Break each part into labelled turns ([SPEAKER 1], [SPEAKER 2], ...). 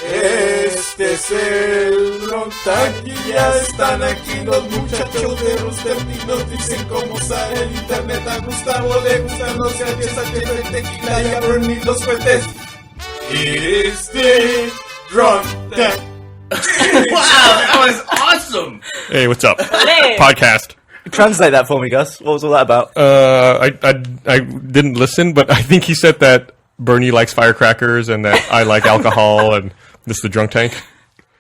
[SPEAKER 1] Este es el Drunk Tank y ya están aquí los muchachos de Rooster y nos dicen cómo usar el internet. A Gustavo le gustan los gadgets, a Jeff el tequila y a Bernie los fuertes. Este Drunk Tank.
[SPEAKER 2] Wow, that was awesome!
[SPEAKER 3] Hey, what's up?
[SPEAKER 4] Hey.
[SPEAKER 3] Podcast.
[SPEAKER 5] Translate that for me, Gus. What was all that about?
[SPEAKER 3] I didn't listen, but I think he said that Bernie likes firecrackers and that I like alcohol and this is the Drunk Tank.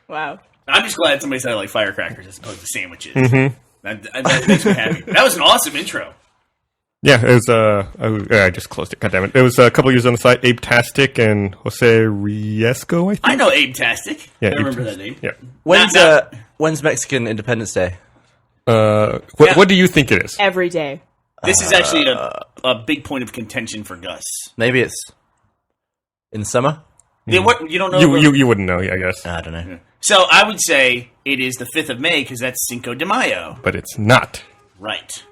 [SPEAKER 4] Wow.
[SPEAKER 2] I'm just glad somebody said I like firecrackers as opposed to sandwiches. Mm-hmm. That makes me happy. That was an awesome intro.
[SPEAKER 3] Yeah, it was, I just closed it, goddammit. It was a couple years on the site, Abe Tastic and Jose Riesco, I think.
[SPEAKER 2] I know Abe Tastic.
[SPEAKER 3] Yeah,
[SPEAKER 2] I remember
[SPEAKER 3] Abe
[SPEAKER 2] that name.
[SPEAKER 3] Yeah.
[SPEAKER 5] When's Mexican Independence Day?
[SPEAKER 3] What do you think it is?
[SPEAKER 4] Every day.
[SPEAKER 2] This is actually a big point of contention for Gus.
[SPEAKER 5] Maybe it's in summer?
[SPEAKER 2] Yeah, what, you don't know?
[SPEAKER 3] You wouldn't know, I guess.
[SPEAKER 5] I don't know.
[SPEAKER 2] So I would say it is the 5th of May because that's Cinco de Mayo.
[SPEAKER 3] But it's not.
[SPEAKER 2] Right.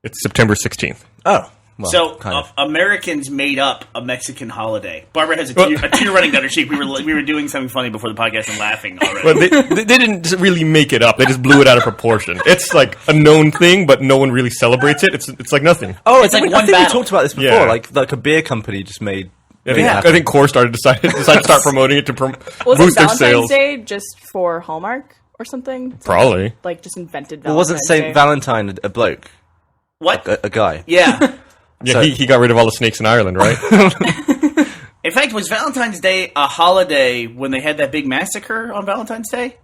[SPEAKER 3] It's September 16th.
[SPEAKER 5] Oh. Well,
[SPEAKER 2] So
[SPEAKER 5] kind of.
[SPEAKER 2] Americans made up a Mexican holiday. Barbara has a tear running down her cheek. We were doing something funny before the podcast and laughing already.
[SPEAKER 3] But they didn't really make it up. They just blew it out of proportion. It's like a known thing, but no one really celebrates it. It's like nothing.
[SPEAKER 5] Oh,
[SPEAKER 2] it's like one
[SPEAKER 5] I think
[SPEAKER 2] battle.
[SPEAKER 5] we talked about this before.
[SPEAKER 3] Yeah.
[SPEAKER 5] Like a beer company just made...
[SPEAKER 3] I think Core decided to start promoting it to
[SPEAKER 4] Was
[SPEAKER 3] boost
[SPEAKER 4] it
[SPEAKER 3] their
[SPEAKER 4] Valentine's
[SPEAKER 3] sales.
[SPEAKER 4] Day just for Hallmark or something?
[SPEAKER 3] Probably.
[SPEAKER 4] Like just invented
[SPEAKER 5] Well,
[SPEAKER 4] Valentine's
[SPEAKER 5] wasn't St.
[SPEAKER 4] Day.
[SPEAKER 5] Valentine a bloke?
[SPEAKER 2] What?
[SPEAKER 5] A guy?
[SPEAKER 2] Yeah.
[SPEAKER 3] Yeah,
[SPEAKER 5] So-
[SPEAKER 3] he got rid of all the snakes in Ireland, right?
[SPEAKER 2] In fact, was Valentine's Day a holiday when they had that big massacre on Valentine's Day?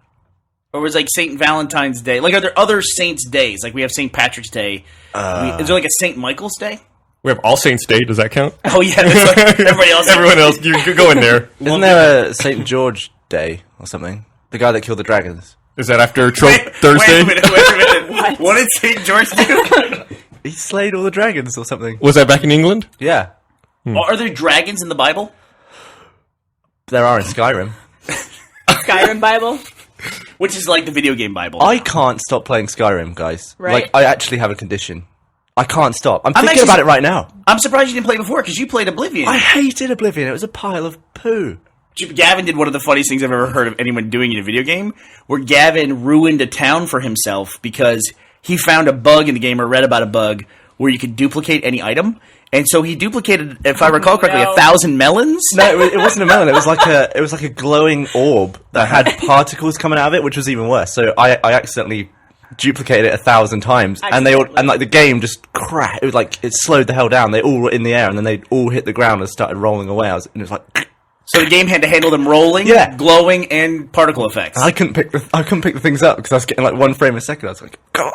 [SPEAKER 2] Or was like St. Valentine's Day? Like, are there other saints' days? Like, we have St. Patrick's Day. Is there like a St. Michael's Day?
[SPEAKER 3] We have All Saints Day. Does that count?
[SPEAKER 2] Oh, yeah. That's like everybody else.
[SPEAKER 3] Everyone else, you go in there.
[SPEAKER 5] Isn't there a St. George Day or something? The guy that killed the dragons.
[SPEAKER 3] Is that after Trope
[SPEAKER 2] Wait
[SPEAKER 3] Thursday?
[SPEAKER 2] a minute. What did St. George do?
[SPEAKER 5] He slayed all the dragons or something.
[SPEAKER 3] Was that back in England?
[SPEAKER 5] Yeah.
[SPEAKER 2] Are there dragons in the Bible?
[SPEAKER 5] There are in Skyrim.
[SPEAKER 4] Skyrim Bible.
[SPEAKER 2] Which is like the video game Bible.
[SPEAKER 5] I can't stop playing Skyrim, guys.
[SPEAKER 4] Right.
[SPEAKER 5] Like, I actually have a condition. I can't stop. I'm thinking
[SPEAKER 2] actually-
[SPEAKER 5] about it right now.
[SPEAKER 2] I'm surprised you didn't play before because you played Oblivion.
[SPEAKER 5] I hated Oblivion. It was a pile of poo.
[SPEAKER 2] Gavin did one of the funniest things I've ever heard of anyone doing in a video game, where Gavin ruined a town for himself because he found a bug in the game or read about a bug where you could duplicate any item. And so he duplicated, if I recall correctly,
[SPEAKER 4] No.
[SPEAKER 2] 1,000 melons.
[SPEAKER 5] No, it wasn't a melon. It was like a glowing orb that had particles coming out of it, which was even worse. So I accidentally duplicated it 1,000 times, and like the game just crashed. It was like it slowed the hell down. They all were in the air, and then they all hit the ground and started rolling away. And it was like
[SPEAKER 2] So the game had to handle them rolling,
[SPEAKER 5] Yeah.
[SPEAKER 2] glowing, and particle effects.
[SPEAKER 5] I couldn't pick the things up because I was getting like 1 frame a second. I was like, God.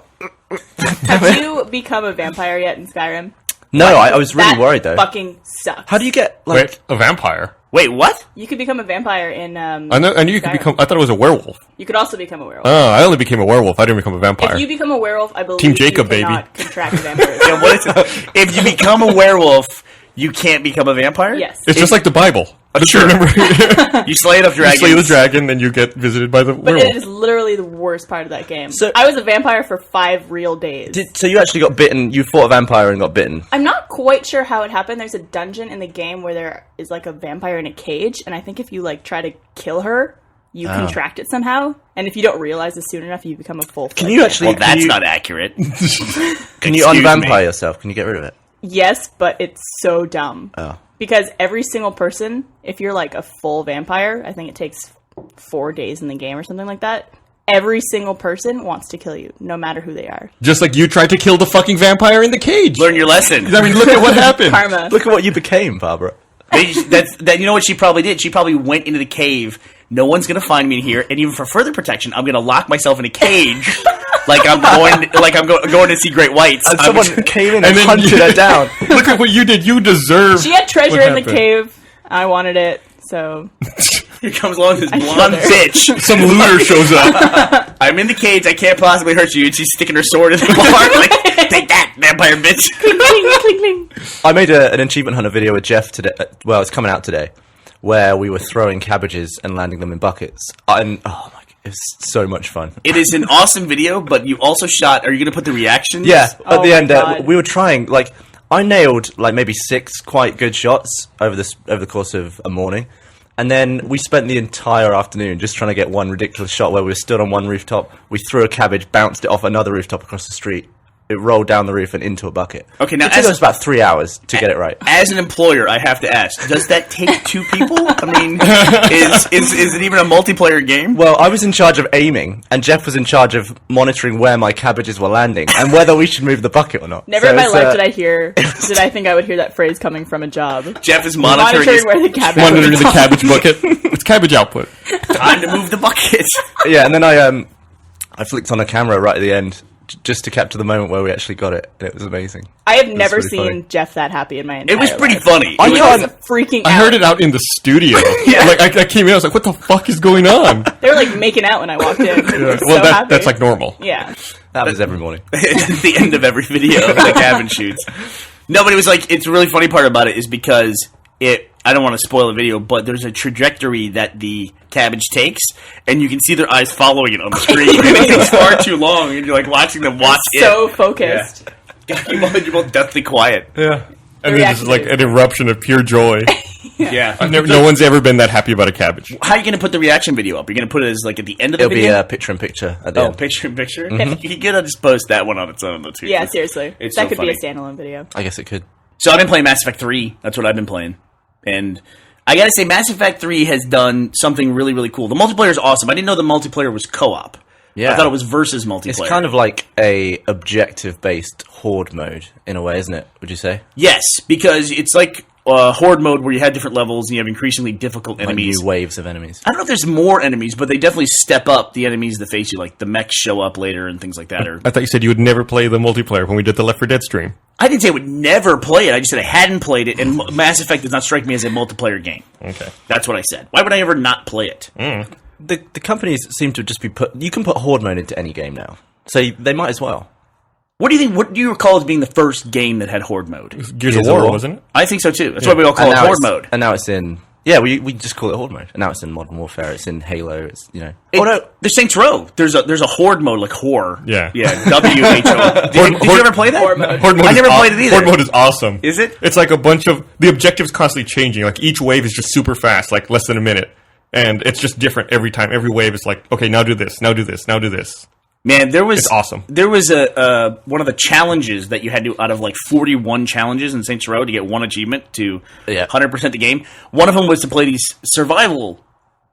[SPEAKER 4] Have you become a vampire yet in Skyrim?
[SPEAKER 5] No, I was really
[SPEAKER 4] That
[SPEAKER 5] worried though.
[SPEAKER 4] Fucking sucks.
[SPEAKER 5] How do you get like?
[SPEAKER 3] Wait, a vampire?
[SPEAKER 2] Wait, what?
[SPEAKER 4] You could become a vampire in.
[SPEAKER 3] I knew you could
[SPEAKER 4] Skyrim.
[SPEAKER 3] become. I thought it was a werewolf.
[SPEAKER 4] You could also become a werewolf.
[SPEAKER 3] Oh, I only became a werewolf. I didn't become a vampire.
[SPEAKER 4] If you become a werewolf, I believe
[SPEAKER 3] Team Jacob,
[SPEAKER 4] you cannot
[SPEAKER 3] baby.
[SPEAKER 4] contract vampirism.
[SPEAKER 2] Yeah, what is it? If you become a werewolf, you can't become a vampire?
[SPEAKER 4] Yes.
[SPEAKER 3] It's just like the Bible. Don't
[SPEAKER 2] Sure.
[SPEAKER 3] you remember?
[SPEAKER 2] You slay enough
[SPEAKER 3] You
[SPEAKER 2] dragons.
[SPEAKER 3] slay the dragon, then you get visited by the
[SPEAKER 4] But
[SPEAKER 3] werewolf.
[SPEAKER 4] it is literally the worst part of that game.
[SPEAKER 5] So-
[SPEAKER 4] I was a vampire for 5 real days.
[SPEAKER 5] So you actually got bitten. You fought a vampire and got bitten.
[SPEAKER 4] I'm not quite sure how it happened. There's a dungeon in the game where there is like a vampire in a cage, and I think if you like try to kill her, you contract it somehow. And if you don't realize it soon enough, you become a full.
[SPEAKER 5] Can you actually?
[SPEAKER 2] Well, that's
[SPEAKER 5] can you,
[SPEAKER 2] not accurate.
[SPEAKER 5] Can you
[SPEAKER 2] Excuse
[SPEAKER 5] unvampire
[SPEAKER 2] me.
[SPEAKER 5] yourself? Can you get rid of it?
[SPEAKER 4] Yes, but it's so dumb.
[SPEAKER 5] Oh.
[SPEAKER 4] Because every single person, if you're like a full vampire, I think it takes 4 days in the game or something like that. Every single person wants to kill you, no matter who they are.
[SPEAKER 3] Just like you tried to kill the fucking vampire in the cage.
[SPEAKER 2] Learn your lesson.
[SPEAKER 3] I mean, look at what happened.
[SPEAKER 4] Karma.
[SPEAKER 5] Look at what you became, Barbara.
[SPEAKER 2] You know what she probably did? She probably went into the cave. No one's gonna find me in here, and even for further protection, I'm gonna lock myself in a cage, like I'm going to see great whites.
[SPEAKER 5] And
[SPEAKER 2] I'm-
[SPEAKER 5] someone came in and,
[SPEAKER 3] And then
[SPEAKER 5] hunted her down.
[SPEAKER 3] Look at what you did. You deserve.
[SPEAKER 4] She had treasure
[SPEAKER 3] what
[SPEAKER 4] in the
[SPEAKER 3] happened.
[SPEAKER 4] cave. I wanted it, so
[SPEAKER 2] Here comes along this blonde
[SPEAKER 4] killed her.
[SPEAKER 2] bitch.
[SPEAKER 3] Some looter shows up.
[SPEAKER 2] I'm in the cage. I can't possibly hurt you. And she's sticking her sword in the bar. Like, take that, vampire bitch.
[SPEAKER 4] cling, cling, cling, cling.
[SPEAKER 5] I made an achievement hunter video with Jeff today. Well, it's coming out today, where we were throwing cabbages and landing them in buckets. And oh my, it was so much fun.
[SPEAKER 2] It is an awesome video, but you also shot. Are you going to put the reactions?
[SPEAKER 5] Yeah, at
[SPEAKER 4] Oh
[SPEAKER 5] the
[SPEAKER 4] my
[SPEAKER 5] end,
[SPEAKER 4] God.
[SPEAKER 5] we were trying. Like, I nailed like maybe 6 quite good shots over the course of a morning. And then we spent the entire afternoon just trying to get one ridiculous shot where we were stood on one rooftop. We threw a cabbage, bounced it off another rooftop across the street. It rolled down the roof and into a bucket.
[SPEAKER 2] Okay, now
[SPEAKER 5] it took us about 3 hours to get it right.
[SPEAKER 2] As an employer, I have to ask: does that take 2 people? I mean, is it even a multiplayer game?
[SPEAKER 5] Well, I was in charge of aiming, and Jeff was in charge of monitoring where my cabbages were landing and whether we should move the bucket or not.
[SPEAKER 4] Never in my life did I think I would hear that phrase coming from a job.
[SPEAKER 2] Jeff is monitoring
[SPEAKER 4] where the cabbage
[SPEAKER 3] monitoring the cabbage bucket. It's cabbage output.
[SPEAKER 2] Time to move the bucket.
[SPEAKER 5] Yeah, and then I flicked on a camera right at the end just to capture the moment where we actually got it. And it was amazing.
[SPEAKER 4] I have never
[SPEAKER 5] really
[SPEAKER 4] seen
[SPEAKER 5] funny.
[SPEAKER 4] Jeff that happy in my entire
[SPEAKER 2] It was pretty
[SPEAKER 4] life.
[SPEAKER 2] funny.
[SPEAKER 5] I
[SPEAKER 2] It was-
[SPEAKER 5] can't-
[SPEAKER 4] Freaking out.
[SPEAKER 3] I heard it out in the studio.
[SPEAKER 2] Yeah.
[SPEAKER 3] Like I came in, I was like, "What the fuck is going on?"
[SPEAKER 4] They were like making out when I walked in. They were
[SPEAKER 3] Well,
[SPEAKER 4] so happy.
[SPEAKER 3] that's like normal.
[SPEAKER 4] Yeah.
[SPEAKER 5] That was every morning.
[SPEAKER 2] It's the end of every video of the cabin shoots. No, but it was like, it's the really funny part about it is because I don't want to spoil the video, but there's a trajectory that the cabbage takes, and you can see their eyes following it on the screen, and it takes far too long, and you're like watching them watch
[SPEAKER 4] So
[SPEAKER 2] it.
[SPEAKER 4] focused.
[SPEAKER 2] You're both deathly quiet.
[SPEAKER 3] Yeah. And then this is like an eruption of pure joy.
[SPEAKER 2] Yeah.
[SPEAKER 3] No one's ever been that happy about a cabbage.
[SPEAKER 2] How are you going to put the reaction video up? You're going to put it as like at the end of the
[SPEAKER 5] It'll be
[SPEAKER 2] video?
[SPEAKER 5] a picture-in-picture at the
[SPEAKER 2] Oh,
[SPEAKER 5] end.
[SPEAKER 2] picture-in-picture? You could just post that one on its own, though, too.
[SPEAKER 4] Yeah, seriously.
[SPEAKER 2] It's
[SPEAKER 4] that
[SPEAKER 2] so
[SPEAKER 4] could
[SPEAKER 2] funny.
[SPEAKER 4] be a standalone video.
[SPEAKER 5] I guess it could.
[SPEAKER 2] So I've been playing Mass Effect 3. That's what I've been playing. And I gotta say, Mass Effect 3 has done something really, really cool. The multiplayer is awesome. I didn't know the multiplayer was co-op.
[SPEAKER 5] Yeah.
[SPEAKER 2] I thought it was versus multiplayer.
[SPEAKER 5] It's kind of like a objective-based horde mode, in a way, isn't it? Would you say?
[SPEAKER 2] Yes, because it's like horde mode where you have different levels and you have increasingly difficult
[SPEAKER 5] Like
[SPEAKER 2] enemies.
[SPEAKER 5] new waves of enemies.
[SPEAKER 2] I don't know if there's more enemies, but they definitely step up the enemies that face you. Like the mechs show up later and things like that. Or
[SPEAKER 3] I thought you said you would never play the multiplayer when we did the Left 4 Dead stream.
[SPEAKER 2] I didn't say I would never play it. I just said I hadn't played it, and Mass Effect does not strike me as a multiplayer game.
[SPEAKER 3] Okay.
[SPEAKER 2] That's what I said. Why would I ever not play it?
[SPEAKER 5] The companies seem to just be you can put horde mode into any game now, so they might as well.
[SPEAKER 2] What do you think? What do you recall as being the first game that had horde mode?
[SPEAKER 3] Gears of War, wasn't it?
[SPEAKER 2] I think so too. That's why we all call
[SPEAKER 5] And
[SPEAKER 2] it
[SPEAKER 5] now
[SPEAKER 2] horde
[SPEAKER 5] it's-
[SPEAKER 2] mode.
[SPEAKER 5] And now it's in we just call it horde mode. And now it's in Modern Warfare. It's in Halo. It's
[SPEAKER 2] There's Saints Row. There's a horde mode like whore.
[SPEAKER 3] Yeah.
[SPEAKER 2] Yeah. WHO. Did you ever play that?
[SPEAKER 3] Horde mode
[SPEAKER 2] I
[SPEAKER 3] is
[SPEAKER 2] never played it either.
[SPEAKER 3] Horde mode is awesome.
[SPEAKER 2] Is it?
[SPEAKER 3] It's like a bunch of the objectives constantly changing. Like each wave is just super fast, like less than a minute, and it's just different every time. Every wave is like, okay, now do this, now do this, now do this.
[SPEAKER 2] Man, there was
[SPEAKER 3] It's awesome.
[SPEAKER 2] There was a one of the challenges that you had to out of like 41 challenges in Saints Row to get one achievement to 100% the game. One of them was to play these survival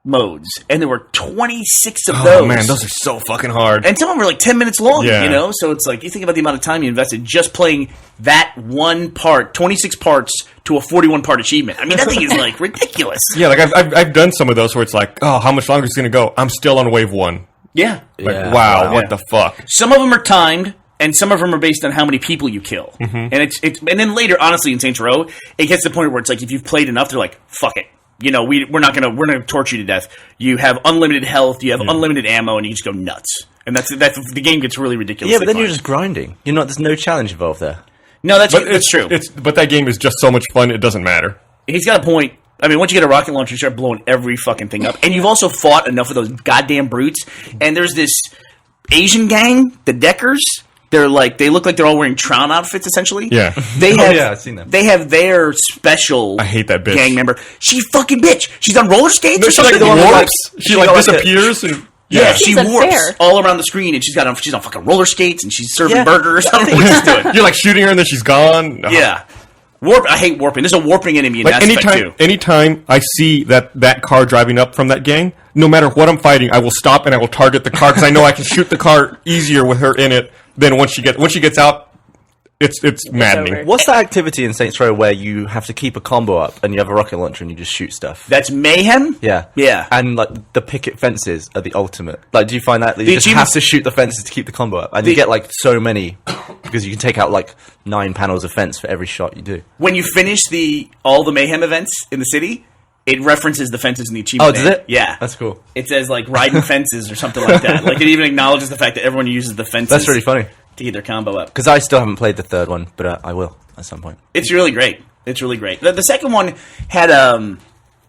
[SPEAKER 2] modes, and there were 26 of those.
[SPEAKER 3] Oh man, those are so fucking hard.
[SPEAKER 2] And some of them were like 10 minutes long,
[SPEAKER 3] Yeah.
[SPEAKER 2] you know? So it's like, you think about the amount of time you invested just playing that one part, 26 parts to a 41-part achievement. I mean, that thing is like ridiculous.
[SPEAKER 3] Yeah, like I've done some of those where it's like, oh, how much longer is it going to go? I'm still on wave 1.
[SPEAKER 2] Yeah.
[SPEAKER 3] Like,
[SPEAKER 5] Yeah.
[SPEAKER 3] wow, what the fuck?
[SPEAKER 2] Some of them are timed, and some of them are based on how many people you kill. And it's and then later, honestly, in Saints Row, it gets to the point where it's like if you've played enough, they're like, fuck it. You know, we're gonna torture you to death. You have unlimited health, you have unlimited ammo, and you just go nuts. And that's the game gets really ridiculous.
[SPEAKER 5] Yeah, but then you're just grinding. There's no challenge involved there.
[SPEAKER 2] no, that's
[SPEAKER 3] But
[SPEAKER 2] true.
[SPEAKER 3] But that game is just so much fun. It doesn't matter.
[SPEAKER 2] He's got a point. I mean, once you get a rocket launcher, you start blowing every fucking thing up. And you've also fought enough of those goddamn brutes. And there's this Asian gang, the Deckers. They look like they're all wearing Tron outfits, essentially.
[SPEAKER 3] Yeah.
[SPEAKER 2] They have,
[SPEAKER 5] yeah, I've seen them.
[SPEAKER 2] They have their special
[SPEAKER 3] I hate that bitch.
[SPEAKER 2] gang member. She fucking bitch. She's on roller skates or
[SPEAKER 3] She like
[SPEAKER 2] something.
[SPEAKER 3] warps. She
[SPEAKER 5] she
[SPEAKER 3] like
[SPEAKER 5] got like a-
[SPEAKER 3] disappears and
[SPEAKER 2] Yeah, she
[SPEAKER 4] Seems
[SPEAKER 2] warps
[SPEAKER 4] unfair.
[SPEAKER 2] all around the screen, and she's on fucking roller skates, and she's serving
[SPEAKER 5] Yeah.
[SPEAKER 2] burgers. I don't know what she's doing.
[SPEAKER 3] You're like shooting her and then she's gone.
[SPEAKER 2] Yeah. I hate warping. There's a warping enemy in
[SPEAKER 3] Like
[SPEAKER 2] Mass Effect 2.
[SPEAKER 3] anytime I see that car driving up from that gang, no matter what I'm fighting, I will stop and I will target the car because I know I can shoot the car easier with her in it than once she gets out. It's maddening.
[SPEAKER 4] over.
[SPEAKER 5] What's that activity in Saints Row where you have to keep a combo up and you have a rocket launcher and you just shoot stuff?
[SPEAKER 2] That's mayhem?
[SPEAKER 5] Yeah.
[SPEAKER 2] Yeah.
[SPEAKER 5] And like the picket fences are the ultimate. Like, do you find that you
[SPEAKER 2] The
[SPEAKER 5] just
[SPEAKER 2] achievements-
[SPEAKER 5] have to shoot the fences to keep the combo up? And you get like so many because you can take out like 9 panels of fence for every shot you do.
[SPEAKER 2] When you finish all the mayhem events in the city, it references the fences in the achievement.
[SPEAKER 5] Oh, does
[SPEAKER 2] name.
[SPEAKER 5] it?
[SPEAKER 2] Yeah.
[SPEAKER 5] That's cool.
[SPEAKER 2] It says like riding fences or something like that. Like it even acknowledges the fact that everyone uses the fences.
[SPEAKER 5] That's really funny.
[SPEAKER 2] To get their combo up.
[SPEAKER 5] Because I still haven't played the third one, but I will at some point.
[SPEAKER 2] It's really great. It's really great. The second one had I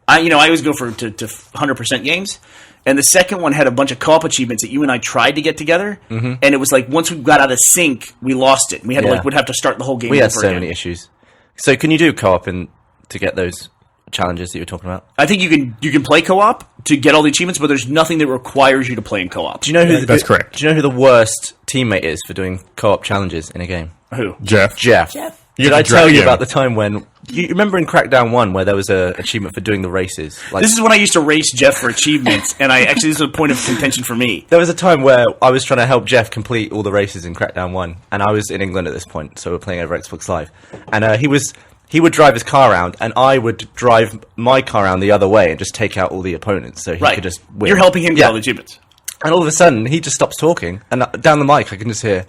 [SPEAKER 2] always go to 100% games, and the second one had a bunch of co-op achievements that you and I tried to get together, and it was like once we got out of sync, we lost it. We had
[SPEAKER 5] Yeah.
[SPEAKER 2] would have to start the whole game.
[SPEAKER 5] We had
[SPEAKER 2] over
[SPEAKER 5] so
[SPEAKER 2] again.
[SPEAKER 5] many issues. So can you do co-op to get those challenges that you were talking about?
[SPEAKER 2] I think you can play co-op to get all the achievements, but there's nothing that requires you to play in co-op.
[SPEAKER 5] Do you know who?
[SPEAKER 3] That's correct.
[SPEAKER 5] Do you know who the worst teammate is for doing co-op challenges in a game?
[SPEAKER 2] Who?
[SPEAKER 3] Jeff.
[SPEAKER 5] Jeff.
[SPEAKER 3] You
[SPEAKER 5] Did
[SPEAKER 3] have
[SPEAKER 5] I
[SPEAKER 3] to drag
[SPEAKER 5] tell you
[SPEAKER 3] him.
[SPEAKER 5] about the time when you remember in Crackdown 1 where there was a achievement for doing the races? Like,
[SPEAKER 2] This is when I used to race Jeff for achievements, and this is a point of contention for me.
[SPEAKER 5] there was a time where I was trying to help Jeff complete all the races in Crackdown 1, and I was in England at this point, so we're playing over Xbox Live. And he would drive his car around, and I would drive my car around the other way and just take out all the opponents, so he
[SPEAKER 2] Right.
[SPEAKER 5] could just win.
[SPEAKER 2] You're helping him get all the achievements.
[SPEAKER 5] And all of a sudden, he just stops talking, and down the mic, I can just hear.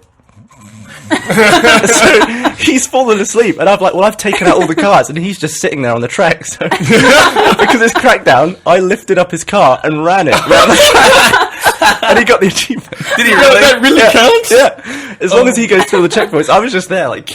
[SPEAKER 5] So he's fallen asleep, and I'm like, well, I've taken out all the cars, and he's just sitting there on the track. So because it's Crackdown, I lifted up his car and ran it around the track, and he got the achievement.
[SPEAKER 2] Did he really?
[SPEAKER 3] That really counts?
[SPEAKER 5] Yeah, as long as he goes through the checkpoints, I was just there, like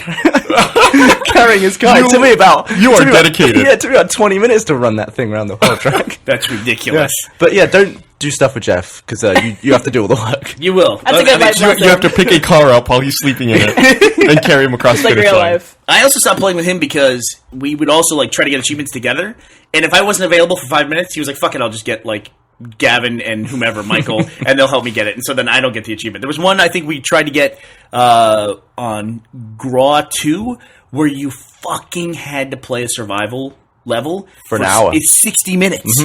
[SPEAKER 5] carrying his car. It took me about
[SPEAKER 3] You are
[SPEAKER 5] it took me about-
[SPEAKER 3] dedicated.
[SPEAKER 5] Yeah, it took me about 20 minutes to run that thing around the whole track.
[SPEAKER 2] That's ridiculous.
[SPEAKER 5] But yeah, don't do stuff with Jeff because you have to do all the work.
[SPEAKER 2] You will.
[SPEAKER 4] That's a good life lesson.
[SPEAKER 3] You have to pick a car up while he's sleeping in it and carry him across
[SPEAKER 4] It's
[SPEAKER 3] the
[SPEAKER 4] like
[SPEAKER 3] finish
[SPEAKER 4] real
[SPEAKER 3] line.
[SPEAKER 4] life.
[SPEAKER 2] I also stopped playing with him because we would also like try to get achievements together. And if I wasn't available for 5 minutes, he was like, "Fuck it, I'll just get like Gavin and whomever, Michael, and they'll help me get it." And so then I don't get the achievement. There was one I think we tried to get on Graw 2 where you fucking had to play a survival level
[SPEAKER 5] For an hour.
[SPEAKER 2] It's 60 minutes.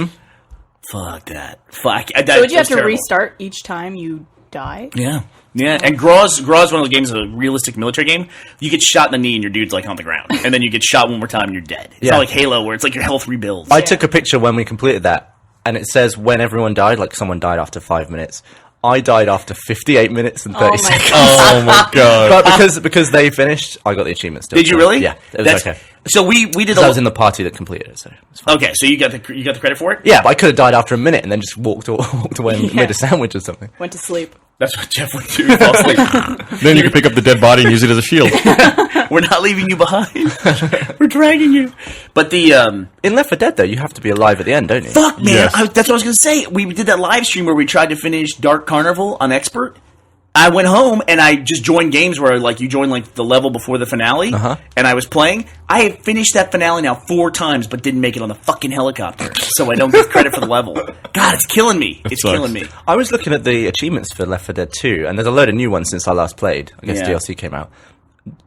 [SPEAKER 2] Fuck that. Fuck.
[SPEAKER 4] So would you have to restart each time you die?
[SPEAKER 2] Yeah. Yeah, and Graw's one of those games, a realistic military game. You get shot in the knee and your dude's like on the ground, and then you get shot one more time and you're dead. It's
[SPEAKER 5] Yeah.
[SPEAKER 2] not like Halo where it's like your health rebuilds.
[SPEAKER 5] I took a picture when we completed that, and it says when everyone died, like someone died after 5 minutes. I died after 58 minutes and 30
[SPEAKER 4] Oh my
[SPEAKER 5] seconds.
[SPEAKER 3] Oh my god.
[SPEAKER 5] But because they finished, I got the achievement still.
[SPEAKER 2] Did you
[SPEAKER 5] so,
[SPEAKER 2] really?
[SPEAKER 5] Yeah, it was
[SPEAKER 2] That's,
[SPEAKER 5] okay.
[SPEAKER 2] So we did
[SPEAKER 5] 'Cause I was in the party that completed it, so it's fine.
[SPEAKER 2] okay. So you got the credit for it.
[SPEAKER 5] Yeah, but I could have died after a minute and then just walked away and made a sandwich or something.
[SPEAKER 4] Went to sleep.
[SPEAKER 2] That's what Jeff would do. Fall asleep.
[SPEAKER 3] Then you can pick up the dead body and use it as a shield.
[SPEAKER 2] We're not leaving you behind. We're dragging you. But the
[SPEAKER 5] In Left 4 Dead, though, you have to be alive at the end, don't you?
[SPEAKER 2] fuck, man.
[SPEAKER 3] Yes.
[SPEAKER 2] That's what I was gonna say. We did that live stream where we tried to finish Dark Carnival on Expert. I went home and I just joined games where like you join like the level before the finale, and I was playing. I have finished that finale now 4 times, but didn't make it on the fucking helicopter, so I don't get credit for the level. God, it's killing me. It's
[SPEAKER 3] sucks.
[SPEAKER 2] killing me.
[SPEAKER 5] I was looking at the achievements for Left 4 Dead 2, and there's a load of new ones since I last played. I guess
[SPEAKER 2] Yeah.
[SPEAKER 5] DLC came out.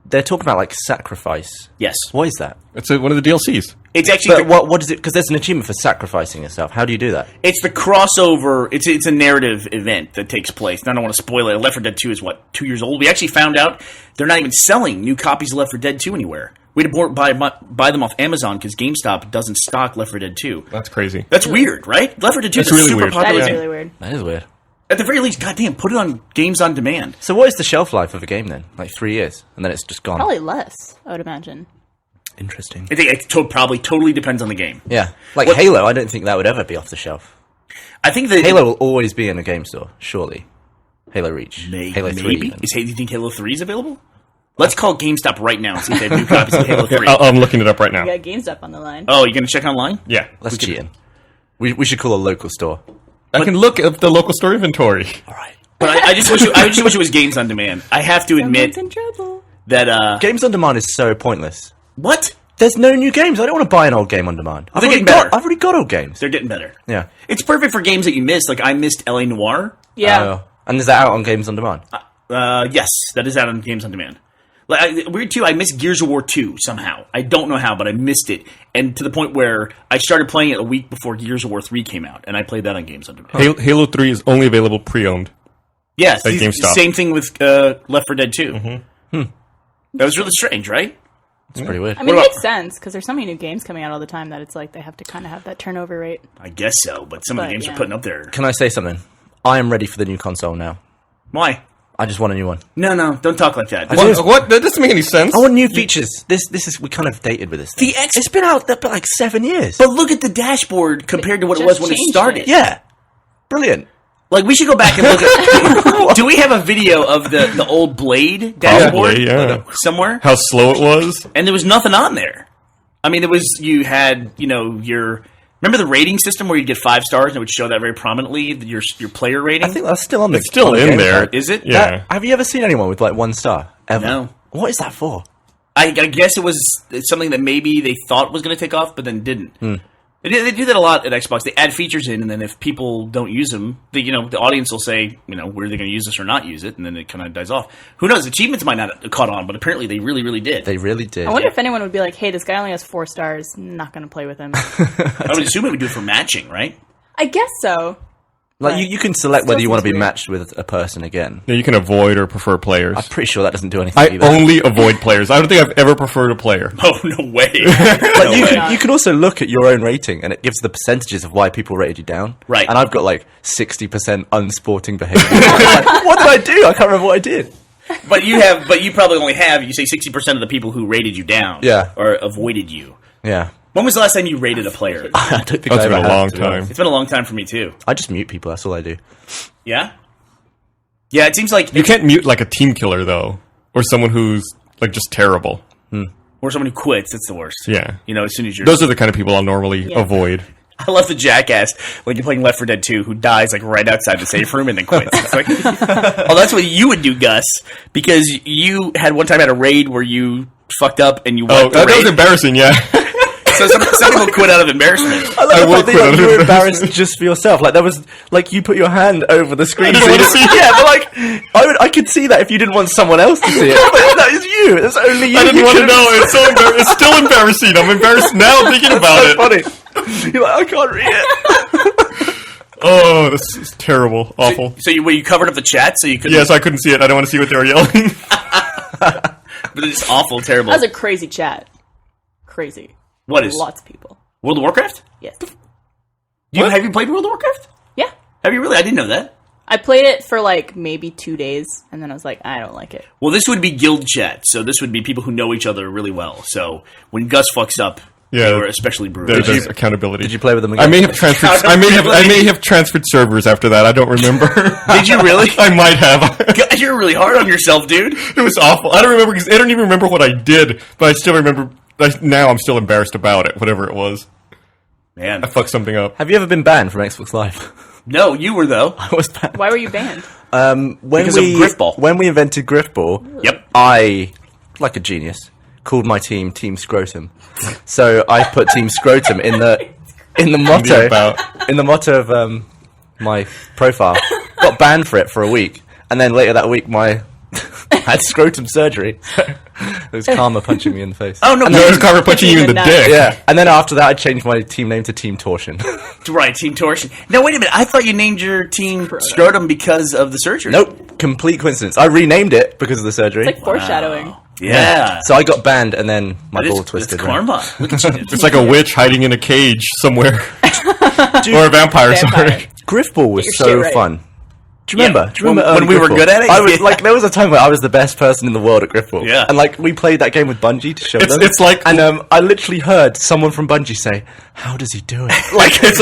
[SPEAKER 5] They're talking about, like, sacrifice.
[SPEAKER 2] Yes,
[SPEAKER 5] What is that?
[SPEAKER 3] It's one of the DLCs.
[SPEAKER 2] it's actually
[SPEAKER 5] But what is it? Because there's an achievement for sacrificing yourself. How do you do that?
[SPEAKER 2] it's the crossover. It's a narrative event that takes place. And I don't want to spoil it. Left 4 Dead 2 is what 2 years old. We actually found out they're not even selling new copies of Left 4 Dead 2 anywhere. We had to buy them off Amazon because GameStop doesn't stock Left 4 Dead 2.
[SPEAKER 3] That's crazy.
[SPEAKER 2] That's weird, right? Left 4 Dead 2 is
[SPEAKER 3] That's
[SPEAKER 2] a
[SPEAKER 3] really
[SPEAKER 2] super
[SPEAKER 3] weird.
[SPEAKER 4] That
[SPEAKER 2] popular
[SPEAKER 4] is
[SPEAKER 2] game.
[SPEAKER 4] really weird.
[SPEAKER 5] That is weird.
[SPEAKER 2] At the very least, goddamn, put it on games on demand.
[SPEAKER 5] So what is the shelf life of a game, then? Like 3 years, and then it's just gone?
[SPEAKER 4] Probably less, I would imagine.
[SPEAKER 5] Interesting.
[SPEAKER 2] I think it probably totally depends on the game.
[SPEAKER 5] Yeah. Like
[SPEAKER 2] What-
[SPEAKER 5] Halo, I don't think that would ever be off the shelf.
[SPEAKER 2] I think that
[SPEAKER 5] Halo will always be in a game store, surely. Halo Reach. Halo 3.
[SPEAKER 2] maybe.
[SPEAKER 5] even.
[SPEAKER 2] Do you think Halo 3 is available? Let's call GameStop right now and see if they have new copies of Halo 3.
[SPEAKER 3] I'm looking it up right now.
[SPEAKER 4] We got GameStop on the line.
[SPEAKER 2] Oh, you going to check online?
[SPEAKER 3] Yeah.
[SPEAKER 5] Let's cheat in. We should call a local store.
[SPEAKER 3] I can look at the local store inventory.
[SPEAKER 5] All right.
[SPEAKER 2] But I just wish it was games on demand. I have to admit
[SPEAKER 4] Someone's in trouble.
[SPEAKER 2] that
[SPEAKER 5] Games on demand is so pointless.
[SPEAKER 2] what?
[SPEAKER 5] There's no new games. I don't want to buy an old game on demand.
[SPEAKER 2] They're getting better.
[SPEAKER 5] I've already got old games.
[SPEAKER 2] They're getting better.
[SPEAKER 5] Yeah.
[SPEAKER 2] It's perfect for games that you missed. Like I missed LA Noire.
[SPEAKER 4] Yeah.
[SPEAKER 5] And is that out on Games on Demand?
[SPEAKER 2] Yes, that is out on games on demand. Like weird too. I missed Gears of War 2 somehow. I don't know how, but I missed it, and to the point where I started playing it a week before Gears of War 3 came out, and I played that on games on demand.
[SPEAKER 3] Halo 3 is only available pre-owned.
[SPEAKER 2] Yes,
[SPEAKER 3] At GameStop.
[SPEAKER 2] same thing with Left 4 Dead 2. That was really strange, right?
[SPEAKER 5] It's pretty weird.
[SPEAKER 4] I mean, it
[SPEAKER 2] What about-
[SPEAKER 4] makes sense because there's so many new games coming out all the time that it's like they have to kind of have that turnover rate.
[SPEAKER 2] I guess so, but some of the
[SPEAKER 4] But,
[SPEAKER 2] games
[SPEAKER 4] yeah.
[SPEAKER 2] are putting up there.
[SPEAKER 5] Can I say something? I am ready for the new console now.
[SPEAKER 2] Why?
[SPEAKER 5] I just want a new one.
[SPEAKER 2] No, don't talk like that.
[SPEAKER 3] What? That doesn't make any sense.
[SPEAKER 5] I want new features. This is we kind of dated with this. Thing.
[SPEAKER 2] The X-
[SPEAKER 5] It's been out there for like 7 years.
[SPEAKER 2] But look at the dashboard compared to what it was
[SPEAKER 4] Just
[SPEAKER 2] when it
[SPEAKER 4] changed
[SPEAKER 2] started.
[SPEAKER 4] it.
[SPEAKER 5] Yeah, brilliant.
[SPEAKER 2] Like we should go back and look at. Do we have a video of the old Blade dashboard
[SPEAKER 3] Probably, yeah.
[SPEAKER 2] somewhere?
[SPEAKER 3] How slow it was.
[SPEAKER 2] And there was nothing on there. I mean, you had your. Remember the rating system where you'd get 5 stars and it would show that very prominently, your player rating?
[SPEAKER 5] I think that's still on the.
[SPEAKER 3] It's still
[SPEAKER 5] on the
[SPEAKER 3] in
[SPEAKER 5] game
[SPEAKER 3] there.
[SPEAKER 5] pad.
[SPEAKER 2] Is it?
[SPEAKER 3] Yeah.
[SPEAKER 5] Have you ever seen anyone with like 1 star? Ever?
[SPEAKER 2] No.
[SPEAKER 5] What is that for?
[SPEAKER 2] I guess it was something that maybe they thought was going to take off, but then didn't. They do that a lot at Xbox. They add features in, and then if people don't use them, the audience will say, were they going to use this or not use it, and then it kind of dies off. Who knows? Achievements might not have caught on, but apparently they really, really did.
[SPEAKER 5] They really did.
[SPEAKER 4] I wonder if anyone would be like, hey, this guy only has 4 stars. Not going to play with him.
[SPEAKER 2] I would assume it would do it for matching, right?
[SPEAKER 4] I guess so.
[SPEAKER 5] Like you can select whether
[SPEAKER 4] Still
[SPEAKER 5] you want to be
[SPEAKER 4] seems weird.
[SPEAKER 5] matched with a person again.
[SPEAKER 3] Yeah, you can avoid or prefer players.
[SPEAKER 5] I'm pretty sure that doesn't do anything
[SPEAKER 3] I
[SPEAKER 5] either.
[SPEAKER 3] only avoid players. I don't think I've ever preferred a player.
[SPEAKER 2] Oh, no way.
[SPEAKER 5] Like
[SPEAKER 4] way not.
[SPEAKER 5] you can also look at your own rating, and it gives the percentages of why people rated you down.
[SPEAKER 2] Right.
[SPEAKER 5] And I've got like 60% unsporting behavior. Like, what did I do? I can't remember what I did.
[SPEAKER 2] But you probably only have, you say 60% of the people who rated you down.
[SPEAKER 5] Yeah.
[SPEAKER 2] Or avoided you.
[SPEAKER 5] Yeah.
[SPEAKER 2] When was the last time you rated a player?
[SPEAKER 5] I don't think
[SPEAKER 3] That's
[SPEAKER 5] I
[SPEAKER 3] been
[SPEAKER 5] ever
[SPEAKER 3] a
[SPEAKER 5] have,
[SPEAKER 3] long
[SPEAKER 5] to be honest.
[SPEAKER 3] time.
[SPEAKER 2] It's been a long time for me, too.
[SPEAKER 5] I just mute people. That's all I do.
[SPEAKER 2] Yeah? Yeah, it seems like...
[SPEAKER 3] You can't mute like a team killer though, or someone who's like just terrible.
[SPEAKER 2] Or someone who quits, that's the worst.
[SPEAKER 3] Yeah.
[SPEAKER 2] As soon as you're...
[SPEAKER 3] Those are the kind of people I'll normally avoid.
[SPEAKER 2] I love the jackass when you're playing Left 4 Dead 2 who dies like right outside the safe room and then quits. It's like, oh, that's what you would do, Gus, because you had one time at a raid where you fucked up and you
[SPEAKER 3] Oh,
[SPEAKER 2] wiped the
[SPEAKER 3] that was
[SPEAKER 2] raid.
[SPEAKER 3] embarrassing. Yeah.
[SPEAKER 2] So some people quit out of embarrassment.
[SPEAKER 5] I
[SPEAKER 3] I will
[SPEAKER 5] love the
[SPEAKER 3] quit
[SPEAKER 5] fact
[SPEAKER 3] on
[SPEAKER 5] that you were
[SPEAKER 3] it.
[SPEAKER 5] embarrassed just for yourself. Like, there was, like, you put your hand over the screen.
[SPEAKER 3] didn't want to see it.
[SPEAKER 5] Yeah, but like, I could see that if you didn't want someone else to see it. But that is you. That's only you.
[SPEAKER 3] I didn't
[SPEAKER 5] You
[SPEAKER 3] want to
[SPEAKER 5] couldn't-
[SPEAKER 3] know. It's so it's still embarrassing. I'm embarrassed now thinking about
[SPEAKER 5] so
[SPEAKER 3] it.
[SPEAKER 5] funny. You're like, I can't read it.
[SPEAKER 3] Oh, this is terrible, awful.
[SPEAKER 2] So you covered up the chat so you could...
[SPEAKER 3] Yes, I couldn't see it. I don't want to see what they were yelling.
[SPEAKER 2] But it's awful, terrible.
[SPEAKER 4] That was a crazy chat. Crazy.
[SPEAKER 2] What is?
[SPEAKER 4] Lots of people.
[SPEAKER 2] World of Warcraft?
[SPEAKER 4] Yes.
[SPEAKER 2] Have you played World of Warcraft?
[SPEAKER 4] Yeah.
[SPEAKER 2] Have you really? I didn't know that.
[SPEAKER 4] I played it for like maybe 2 days, and then I was like, I don't like it.
[SPEAKER 2] Well, this would be guild chat, so this would be people who know each other really well. So when Gus fucks up,
[SPEAKER 3] Yeah.
[SPEAKER 2] they were especially brutal.
[SPEAKER 3] There's accountability.
[SPEAKER 5] Did you play with them
[SPEAKER 3] I
[SPEAKER 5] again?
[SPEAKER 3] may have transferred. I may have transferred servers after that. I don't remember.
[SPEAKER 2] Did you really?
[SPEAKER 3] I might have.
[SPEAKER 2] God, you're really hard on yourself, dude.
[SPEAKER 3] It was awful. I don't remember because I don't even remember what I did, but I still remember. Now I'm still embarrassed about it. Whatever it was,
[SPEAKER 2] Man.
[SPEAKER 3] I fucked something up.
[SPEAKER 5] Have you ever been banned from Xbox Live?
[SPEAKER 2] No, you were, though.
[SPEAKER 5] I was banned.
[SPEAKER 4] Why were you banned?
[SPEAKER 5] When
[SPEAKER 2] Because of Griffball.
[SPEAKER 5] When we invented Griffball,
[SPEAKER 2] Yep.
[SPEAKER 5] I, like a genius, called my team Team Scrotum. So I put Team Scrotum in the motto
[SPEAKER 3] about.
[SPEAKER 5] in the motto of my profile. Got banned for it for a week, and then later that week, I had scrotum surgery. It was karma punching me in the face.
[SPEAKER 2] Oh, no.
[SPEAKER 3] No, it was Carver punching you in the
[SPEAKER 4] Nice.
[SPEAKER 3] dick.
[SPEAKER 5] Yeah, and then after that, I changed my team name to Team Torsion.
[SPEAKER 2] Right, Team Torsion. No, wait a minute. I thought you named your team Scrotum because of the surgery.
[SPEAKER 5] Nope, complete coincidence. I renamed it because of the surgery.
[SPEAKER 4] It's like foreshadowing.
[SPEAKER 2] Yeah.
[SPEAKER 5] So I got banned, and then my
[SPEAKER 2] That is-
[SPEAKER 5] ball twisted.
[SPEAKER 2] It's karma. Look at you.
[SPEAKER 3] It's like a witch hiding in a cage somewhere, or a vampire.
[SPEAKER 4] Vampire.
[SPEAKER 3] Sorry.
[SPEAKER 5] Griffball was
[SPEAKER 4] your
[SPEAKER 5] so
[SPEAKER 4] shit right.
[SPEAKER 5] fun. Do you remember?
[SPEAKER 2] Yeah.
[SPEAKER 5] Do you remember
[SPEAKER 2] When
[SPEAKER 5] early
[SPEAKER 2] we were
[SPEAKER 5] Griffball?
[SPEAKER 2] good at it?
[SPEAKER 5] I was
[SPEAKER 2] Yeah.
[SPEAKER 5] like, there was a time where I was the best person in the world at Griffball.
[SPEAKER 2] Yeah.
[SPEAKER 5] And like, we played that game with Bungie to show them.
[SPEAKER 3] It's like-
[SPEAKER 5] and I literally heard someone from Bungie say, "How does he do it?"
[SPEAKER 3] Like it's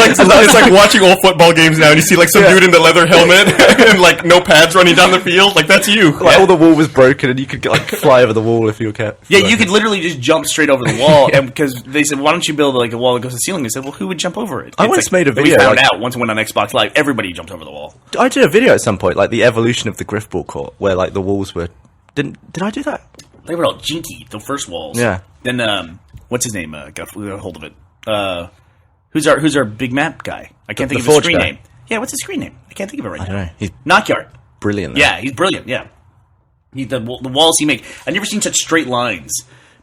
[SPEAKER 3] like watching old football games now, and you see like some dude in the leather helmet and like no pads running down the field. Like that's you.
[SPEAKER 5] Like all the wall was broken, and you could like fly over the wall if you were kept.
[SPEAKER 2] Yeah, you could literally just jump straight over the wall, and because they said, "Why don't you build like a wall that goes to the ceiling?" They said, "Well, who would jump over it?"
[SPEAKER 5] I
[SPEAKER 2] It's
[SPEAKER 5] once
[SPEAKER 2] like-
[SPEAKER 5] made a
[SPEAKER 2] We
[SPEAKER 5] video,
[SPEAKER 2] found
[SPEAKER 5] like-
[SPEAKER 2] out once it went on Xbox Live, everybody jumped over the wall.
[SPEAKER 5] I did a video at some point, like the evolution of the Griffball court, where like the walls were. Did I do that?
[SPEAKER 2] They were all jinky, the first walls.
[SPEAKER 5] Yeah.
[SPEAKER 2] Then what's his name? Got a hold of it. Who's our big map guy? I can't think of his
[SPEAKER 5] Forge
[SPEAKER 2] screen
[SPEAKER 5] guy.
[SPEAKER 2] name. Yeah, what's his screen name? I can't think of it right
[SPEAKER 5] I
[SPEAKER 2] now.
[SPEAKER 5] don't know. He's
[SPEAKER 2] Knockyard.
[SPEAKER 5] brilliant. though.
[SPEAKER 2] Yeah, he's brilliant. Yeah, the walls he makes. I've never seen such straight lines.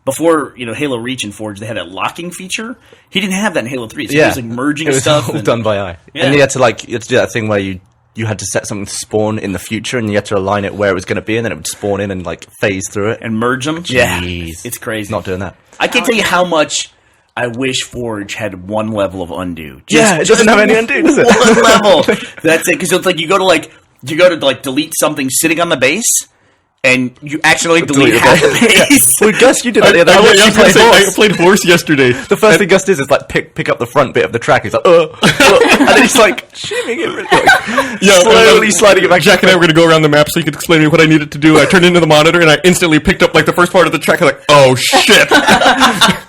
[SPEAKER 2] Before Halo Reach and Forge, they had a locking feature. He didn't have that in Halo 3. So he was like merging
[SPEAKER 5] it was
[SPEAKER 2] stuff.
[SPEAKER 5] all
[SPEAKER 2] and-
[SPEAKER 5] done by eye.
[SPEAKER 2] Yeah.
[SPEAKER 5] And you had to do that thing where you had to set something to spawn in the future, and you had to align it where it was going to be, and then it would spawn in and like phase through it.
[SPEAKER 2] and merge them. Yeah,
[SPEAKER 5] Jeez.
[SPEAKER 2] it's crazy.
[SPEAKER 5] Not doing that.
[SPEAKER 2] I can't tell you how much I wish Forge had one level of undo.
[SPEAKER 5] Yeah, it doesn't have any undo, does it?
[SPEAKER 2] One level. That's it. Because it's like you go to delete something sitting on the base, and you accidentally delete
[SPEAKER 5] Delete
[SPEAKER 2] half
[SPEAKER 5] the
[SPEAKER 2] the base.
[SPEAKER 5] Well, Gus, you did that the other
[SPEAKER 3] I,
[SPEAKER 5] day.
[SPEAKER 3] was
[SPEAKER 5] You
[SPEAKER 3] gonna
[SPEAKER 5] played
[SPEAKER 3] say, I
[SPEAKER 5] horse.
[SPEAKER 3] played horse yesterday.
[SPEAKER 5] The first thing Gus does is like pick up the front bit of the track. He's like, and then he's like shimming it, really,
[SPEAKER 3] Yeah,
[SPEAKER 5] slowly sliding it back.
[SPEAKER 3] Jack and I were going to go around the map so he could explain to me what I needed to do. I turned into the monitor and I instantly picked up like the first part of the track. I'm like, oh shit!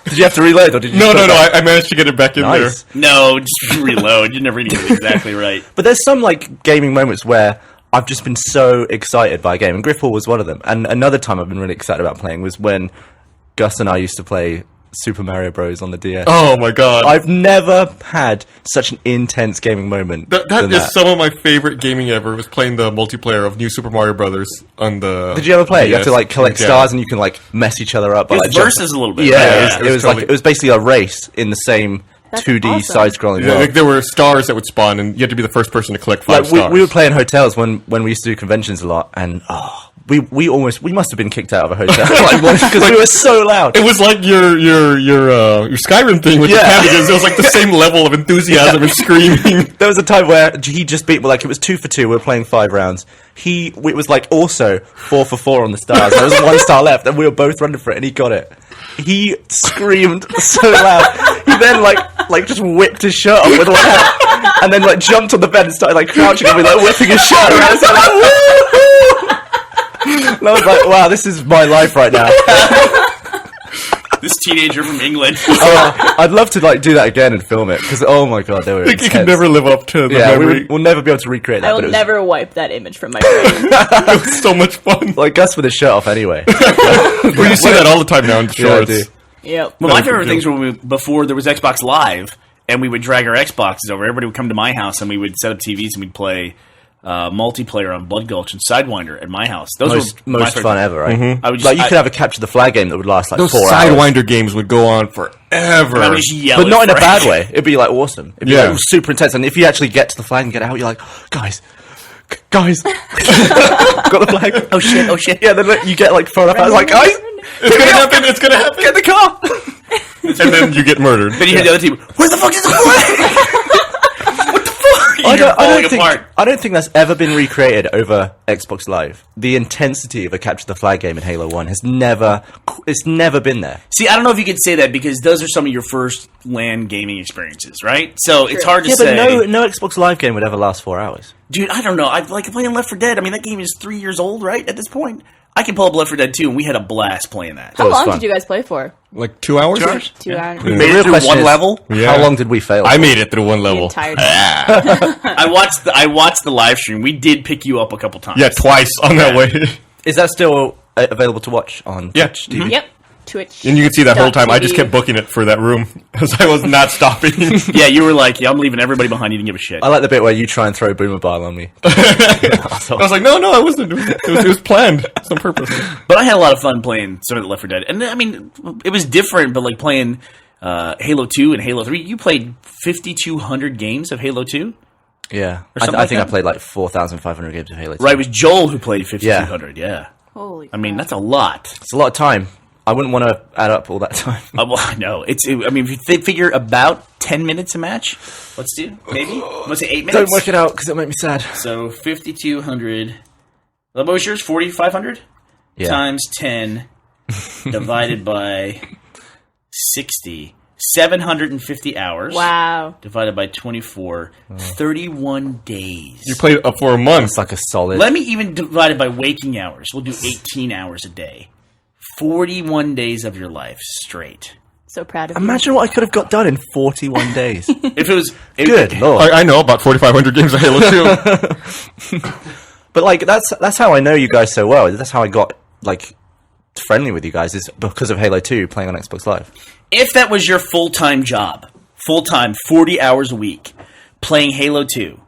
[SPEAKER 5] Did you have to reload, or did you?
[SPEAKER 3] No,
[SPEAKER 5] just
[SPEAKER 3] no,
[SPEAKER 5] put
[SPEAKER 3] no.
[SPEAKER 5] it back?
[SPEAKER 3] I managed to get it back in
[SPEAKER 5] Nice.
[SPEAKER 2] No, just reload. You're never going to get it exactly right.
[SPEAKER 5] But there's some like gaming moments where I've just been so excited by a game, and Griffball was one of them. And another time I've been really excited about playing was when Gus and I used to play Super Mario Bros. On the DS.
[SPEAKER 3] Oh my god.
[SPEAKER 5] I've never had such an intense gaming moment.
[SPEAKER 3] That is some of my favorite gaming ever, was playing the multiplayer of New Super Mario Brothers on the...
[SPEAKER 5] Did you ever play it? You have to
[SPEAKER 3] DS.
[SPEAKER 5] like collect
[SPEAKER 3] Yeah.
[SPEAKER 5] stars and you can like mess each other up. by,
[SPEAKER 2] It's
[SPEAKER 5] like, jump-
[SPEAKER 2] versus a little bit.
[SPEAKER 5] Yeah,
[SPEAKER 2] right?
[SPEAKER 5] it was
[SPEAKER 3] totally-
[SPEAKER 5] like it was basically a race in the same
[SPEAKER 4] That's
[SPEAKER 5] 2D
[SPEAKER 4] awesome.
[SPEAKER 5] side-scrolling
[SPEAKER 3] Yeah,
[SPEAKER 5] world.
[SPEAKER 3] like there were stars that would spawn, and you had to be the first person to collect 5
[SPEAKER 5] Like
[SPEAKER 3] stars.
[SPEAKER 5] we would play in hotels when we used to do conventions a lot, and we must have been kicked out of a hotel because we were so loud.
[SPEAKER 3] It was like your Skyrim thing with the
[SPEAKER 5] Yeah.
[SPEAKER 3] cabbages. It was like the same level of enthusiasm and screaming.
[SPEAKER 5] There was a time where he just beat, like, it was 2 for 2. We were playing 5 rounds. It was like also 4 for 4 on the stars. There was 1 star left, and we were both running for it, and he got it. He screamed so loud. He then like just whipped his shirt off with one hand, and then like jumped on the bed and started like crouching and like whipping his shirt around. So, like, woo! And I was like, wow, this is my life right now.
[SPEAKER 2] This teenager from England.
[SPEAKER 5] I'd love to like do that again and film it because oh my god, they were.
[SPEAKER 3] Like, you
[SPEAKER 5] intense.
[SPEAKER 3] can never live up to the
[SPEAKER 5] Yeah,
[SPEAKER 3] memory.
[SPEAKER 5] we'll never be able to recreate that.
[SPEAKER 4] I
[SPEAKER 5] but
[SPEAKER 4] will
[SPEAKER 5] it was,
[SPEAKER 4] never wipe that image from my brain.
[SPEAKER 3] It was so much fun.
[SPEAKER 5] like Gus with his shirt off anyway.
[SPEAKER 3] Well, you see that all the time now in the
[SPEAKER 5] Yeah, I
[SPEAKER 3] shorts.
[SPEAKER 5] do.
[SPEAKER 4] Yep.
[SPEAKER 2] Well, my
[SPEAKER 3] That's a
[SPEAKER 2] favorite
[SPEAKER 3] good
[SPEAKER 2] things were before there was Xbox Live, and we would drag our Xboxes over. Everybody would come to my house, and we would set up TVs, and we'd play multiplayer on Blood Gulch and Sidewinder at my house. Those were my
[SPEAKER 5] most
[SPEAKER 2] favorite-
[SPEAKER 5] fun ever, right?
[SPEAKER 2] I would just,
[SPEAKER 5] Like you could have a capture the flag game that would last like
[SPEAKER 3] Those
[SPEAKER 5] 4 hours.
[SPEAKER 3] Sidewinder games would go on forever.
[SPEAKER 2] I would just yell
[SPEAKER 5] But
[SPEAKER 2] at
[SPEAKER 5] not in a
[SPEAKER 2] Frank.
[SPEAKER 5] bad way. It'd be like awesome. It'd be
[SPEAKER 3] Yeah.
[SPEAKER 5] like super intense. And if you actually get to the flag and get out, you're like, guys, got the flag.
[SPEAKER 2] Oh shit! Oh shit!
[SPEAKER 5] Yeah, then like, you get like thrown up. I was like, guys,
[SPEAKER 3] It's gonna happen. It's gonna happen.
[SPEAKER 5] get in the car.
[SPEAKER 3] And then you get murdered.
[SPEAKER 2] Then you hear the other team. Where the fuck is the flag? What the fuck? You're falling apart.
[SPEAKER 5] I don't think that's ever been recreated over Xbox Live. The intensity of a capture the flag game in Halo 1 has never been there.
[SPEAKER 2] See, I don't know if you could say that because those are some of your first LAN gaming experiences, right? So it's hard to
[SPEAKER 5] Yeah,
[SPEAKER 2] say.
[SPEAKER 5] but no Xbox Live game would ever last 4 hours.
[SPEAKER 2] Dude, I don't know. I like playing Left 4 Dead. I mean, that game is 3 years old, right? At this point, I can pull up Left 4 Dead 2, and we had a blast playing that.
[SPEAKER 4] How
[SPEAKER 5] was
[SPEAKER 4] long
[SPEAKER 5] fun.
[SPEAKER 4] did you guys play for?
[SPEAKER 3] Like 2 hours?
[SPEAKER 2] 2 hours?
[SPEAKER 4] 2 hours.
[SPEAKER 2] Made
[SPEAKER 5] The
[SPEAKER 2] it
[SPEAKER 5] real
[SPEAKER 2] through
[SPEAKER 5] question
[SPEAKER 2] one
[SPEAKER 5] is,
[SPEAKER 2] level.
[SPEAKER 3] Yeah.
[SPEAKER 5] How long did we fail?
[SPEAKER 3] I made it through one
[SPEAKER 4] The
[SPEAKER 3] level.
[SPEAKER 4] entire
[SPEAKER 2] I watched the live stream. We did pick you up a couple times.
[SPEAKER 3] Yeah, twice on that way.
[SPEAKER 5] Is that still available to watch on
[SPEAKER 3] Yeah.
[SPEAKER 5] Twitch TV?
[SPEAKER 4] Yep. Twitch.
[SPEAKER 3] And you can see that whole time I just
[SPEAKER 4] TV.
[SPEAKER 3] kept booking it for that room because I was not stopping.
[SPEAKER 2] Yeah, you were like, yeah, I'm leaving everybody behind. You didn't give a shit.
[SPEAKER 5] I like the bit where you try and throw Boomer Bile on me.
[SPEAKER 3] I was like, no, I wasn't doing it. It was planned. It's on purpose.
[SPEAKER 2] But I had a lot of fun playing some of the Left 4 Dead. And I mean, it was different, but like playing Halo 2 and Halo 3, you played 5,200 games of Halo 2?
[SPEAKER 5] Yeah,
[SPEAKER 2] something
[SPEAKER 5] I
[SPEAKER 2] like
[SPEAKER 5] think I
[SPEAKER 2] that?
[SPEAKER 5] played like 4,500 games of Halo 2.
[SPEAKER 2] Right, it was Joel who played 5,200, yeah.
[SPEAKER 4] Holy
[SPEAKER 2] I mean,
[SPEAKER 4] crap.
[SPEAKER 2] that's a lot.
[SPEAKER 5] It's a lot of time. I wouldn't want to add up all that time.
[SPEAKER 2] Well, no, I mean, if you figure about 10 minutes a match, let's do, maybe? Let's say 8 minutes?
[SPEAKER 5] Don't work it out because it'll make me sad.
[SPEAKER 2] So 5,200. What was yours? 4,500
[SPEAKER 5] Yeah.
[SPEAKER 2] times 10 divided by 60. 750 hours.
[SPEAKER 4] Wow.
[SPEAKER 2] Divided by 24. 31 days.
[SPEAKER 3] You played it for a month.
[SPEAKER 5] It's like a solid.
[SPEAKER 2] Let me even divide it by waking hours. We'll do 18 hours a day. 41 days of your life straight.
[SPEAKER 4] So proud of you.
[SPEAKER 5] Imagine what I could have got done in 41 days.
[SPEAKER 2] If it was
[SPEAKER 5] Good lord.
[SPEAKER 3] I know about 4,500 games of Halo 2.
[SPEAKER 5] But like that's how I know you guys so well. That's how I got like friendly with you guys is because of Halo 2 playing on Xbox Live.
[SPEAKER 2] If that was your full-time job, full-time, 40 hours a week, playing Halo 2,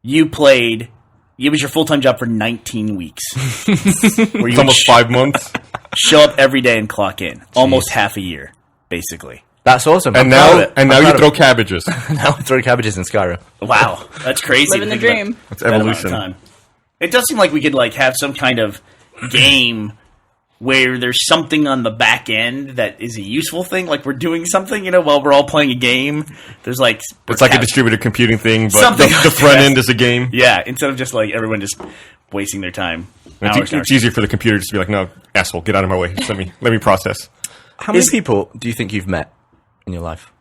[SPEAKER 2] it was your full-time job for 19 weeks. Where
[SPEAKER 3] It's
[SPEAKER 2] you would
[SPEAKER 3] almost 5 months.
[SPEAKER 2] show up every day and clock in. Almost half a year, basically.
[SPEAKER 5] That's awesome.
[SPEAKER 3] And
[SPEAKER 5] I'm proud
[SPEAKER 3] now
[SPEAKER 5] of it.
[SPEAKER 3] and now
[SPEAKER 5] I'm
[SPEAKER 3] you
[SPEAKER 5] proud
[SPEAKER 3] throw
[SPEAKER 5] of
[SPEAKER 3] cabbages.
[SPEAKER 5] it. Now I throw cabbages in Skyrim.
[SPEAKER 2] Wow, that's crazy.
[SPEAKER 4] Living
[SPEAKER 2] to
[SPEAKER 4] the
[SPEAKER 2] think about
[SPEAKER 4] dream.
[SPEAKER 3] It's
[SPEAKER 2] that amount of
[SPEAKER 3] evolution.
[SPEAKER 2] time. It does seem like we could like have some kind of game where there's something on the back end that is a useful thing, like we're doing something, while we're all playing a game. There's like
[SPEAKER 3] It's like a distributed computing thing, but
[SPEAKER 2] Something
[SPEAKER 3] the
[SPEAKER 2] like
[SPEAKER 3] front
[SPEAKER 2] that.
[SPEAKER 3] end is a game.
[SPEAKER 2] Yeah, instead of just like everyone just wasting their time. Hours and
[SPEAKER 3] It's
[SPEAKER 2] hours.
[SPEAKER 3] easier for the computer just to be like, no, asshole, get out of my way. Just let me process.
[SPEAKER 5] How many people do you think you've met in your life?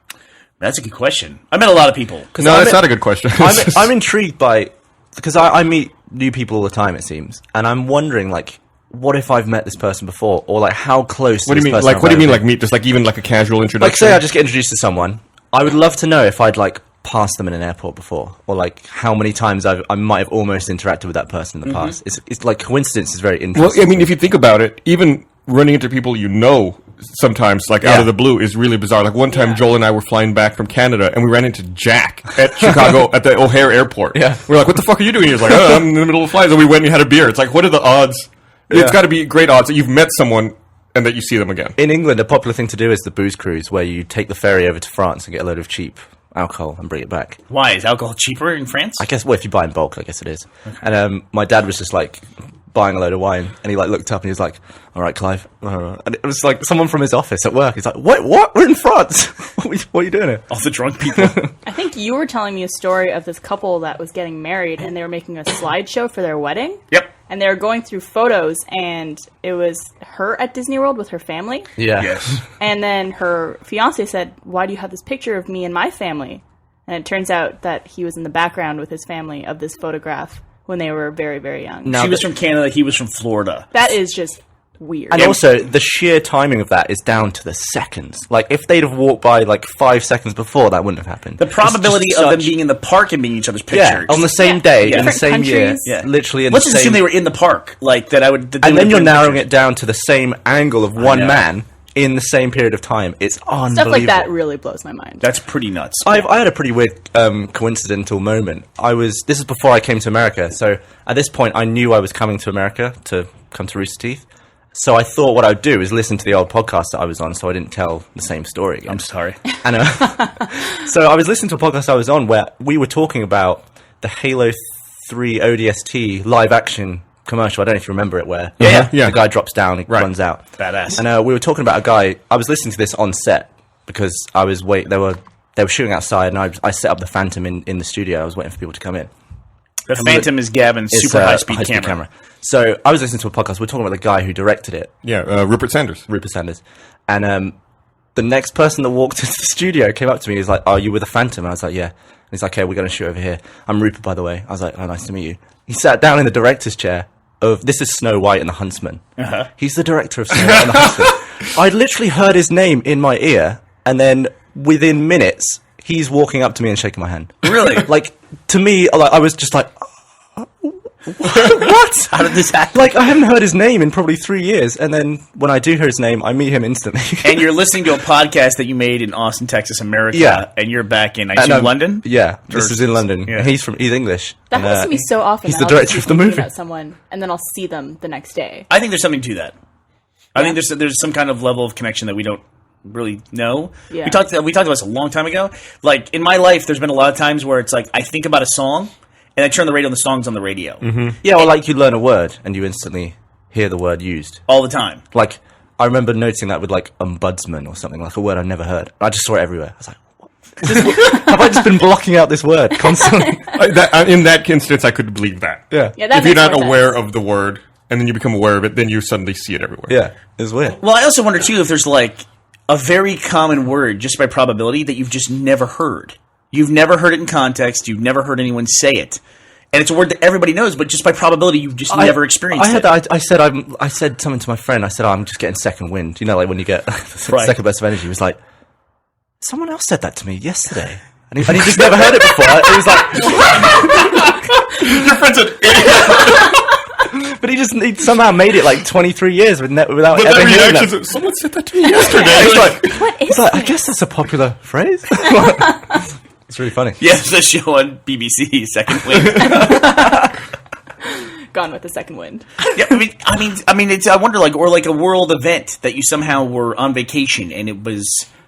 [SPEAKER 2] That's a good question. I met a lot of people.
[SPEAKER 3] No, that's not a good question.
[SPEAKER 5] I'm intrigued by because I meet new people all the time. It seems, and I'm wondering like, what if I've met this person before, or like how close?
[SPEAKER 3] What
[SPEAKER 5] to
[SPEAKER 3] do you
[SPEAKER 5] this
[SPEAKER 3] mean?
[SPEAKER 5] person
[SPEAKER 3] Like,
[SPEAKER 5] I've
[SPEAKER 3] what do you mean?
[SPEAKER 5] ever
[SPEAKER 3] Like meet? Just like even like a casual
[SPEAKER 5] been?
[SPEAKER 3] introduction.
[SPEAKER 5] Like say I just get introduced to someone. I would love to know if I'd like passed them in an airport before, or like how many times I might have almost interacted with that person in the past. It's like coincidence is very
[SPEAKER 3] Well,
[SPEAKER 5] interesting.
[SPEAKER 3] I mean, if you think about it, even running into people you know sometimes, like out of the blue, is really bizarre. Like one time, Joel and I were flying back from Canada, and we ran into Jack at Chicago at the O'Hare Airport.
[SPEAKER 5] Yeah.
[SPEAKER 3] We're like, "What the fuck are you doing?" He was like, "Oh, I'm in the middle of flight." So we went and had a beer. It's like, what are the odds?
[SPEAKER 5] Yeah.
[SPEAKER 3] It's got to be great odds that you've met someone and that you see them again.
[SPEAKER 5] In England, a popular thing to do is the booze cruise, where you take the ferry over to France and get a load of cheap alcohol and bring it back.
[SPEAKER 2] Why? Is alcohol cheaper in France?
[SPEAKER 5] I guess, well, if you buy in bulk, I guess it is. Okay. And my dad was just like buying a load of wine, and he like looked up and he was like, "All right, Clive," and it was like someone from his office at work. He's like, "What? We're in France. What are you doing here?"
[SPEAKER 2] All the drunk people.
[SPEAKER 4] I think you were telling me a story of this couple that was getting married, and they were making a slideshow for their wedding.
[SPEAKER 2] Yep.
[SPEAKER 4] And they were going through photos, and it was her at Disney World with her family.
[SPEAKER 5] Yeah.
[SPEAKER 2] Yes.
[SPEAKER 4] And then her fiance said, "Why do you have this picture of me and my family?" And it turns out that he was in the background with his family of this photograph when they were very, very young.
[SPEAKER 5] Now
[SPEAKER 2] She was from Canada. He was from Florida.
[SPEAKER 4] That is just weird.
[SPEAKER 5] And also, the sheer timing of that is down to the seconds. Like, if they'd have walked by, like, 5 seconds before, that wouldn't have happened.
[SPEAKER 2] The probability
[SPEAKER 5] It's
[SPEAKER 2] of
[SPEAKER 5] just
[SPEAKER 2] them
[SPEAKER 5] such-
[SPEAKER 2] being in the park and being each other's pictures.
[SPEAKER 5] Yeah, on the same
[SPEAKER 4] Yeah.
[SPEAKER 5] day, in the
[SPEAKER 4] Different
[SPEAKER 5] same year.
[SPEAKER 4] countries.
[SPEAKER 2] Yeah.
[SPEAKER 5] Literally in
[SPEAKER 2] Let's
[SPEAKER 5] the
[SPEAKER 2] just
[SPEAKER 5] same...
[SPEAKER 2] assume they were in the park. Like, that I would... that they
[SPEAKER 5] And then
[SPEAKER 2] would
[SPEAKER 5] you're
[SPEAKER 2] bring
[SPEAKER 5] narrowing
[SPEAKER 2] pictures.
[SPEAKER 5] it down to the same angle of one
[SPEAKER 2] know.
[SPEAKER 5] man in the same period of time. It's unbelievable.
[SPEAKER 4] Stuff like that really blows my mind.
[SPEAKER 2] That's pretty nuts.
[SPEAKER 5] I had a pretty weird coincidental moment. This is before I came to America, so at this point I knew I was coming to America to come to Rooster Teeth. So I thought what I'd do is listen to the old podcast that I was on, so I didn't tell the same story again.
[SPEAKER 2] I'm sorry.
[SPEAKER 5] And so I was listening to a podcast I was on where we were talking about the Halo 3 ODST live action commercial. I don't know if you remember it, where
[SPEAKER 2] Yeah.
[SPEAKER 5] the guy drops down, he runs out.
[SPEAKER 2] Badass.
[SPEAKER 5] And we were talking about a guy. I was listening to this on set because I was they were shooting outside, and I set up the Phantom in the studio. I was waiting for people to come in.
[SPEAKER 2] The Phantom is Gavin's
[SPEAKER 5] It's
[SPEAKER 2] super
[SPEAKER 5] a
[SPEAKER 2] high-speed camera.
[SPEAKER 5] So I was listening to a podcast. We're talking about the guy who directed it,
[SPEAKER 3] Yeah, Rupert Sanders.
[SPEAKER 5] Rupert Sanders, and the next person that walked into the studio came up to me. He's like, "Are you with the Phantom?" And I was like, "Yeah." And he's like, "Okay, we're going to shoot over here. I'm Rupert, by the way." I was like, "Oh, nice to meet you." He sat down in the director's chair of this is Snow White and the Huntsman.
[SPEAKER 2] Uh-huh.
[SPEAKER 5] He's the director of Snow White and the Huntsman. I'd literally heard his name in my ear, and then within minutes, he's walking up to me and shaking my hand.
[SPEAKER 2] Really?
[SPEAKER 5] Like, to me, like, I was just like, what?
[SPEAKER 2] How did this happen?
[SPEAKER 5] Like, I haven't heard his name in probably 3 years, and then when I do hear his name, I meet him instantly.
[SPEAKER 2] And you're listening to a podcast that you made in Austin, Texas, America.
[SPEAKER 5] Yeah.
[SPEAKER 2] And you're back in, I
[SPEAKER 5] And,
[SPEAKER 2] assume, London?
[SPEAKER 5] Yeah, this is in London.
[SPEAKER 2] Yeah.
[SPEAKER 5] He's English.
[SPEAKER 4] That
[SPEAKER 5] and,
[SPEAKER 4] happens to me so often.
[SPEAKER 5] He's
[SPEAKER 4] that
[SPEAKER 5] the
[SPEAKER 4] I'll
[SPEAKER 5] director
[SPEAKER 4] just
[SPEAKER 5] of the
[SPEAKER 4] be thinking
[SPEAKER 5] movie.
[SPEAKER 4] about someone, and then I'll see them the next day.
[SPEAKER 2] I think there's something to that. I think there's some kind of level of connection that we don't really know.
[SPEAKER 4] Yeah.
[SPEAKER 2] We talked about this a long time ago. Like, in my life, there's been a lot of times where it's like, I think about a song, and I turn the radio on, the song's on the radio.
[SPEAKER 3] Mm-hmm.
[SPEAKER 5] Yeah, or like you learn a word, and you instantly hear the word used.
[SPEAKER 2] All the time.
[SPEAKER 5] Like, I remember noticing that with, like, ombudsman or something, like a word I'd never heard. I just saw it everywhere. I was like, what? Have I just been blocking out this word constantly?
[SPEAKER 3] In that instance, I could believe that.
[SPEAKER 5] Yeah.
[SPEAKER 4] Yeah, that
[SPEAKER 3] If you're
[SPEAKER 4] makes
[SPEAKER 3] not
[SPEAKER 4] more
[SPEAKER 3] aware
[SPEAKER 4] sense.
[SPEAKER 3] of the word, and then you become aware of it, then you suddenly see it everywhere.
[SPEAKER 5] Yeah, it was weird.
[SPEAKER 2] Well, I also wonder, too, if there's, like, a very common word, just by probability, that you've just never heard. You've never heard it in context. You've never heard anyone say it. And it's a word that everybody knows, but just by probability, you've just never experienced
[SPEAKER 5] I had
[SPEAKER 2] it.
[SPEAKER 5] that. I said something to my friend. I said, "Oh, I'm just getting second wind." You know, like when you get
[SPEAKER 2] Right.
[SPEAKER 5] second burst of energy. He was like, "Someone else said that to me yesterday," and he just never heard it before. He was like,
[SPEAKER 3] Your friend's an idiot.
[SPEAKER 5] but he somehow made it like 23 years without
[SPEAKER 3] But
[SPEAKER 5] ever
[SPEAKER 3] that
[SPEAKER 5] hearing
[SPEAKER 3] reaction
[SPEAKER 5] that.
[SPEAKER 3] is, someone said that to me yesterday.
[SPEAKER 5] He's like,
[SPEAKER 4] What is
[SPEAKER 5] he's like, I
[SPEAKER 4] this?
[SPEAKER 5] guess that's a popular phrase. It's really funny.
[SPEAKER 2] Yeah, there's a show on BBC, Second Wind.
[SPEAKER 4] Gone with the second wind.
[SPEAKER 2] Yeah, I mean, it's. I wonder, like, or like a world event that you somehow were on vacation, and it was.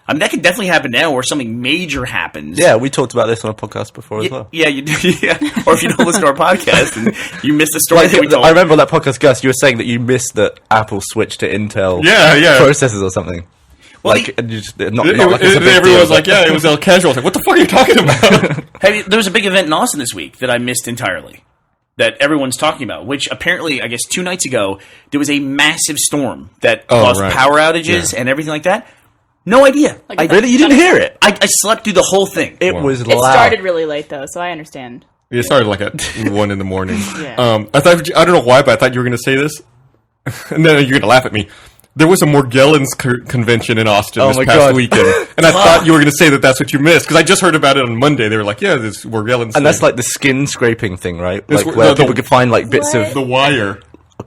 [SPEAKER 2] I mean, that could definitely happen now, where something major happens.
[SPEAKER 5] Yeah, we talked about this on a podcast before as well.
[SPEAKER 2] Yeah, you do. Yeah, or if you don't listen to our podcast and you missed the story
[SPEAKER 5] Like,
[SPEAKER 2] that we told.
[SPEAKER 5] I remember on that podcast, Gus, you were saying that you missed that Apple switched to Intel
[SPEAKER 3] Yeah.
[SPEAKER 5] processors or something.
[SPEAKER 2] Well,
[SPEAKER 5] like, and you just, not
[SPEAKER 3] It-
[SPEAKER 5] like it's a big
[SPEAKER 3] everyone's
[SPEAKER 5] deal,
[SPEAKER 3] like, yeah, it was El Casual. I was like, what the fuck are you talking about?
[SPEAKER 2] Hey, there was a big event in Austin this week that I missed entirely. That everyone's talking about, which apparently, I guess 2 nights ago, there was a massive storm that caused
[SPEAKER 3] right.
[SPEAKER 2] power outages
[SPEAKER 3] Yeah.
[SPEAKER 2] and everything like that. No idea.
[SPEAKER 4] Like,
[SPEAKER 2] I,
[SPEAKER 4] it's
[SPEAKER 5] Really? You didn't hear it?
[SPEAKER 2] I slept through the whole thing.
[SPEAKER 5] It was
[SPEAKER 4] It
[SPEAKER 5] loud.
[SPEAKER 4] started really late though, so I understand.
[SPEAKER 3] It started like at 1 in the morning.
[SPEAKER 4] Yeah.
[SPEAKER 3] I don't know why, but I thought you were going to say this. And then you're going to laugh at me. There was a Morgellons convention in Austin this
[SPEAKER 5] my
[SPEAKER 3] past
[SPEAKER 5] God.
[SPEAKER 3] weekend. And I thought you were going to say that that's what you missed. Because I just heard about it on Monday. They were like, yeah, this Morgellons
[SPEAKER 5] And that's
[SPEAKER 3] thing.
[SPEAKER 5] like the skin scraping thing, right?
[SPEAKER 3] This
[SPEAKER 5] Like
[SPEAKER 3] w-
[SPEAKER 5] where
[SPEAKER 3] the-
[SPEAKER 5] people could find like bits
[SPEAKER 4] What?
[SPEAKER 5] of
[SPEAKER 3] The Wire.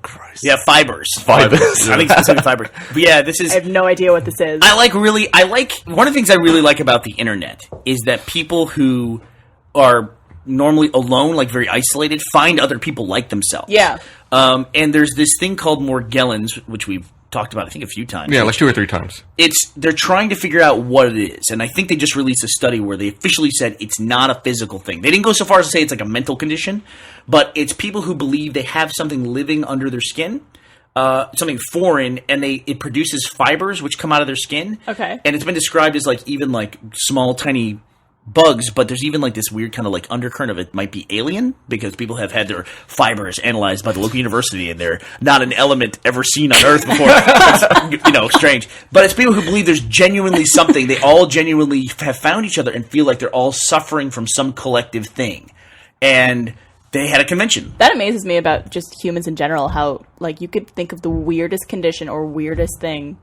[SPEAKER 5] Christ.
[SPEAKER 2] Yeah, fibers.
[SPEAKER 5] Fibers.
[SPEAKER 2] I think specifically fibers. But yeah, this is.
[SPEAKER 4] I have no idea what this is.
[SPEAKER 2] I like one of the things I really like about the internet is that people who are normally alone, like very isolated, find other people like themselves.
[SPEAKER 4] Yeah.
[SPEAKER 2] And there's this thing called Morgellons, which we've talked about, I think, a few times.
[SPEAKER 3] Yeah, like 2 or 3 times.
[SPEAKER 2] They're trying to figure out what it is, and I think they just released a study where they officially said it's not a physical thing. They didn't go so far as to say it's like a mental condition, but it's people who believe they have something living under their skin, something foreign, and it produces fibers which come out of their skin.
[SPEAKER 4] Okay.
[SPEAKER 2] And it's been described as like even like small, tiny bugs, but there's even like this weird kind of like undercurrent of it might be alien, because people have had their fibers analyzed by the local university and they're not an element ever seen on Earth before. It's, strange. But it's people who believe there's genuinely something. They all genuinely have found each other and feel like they're all suffering from some collective thing. And they had a convention.
[SPEAKER 4] That amazes me about just humans in general, how like you could think of the weirdest condition or weirdest thing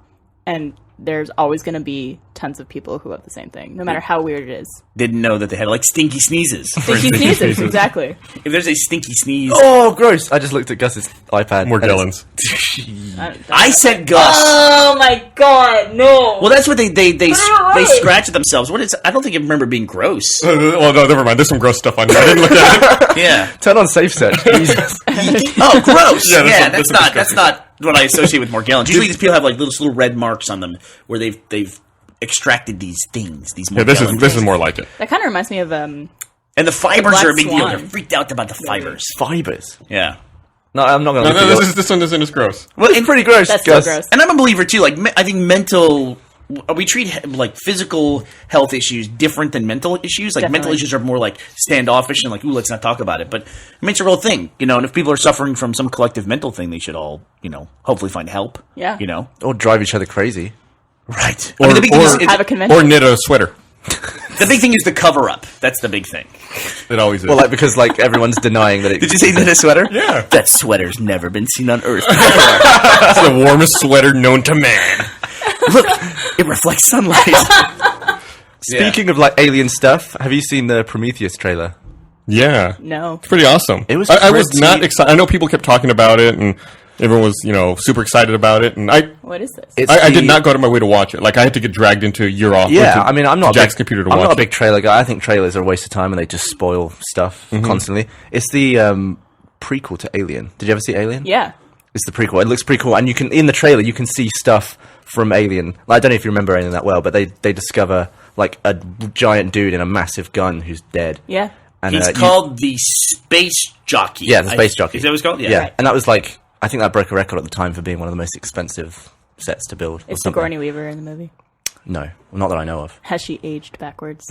[SPEAKER 4] and there's always going to be tons of people who have the same thing, no matter how weird it is.
[SPEAKER 2] Didn't know that they had like stinky sneezes.
[SPEAKER 4] Stinky sneezes, exactly.
[SPEAKER 2] If there's a stinky sneeze,
[SPEAKER 5] Oh, gross! I just looked at Gus's iPad.
[SPEAKER 3] Morgellons.
[SPEAKER 2] I said Gus.
[SPEAKER 4] Oh my god, no!
[SPEAKER 2] Well, that's what they
[SPEAKER 4] right.
[SPEAKER 2] scratch at themselves. What is? I don't think I remember being gross.
[SPEAKER 3] Well, no, never mind. There's some gross stuff on here. I didn't look at it.
[SPEAKER 2] Yeah.
[SPEAKER 5] Turn on safe search. Jesus.
[SPEAKER 2] Oh, gross.
[SPEAKER 3] Yeah,
[SPEAKER 2] Yeah,
[SPEAKER 3] that's
[SPEAKER 2] that's not what I associate with Morgellons. Usually, these people have like little red marks on them where they've extracted these things. These
[SPEAKER 3] Yeah,
[SPEAKER 2] Morgellons.
[SPEAKER 3] this is more like it.
[SPEAKER 4] That kind of reminds me of
[SPEAKER 2] And the fibers
[SPEAKER 4] Black
[SPEAKER 2] are a big deal.
[SPEAKER 4] Swan.
[SPEAKER 2] They're freaked out about the fibers.
[SPEAKER 5] Fibers.
[SPEAKER 2] Yeah.
[SPEAKER 5] No, I'm not going to.
[SPEAKER 3] No, this one isn't as gross.
[SPEAKER 2] Well,
[SPEAKER 5] It's pretty gross.
[SPEAKER 4] that's so
[SPEAKER 5] Gus.
[SPEAKER 4] gross.
[SPEAKER 2] And I'm a believer too. Like, I think we treat like physical health issues different than mental issues. Like mental
[SPEAKER 4] Definitely.
[SPEAKER 2] issues are more like standoffish and like, ooh, let's not talk about it. But I mean, it's a real thing, And if people are suffering from some collective mental thing, they should all, hopefully find help.
[SPEAKER 4] Yeah.
[SPEAKER 5] Or drive each other crazy.
[SPEAKER 2] Right.
[SPEAKER 3] Or,
[SPEAKER 2] I mean, the big thing
[SPEAKER 3] or,
[SPEAKER 2] is,
[SPEAKER 4] Have a convention.
[SPEAKER 3] or knit a sweater.
[SPEAKER 2] the big thing is the cover up. That's the big thing.
[SPEAKER 3] It always is.
[SPEAKER 5] Well, like because like everyone's denying that it.
[SPEAKER 2] Did you say knit a sweater?
[SPEAKER 3] Yeah.
[SPEAKER 2] That sweater's never been seen on Earth.
[SPEAKER 3] It's the warmest sweater known to man.
[SPEAKER 2] Look, it reflects sunlight.
[SPEAKER 5] Speaking of like alien stuff, have you seen the Prometheus trailer?
[SPEAKER 3] Yeah.
[SPEAKER 4] No.
[SPEAKER 3] It's pretty awesome.
[SPEAKER 5] It was
[SPEAKER 3] I was
[SPEAKER 5] pretty-
[SPEAKER 3] not excited. I know people kept talking about it, and everyone was, super excited about it. And I
[SPEAKER 4] What is this?
[SPEAKER 5] It's
[SPEAKER 3] I
[SPEAKER 5] the-
[SPEAKER 3] did not go to my way to watch it. Like, I had to get dragged into Year Off.
[SPEAKER 5] Yeah,
[SPEAKER 3] into
[SPEAKER 5] I mean, I'm not
[SPEAKER 3] Jack's
[SPEAKER 5] a big,
[SPEAKER 3] computer to
[SPEAKER 5] I'm
[SPEAKER 3] watch
[SPEAKER 5] not a
[SPEAKER 3] it.
[SPEAKER 5] big trailer guy. I think trailers are a waste of time and they just spoil stuff constantly. It's the prequel to Alien. Did you ever see Alien?
[SPEAKER 4] Yeah.
[SPEAKER 5] It's the prequel. It looks pretty cool, and you can in the trailer you can see stuff from Alien. Like, I don't know if you remember Alien that well, but they discover like a giant dude in a massive gun who's dead.
[SPEAKER 4] Yeah.
[SPEAKER 5] And
[SPEAKER 2] He's
[SPEAKER 5] you-
[SPEAKER 2] called the Space Jockey.
[SPEAKER 5] yeah, the space jockey.
[SPEAKER 2] Is that what it's called?
[SPEAKER 5] Yeah,
[SPEAKER 4] Right.
[SPEAKER 5] and that was like I think that broke a record at the time for being one of the most expensive sets to build. or
[SPEAKER 4] Is
[SPEAKER 5] something.
[SPEAKER 4] Sigourney Weaver in the movie?
[SPEAKER 5] No, not that I know of.
[SPEAKER 4] Has she aged backwards?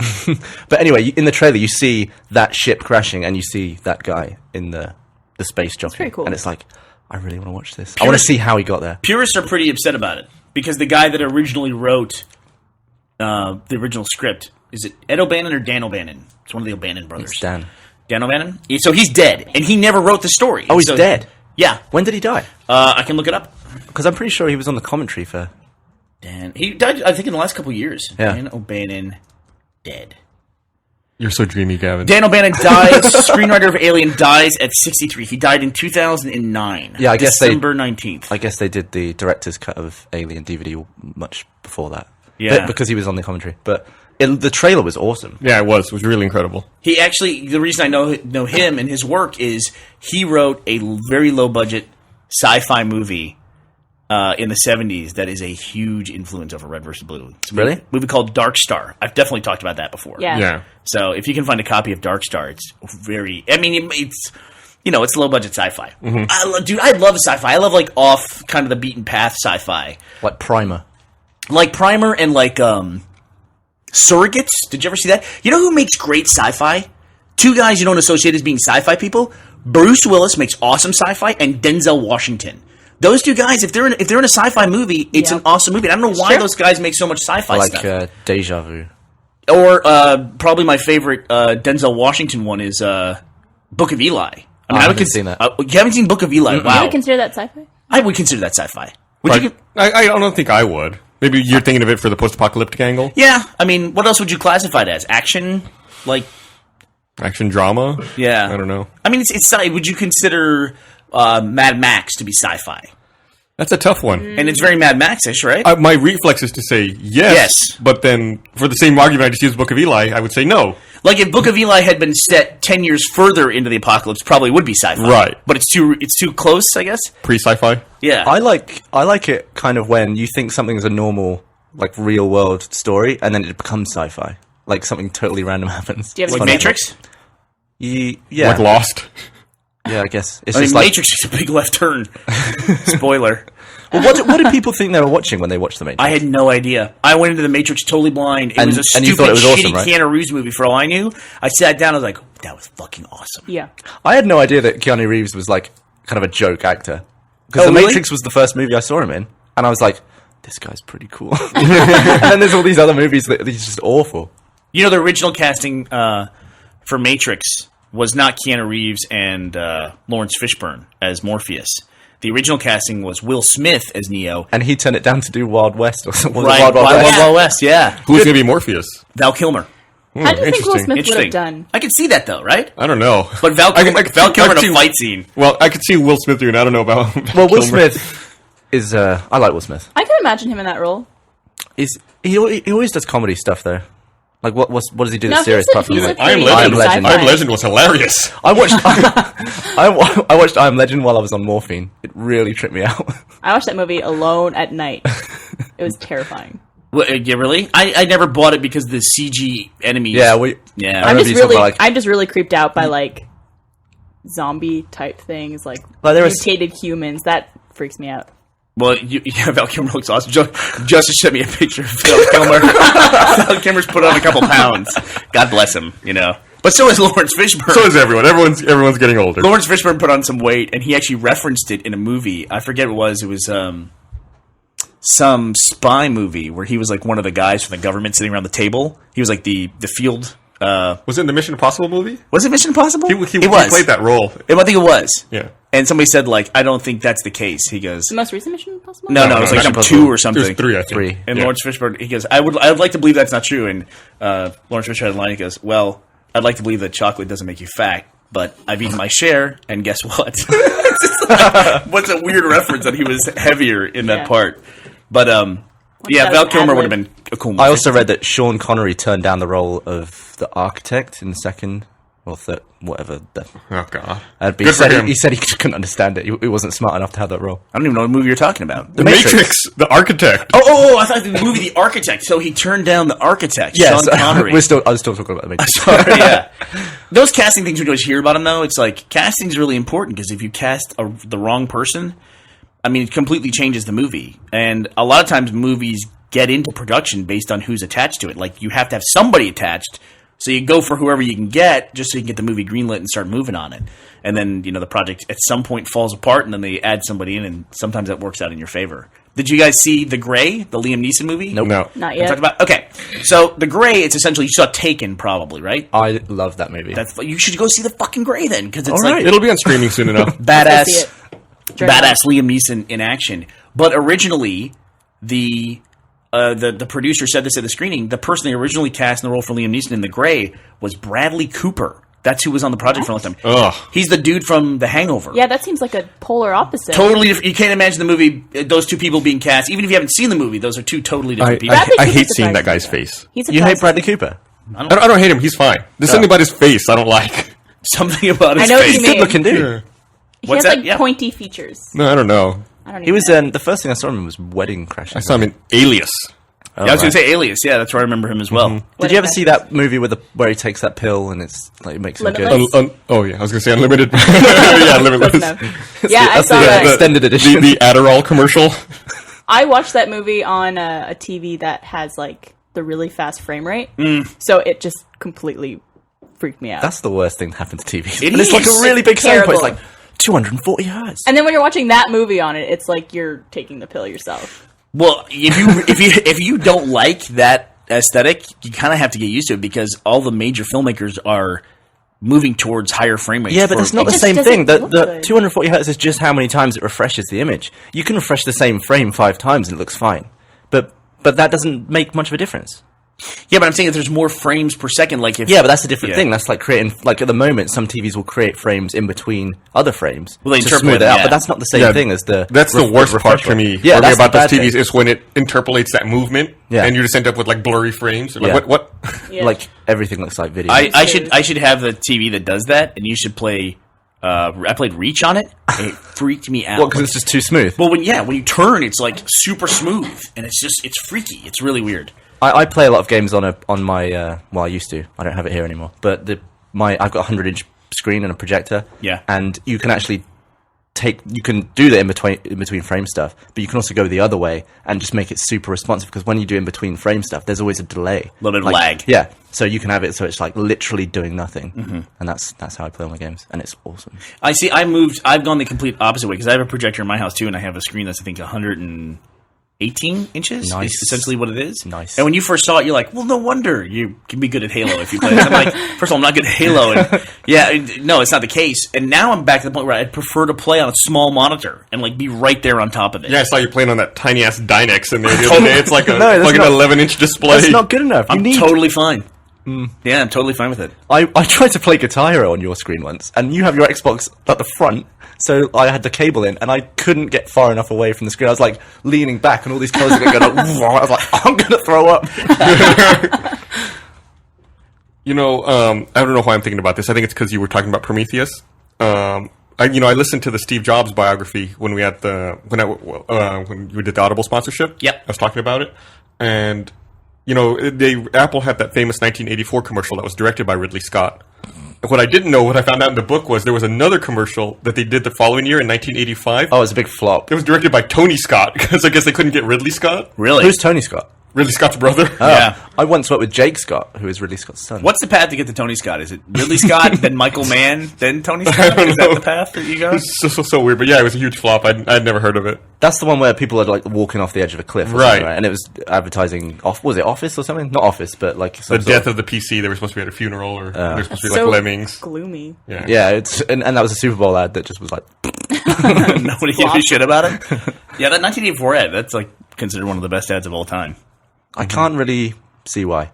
[SPEAKER 5] But anyway, in the trailer, you see that ship crashing, and you see that guy in the space jockey,
[SPEAKER 4] pretty cool.
[SPEAKER 5] and it's like, I really want to watch this. I want to see how he got there.
[SPEAKER 2] Purists are pretty upset about it because the guy that originally wrote the original script, is it Ed O'Bannon or Dan O'Bannon? It's one of the O'Bannon brothers.
[SPEAKER 5] It's Dan.
[SPEAKER 2] Dan O'Bannon? So he's dead, and he never wrote the story.
[SPEAKER 5] Oh, he's
[SPEAKER 2] So-
[SPEAKER 5] dead.
[SPEAKER 2] Yeah.
[SPEAKER 5] When did he die?
[SPEAKER 2] I can look it up.
[SPEAKER 5] Because I'm pretty sure he was on the commentary for.
[SPEAKER 2] Dan. He died, I think, in the last couple of years.
[SPEAKER 5] Yeah.
[SPEAKER 2] Dan O'Bannon, dead.
[SPEAKER 3] You're so dreamy, Gavin.
[SPEAKER 2] Dan O'Bannon dies, screenwriter of Alien, dies at 63. He died in 2009.
[SPEAKER 5] Yeah, I guess they-
[SPEAKER 2] December 19th.
[SPEAKER 5] I guess they did the director's cut of Alien DVD much before that.
[SPEAKER 2] Yeah.
[SPEAKER 5] Because he was on the commentary. But the trailer was awesome.
[SPEAKER 3] Yeah, it was. It was really incredible.
[SPEAKER 2] He actually, the reason I know him and his work is he wrote a very low budget sci-fi movie in the 70s that is a huge influence over Red vs. Blue. It's a
[SPEAKER 5] Really?
[SPEAKER 2] movie called Dark Star. I've definitely talked about that before.
[SPEAKER 4] Yeah.
[SPEAKER 3] Yeah.
[SPEAKER 2] So if you can find a copy of Dark Star, it's very, I mean, it's, it's low budget sci-fi. I love sci-fi. I love like off kind of the beaten path sci-fi.
[SPEAKER 5] Like Primer.
[SPEAKER 2] Like Primer and like Surrogates. Did you ever see that? You know who makes great sci-fi? Two guys you don't associate as being sci-fi people. Bruce Willis makes awesome sci-fi, and Denzel Washington. Those two guys, if they're in a sci-fi movie, it's
[SPEAKER 4] Yeah.
[SPEAKER 2] an awesome movie. And I don't know why
[SPEAKER 4] Sure.
[SPEAKER 2] those guys make so much sci-fi
[SPEAKER 5] Like
[SPEAKER 2] stuff.
[SPEAKER 5] Deja Vu.
[SPEAKER 2] Or probably my favorite Denzel Washington one is Book of Eli.
[SPEAKER 5] I haven't seen that.
[SPEAKER 2] You haven't seen Book of Eli?
[SPEAKER 4] You
[SPEAKER 2] Wow.
[SPEAKER 4] would consider that sci-fi?
[SPEAKER 2] I would consider that sci-fi. Would
[SPEAKER 3] But
[SPEAKER 2] you?
[SPEAKER 3] I don't think I would. Maybe you're thinking of it for the post-apocalyptic angle?
[SPEAKER 2] Yeah. I mean, what else would you classify it as? Action? Like,
[SPEAKER 3] Action drama?
[SPEAKER 2] yeah.
[SPEAKER 3] I don't know.
[SPEAKER 2] I mean, it's would you consider Mad Max to be sci-fi?
[SPEAKER 3] That's a tough one.
[SPEAKER 2] And it's very Mad Max-ish, right?
[SPEAKER 3] My reflex is to say yes, but then for the same argument I just used Book of Eli, I would say no.
[SPEAKER 2] Like if Book of Eli had been set 10 years further into the apocalypse, probably would be sci-fi.
[SPEAKER 3] Right.
[SPEAKER 2] But it's too close, I guess.
[SPEAKER 3] Pre-sci-fi.
[SPEAKER 2] Yeah.
[SPEAKER 5] I like it kind of when you think something's a normal, like, real-world story, and then it becomes sci-fi. Like, something totally random happens.
[SPEAKER 4] Do you have
[SPEAKER 2] like
[SPEAKER 4] an
[SPEAKER 2] Matrix?
[SPEAKER 5] Yeah.
[SPEAKER 3] Like Lost.
[SPEAKER 5] Yeah, I guess. It's
[SPEAKER 2] I mean,
[SPEAKER 5] just like...
[SPEAKER 2] Matrix is a big left turn. Spoiler.
[SPEAKER 5] Well, what did people think they were watching when they watched The Matrix?
[SPEAKER 2] I had no idea. I went into the Matrix totally blind. It was a
[SPEAKER 5] and you
[SPEAKER 2] stupid,
[SPEAKER 5] thought it was
[SPEAKER 2] shitty
[SPEAKER 5] awesome, right?
[SPEAKER 2] Keanu Reeves movie for all I knew. I sat down, I was like, that was fucking awesome.
[SPEAKER 4] Yeah.
[SPEAKER 5] I had no idea that Keanu Reeves was, like, kind of a joke actor. Because The
[SPEAKER 2] really?
[SPEAKER 5] Matrix was the first movie I saw him in, and I was like, this guy's pretty cool. And then there's all these other movies that he's just awful.
[SPEAKER 2] You know, the original casting for Matrix was not Keanu Reeves and Lawrence Fishburne as Morpheus. The original casting was Will Smith as Neo.
[SPEAKER 5] And he turned it down to do Wild West or something.
[SPEAKER 2] Right,
[SPEAKER 5] Wild West.
[SPEAKER 2] Wild West, yeah.
[SPEAKER 3] Who's going to be Morpheus?
[SPEAKER 2] Val Kilmer.
[SPEAKER 4] How do you think Will Smith would
[SPEAKER 2] Interesting.
[SPEAKER 4] have done?
[SPEAKER 2] I could see that, though, right?
[SPEAKER 3] I don't know.
[SPEAKER 2] But Val Kilmer in a fight scene.
[SPEAKER 3] Well, I could see Will Smith doing it. I don't know about
[SPEAKER 5] Well, Will
[SPEAKER 3] Kilmer.
[SPEAKER 5] Smith is... I like Will Smith.
[SPEAKER 4] I can imagine him in that role.
[SPEAKER 5] He always does comedy stuff, though. Like, what does he do
[SPEAKER 4] No,
[SPEAKER 5] that's serious
[SPEAKER 4] he's a-
[SPEAKER 5] apart from
[SPEAKER 4] he's a
[SPEAKER 5] like...
[SPEAKER 3] I Am
[SPEAKER 4] pretty
[SPEAKER 3] Legend.
[SPEAKER 5] Legend.
[SPEAKER 3] I Am Legend was hilarious.
[SPEAKER 5] I watched I Am Legend while I was on morphine. It really tripped me out.
[SPEAKER 4] I watched that movie alone at night. It was terrifying.
[SPEAKER 2] Well, yeah, really? I never bought it because of the CG enemies.
[SPEAKER 5] Yeah.
[SPEAKER 4] I'm
[SPEAKER 5] remember
[SPEAKER 4] just
[SPEAKER 5] you talking
[SPEAKER 4] really,
[SPEAKER 5] about, like-
[SPEAKER 4] I'm just really creeped out by like zombie type things, like
[SPEAKER 5] There was-
[SPEAKER 4] mutated humans. That freaks me out.
[SPEAKER 2] Well, yeah, Val Kilmer looks awesome. Justice sent me a picture of Val Kilmer. Val Kilmer's put on a couple pounds. God bless him, you know. But so is Lawrence Fishburne.
[SPEAKER 3] So is everyone. Everyone's getting older.
[SPEAKER 2] Lawrence Fishburne put on some weight, and he actually referenced it in a movie. I forget what it was. It was some spy movie where he was like one of the guys from the government sitting around the table. He was like the field.
[SPEAKER 3] Was it in the Mission Impossible movie?
[SPEAKER 2] Was it Mission Impossible?
[SPEAKER 3] He
[SPEAKER 2] was.
[SPEAKER 3] played that role.
[SPEAKER 2] I think it was.
[SPEAKER 3] Yeah.
[SPEAKER 2] And somebody said, like, I don't think that's the case. He goes,
[SPEAKER 4] The most recent Mission Impossible?
[SPEAKER 2] no, it was like
[SPEAKER 3] Mission
[SPEAKER 2] number
[SPEAKER 3] Impossible.
[SPEAKER 2] 2 or something.
[SPEAKER 3] There's 3, I think.
[SPEAKER 5] 3.
[SPEAKER 2] And
[SPEAKER 3] Yeah.
[SPEAKER 2] Lawrence Fishburne, he goes, I would like to believe that's not true. And Lawrence Fishburne had a line, he goes, well, I'd like to believe that chocolate doesn't make you fat, but I've eaten my share, and guess what? It's just like, what's a weird reference that he was heavier in that
[SPEAKER 4] Yeah.
[SPEAKER 2] part. But, yeah,
[SPEAKER 4] that
[SPEAKER 2] Val
[SPEAKER 4] was
[SPEAKER 2] Kilmer
[SPEAKER 4] ad-lib.
[SPEAKER 2] would have been a cool movie.
[SPEAKER 5] I also read that Sean Connery turned down the role of the architect in the second or third, whatever.
[SPEAKER 3] Oh, God.
[SPEAKER 5] He said he couldn't understand it. He wasn't smart enough to have that role.
[SPEAKER 2] I don't even know what movie you're talking about.
[SPEAKER 3] The Matrix. The Architect.
[SPEAKER 2] Oh, I thought the movie The Architect. So he turned down The Architect, Sean Connery.
[SPEAKER 5] I was still talking about the Matrix.
[SPEAKER 2] Sorry, yeah. Those casting things we always hear about them, though, it's like casting's really important because if you cast the wrong person, I mean, it completely changes the movie. And a lot of times movies get into production based on who's attached to it. Like, you have to have somebody attached, so you go for whoever you can get just so you can get the movie greenlit and start moving on it. And then, you know, the project at some point falls apart and then they add somebody in, and sometimes that works out in your favor. Did you guys see The Grey, the Liam Neeson movie?
[SPEAKER 5] Nope.
[SPEAKER 3] No.
[SPEAKER 4] Not
[SPEAKER 2] We
[SPEAKER 4] yet.
[SPEAKER 2] talked about, okay. So The Grey, it's essentially, you saw Taken probably, right?
[SPEAKER 5] I love that movie.
[SPEAKER 2] You should go see the fucking Grey then, because it's
[SPEAKER 5] All
[SPEAKER 2] like
[SPEAKER 5] right.
[SPEAKER 3] It'll be on streaming soon enough.
[SPEAKER 2] badass,
[SPEAKER 4] see it. During
[SPEAKER 2] badass Liam Neeson in action. But originally, the producer said this at the screening. The person they originally cast in the role for Liam Neeson in The Grey was Bradley Cooper. That's who was on the project for a long time.
[SPEAKER 3] Ugh.
[SPEAKER 2] He's the dude from The Hangover.
[SPEAKER 4] Yeah, that seems like a polar opposite.
[SPEAKER 2] Totally different. You can't imagine the movie, those two people being cast. Even if you haven't seen the movie, those are two totally different people.
[SPEAKER 4] Bradley
[SPEAKER 3] I
[SPEAKER 4] Cooper
[SPEAKER 3] hate seeing that
[SPEAKER 4] surprised
[SPEAKER 3] guy's
[SPEAKER 4] me.
[SPEAKER 3] face.
[SPEAKER 4] He's
[SPEAKER 5] You hate Bradley Cooper?
[SPEAKER 3] I don't hate him. He's fine. There's something about his face I don't like.
[SPEAKER 2] Something about his
[SPEAKER 4] I know what
[SPEAKER 2] face.
[SPEAKER 4] you mean.
[SPEAKER 5] Good looking dude.
[SPEAKER 4] He
[SPEAKER 2] What's
[SPEAKER 4] has
[SPEAKER 2] that?
[SPEAKER 4] like
[SPEAKER 2] Yeah.
[SPEAKER 4] pointy features.
[SPEAKER 3] No, I don't know.
[SPEAKER 4] I don't
[SPEAKER 5] He was
[SPEAKER 4] even know.
[SPEAKER 5] the first thing I saw him was Wedding Crashers.
[SPEAKER 3] I saw him in Alias.
[SPEAKER 2] Yeah, I was going to say Alias. Yeah, that's where I remember him as well.
[SPEAKER 5] Did you ever see that movie where he takes that pill and it's like it makes him good?
[SPEAKER 4] Limitless?
[SPEAKER 3] Oh, yeah. I was going to say Unlimited. Yeah, Limitless.
[SPEAKER 4] No. Yeah, I
[SPEAKER 5] That's
[SPEAKER 4] saw
[SPEAKER 5] the
[SPEAKER 4] that.
[SPEAKER 5] extended edition.
[SPEAKER 3] The Adderall commercial.
[SPEAKER 4] I watched that movie on a TV that has like the really fast frame rate, so it just completely freaked me out.
[SPEAKER 5] That's the worst thing to happen to TV.
[SPEAKER 2] It
[SPEAKER 5] And it's like
[SPEAKER 2] is.
[SPEAKER 5] a really big selling point. It's
[SPEAKER 4] Terrible.
[SPEAKER 5] like 240 hertz.
[SPEAKER 4] and then when you're watching that movie on it, it's like you're taking the pill yourself.
[SPEAKER 2] Well, if you don't like that aesthetic, you kind of have to get used to it because all the major filmmakers are moving towards higher frame rates.
[SPEAKER 5] Yeah, but it's not
[SPEAKER 4] It
[SPEAKER 5] the
[SPEAKER 4] just
[SPEAKER 5] same thing.
[SPEAKER 4] doesn't
[SPEAKER 5] The
[SPEAKER 4] look good.
[SPEAKER 5] 240 hertz is just how many times it refreshes the image. You can refresh the same frame 5 times and it looks fine. But that doesn't make much of a difference.
[SPEAKER 2] Yeah, but I'm saying if there's more frames per second, like if
[SPEAKER 5] Yeah, but that's a different
[SPEAKER 2] Yeah.
[SPEAKER 5] thing. That's like creating, like at the moment, some TVs will create frames in between other frames.
[SPEAKER 2] Well, they
[SPEAKER 5] to
[SPEAKER 2] interpolate
[SPEAKER 5] smooth it
[SPEAKER 2] them,
[SPEAKER 5] out,
[SPEAKER 2] yeah.
[SPEAKER 5] but that's not the same
[SPEAKER 3] Yeah,
[SPEAKER 5] thing as the.
[SPEAKER 3] That's the worst part for me.
[SPEAKER 5] Yeah, that's
[SPEAKER 3] about
[SPEAKER 5] the
[SPEAKER 3] those
[SPEAKER 5] bad
[SPEAKER 3] TVs
[SPEAKER 5] thing.
[SPEAKER 3] is when it interpolates that movement,
[SPEAKER 5] Yeah.
[SPEAKER 3] and you just end up with like blurry frames. Like
[SPEAKER 5] Yeah.
[SPEAKER 3] what?
[SPEAKER 4] Yeah.
[SPEAKER 5] Like everything looks like video.
[SPEAKER 2] I should have the TV that does that, and you should play. I played Reach on it, and it freaked me out.
[SPEAKER 5] Well, because it's just too smooth.
[SPEAKER 2] Well, when you turn, it's like super smooth, and it's freaky. It's really weird.
[SPEAKER 5] I play a lot of games on my well, I used to. I don't have it here anymore. But I've got a 100-inch screen and a projector.
[SPEAKER 2] Yeah.
[SPEAKER 5] And you can actually you can do the in between frame stuff, but you can also go the other way and just make it super responsive, because when you do in between frame stuff, there's always a delay,
[SPEAKER 2] A little bit of
[SPEAKER 5] like,
[SPEAKER 2] lag.
[SPEAKER 5] Yeah. So you can have it so it's like literally doing nothing, and that's how I play all my games, and it's awesome.
[SPEAKER 2] I see. I've gone the complete opposite way because I have a projector in my house too, and I have a screen that's I think 118 inches.
[SPEAKER 5] Nice.
[SPEAKER 2] Is essentially what it is.
[SPEAKER 5] Nice.
[SPEAKER 2] And when you first saw it, you're like, well, no wonder you can be good at Halo if you play it. I'm like, first of all, I'm not good at Halo. And no, it's not the case. And now I'm back to the point where I'd prefer to play on a small monitor and like be right there on top of it.
[SPEAKER 3] Yeah, I saw you playing on that tiny ass Dynex in there the other day. It's like
[SPEAKER 5] No, that's
[SPEAKER 3] an
[SPEAKER 5] not-
[SPEAKER 3] 11-inch display.
[SPEAKER 5] That's not good enough. You
[SPEAKER 2] I'm
[SPEAKER 5] need.
[SPEAKER 2] totally fine. Yeah, I'm totally fine with it.
[SPEAKER 5] I tried to play Guitar Hero on your screen once, and you have your Xbox at the front, so I had the cable in, and I couldn't get far enough away from the screen. I was like leaning back, and all these colours are going like, I was like, I'm going to throw up.
[SPEAKER 3] You know, I don't know why I'm thinking about this. I think it's because you were talking about Prometheus. I listened to the Steve Jobs biography when we had when you did the Audible sponsorship.
[SPEAKER 2] Yep.
[SPEAKER 3] I was talking about it, and Apple had that famous 1984 commercial that was directed by Ridley Scott. What I didn't know, what I found out in the book, was there was another commercial that they did the following year in 1985.
[SPEAKER 5] Oh, it's a big flop.
[SPEAKER 3] It was directed by Tony Scott, because I guess they couldn't get Ridley Scott.
[SPEAKER 2] Really?
[SPEAKER 5] Who's Tony Scott?
[SPEAKER 3] Ridley Scott's brother.
[SPEAKER 2] Yeah.
[SPEAKER 5] I once worked with Jake Scott, who is Ridley Scott's son.
[SPEAKER 2] What's the path to get to Tony Scott? Is it Ridley Scott, then Michael Mann, then Tony Scott?
[SPEAKER 3] don't
[SPEAKER 2] Is that
[SPEAKER 3] know.
[SPEAKER 2] the path that you go?
[SPEAKER 3] It's so weird, but yeah, it was a huge flop. I'd never heard of it.
[SPEAKER 5] That's the one where people are like walking off the edge of a cliff, or
[SPEAKER 3] Right.
[SPEAKER 5] something, right? And it was advertising off. Was it Office or something? Not Office, but like
[SPEAKER 3] The
[SPEAKER 5] some sort
[SPEAKER 3] death of the PC, they were supposed to be at a funeral, or they were supposed to be like
[SPEAKER 4] So
[SPEAKER 3] lemmings.
[SPEAKER 4] gloomy.
[SPEAKER 3] Yeah.
[SPEAKER 5] Yeah, it's and that was a Super Bowl ad that just was like.
[SPEAKER 2] Nobody gave a shit about it. Yeah, that 1984 ad, that's like considered one of the best ads of all time.
[SPEAKER 5] I can't really see why.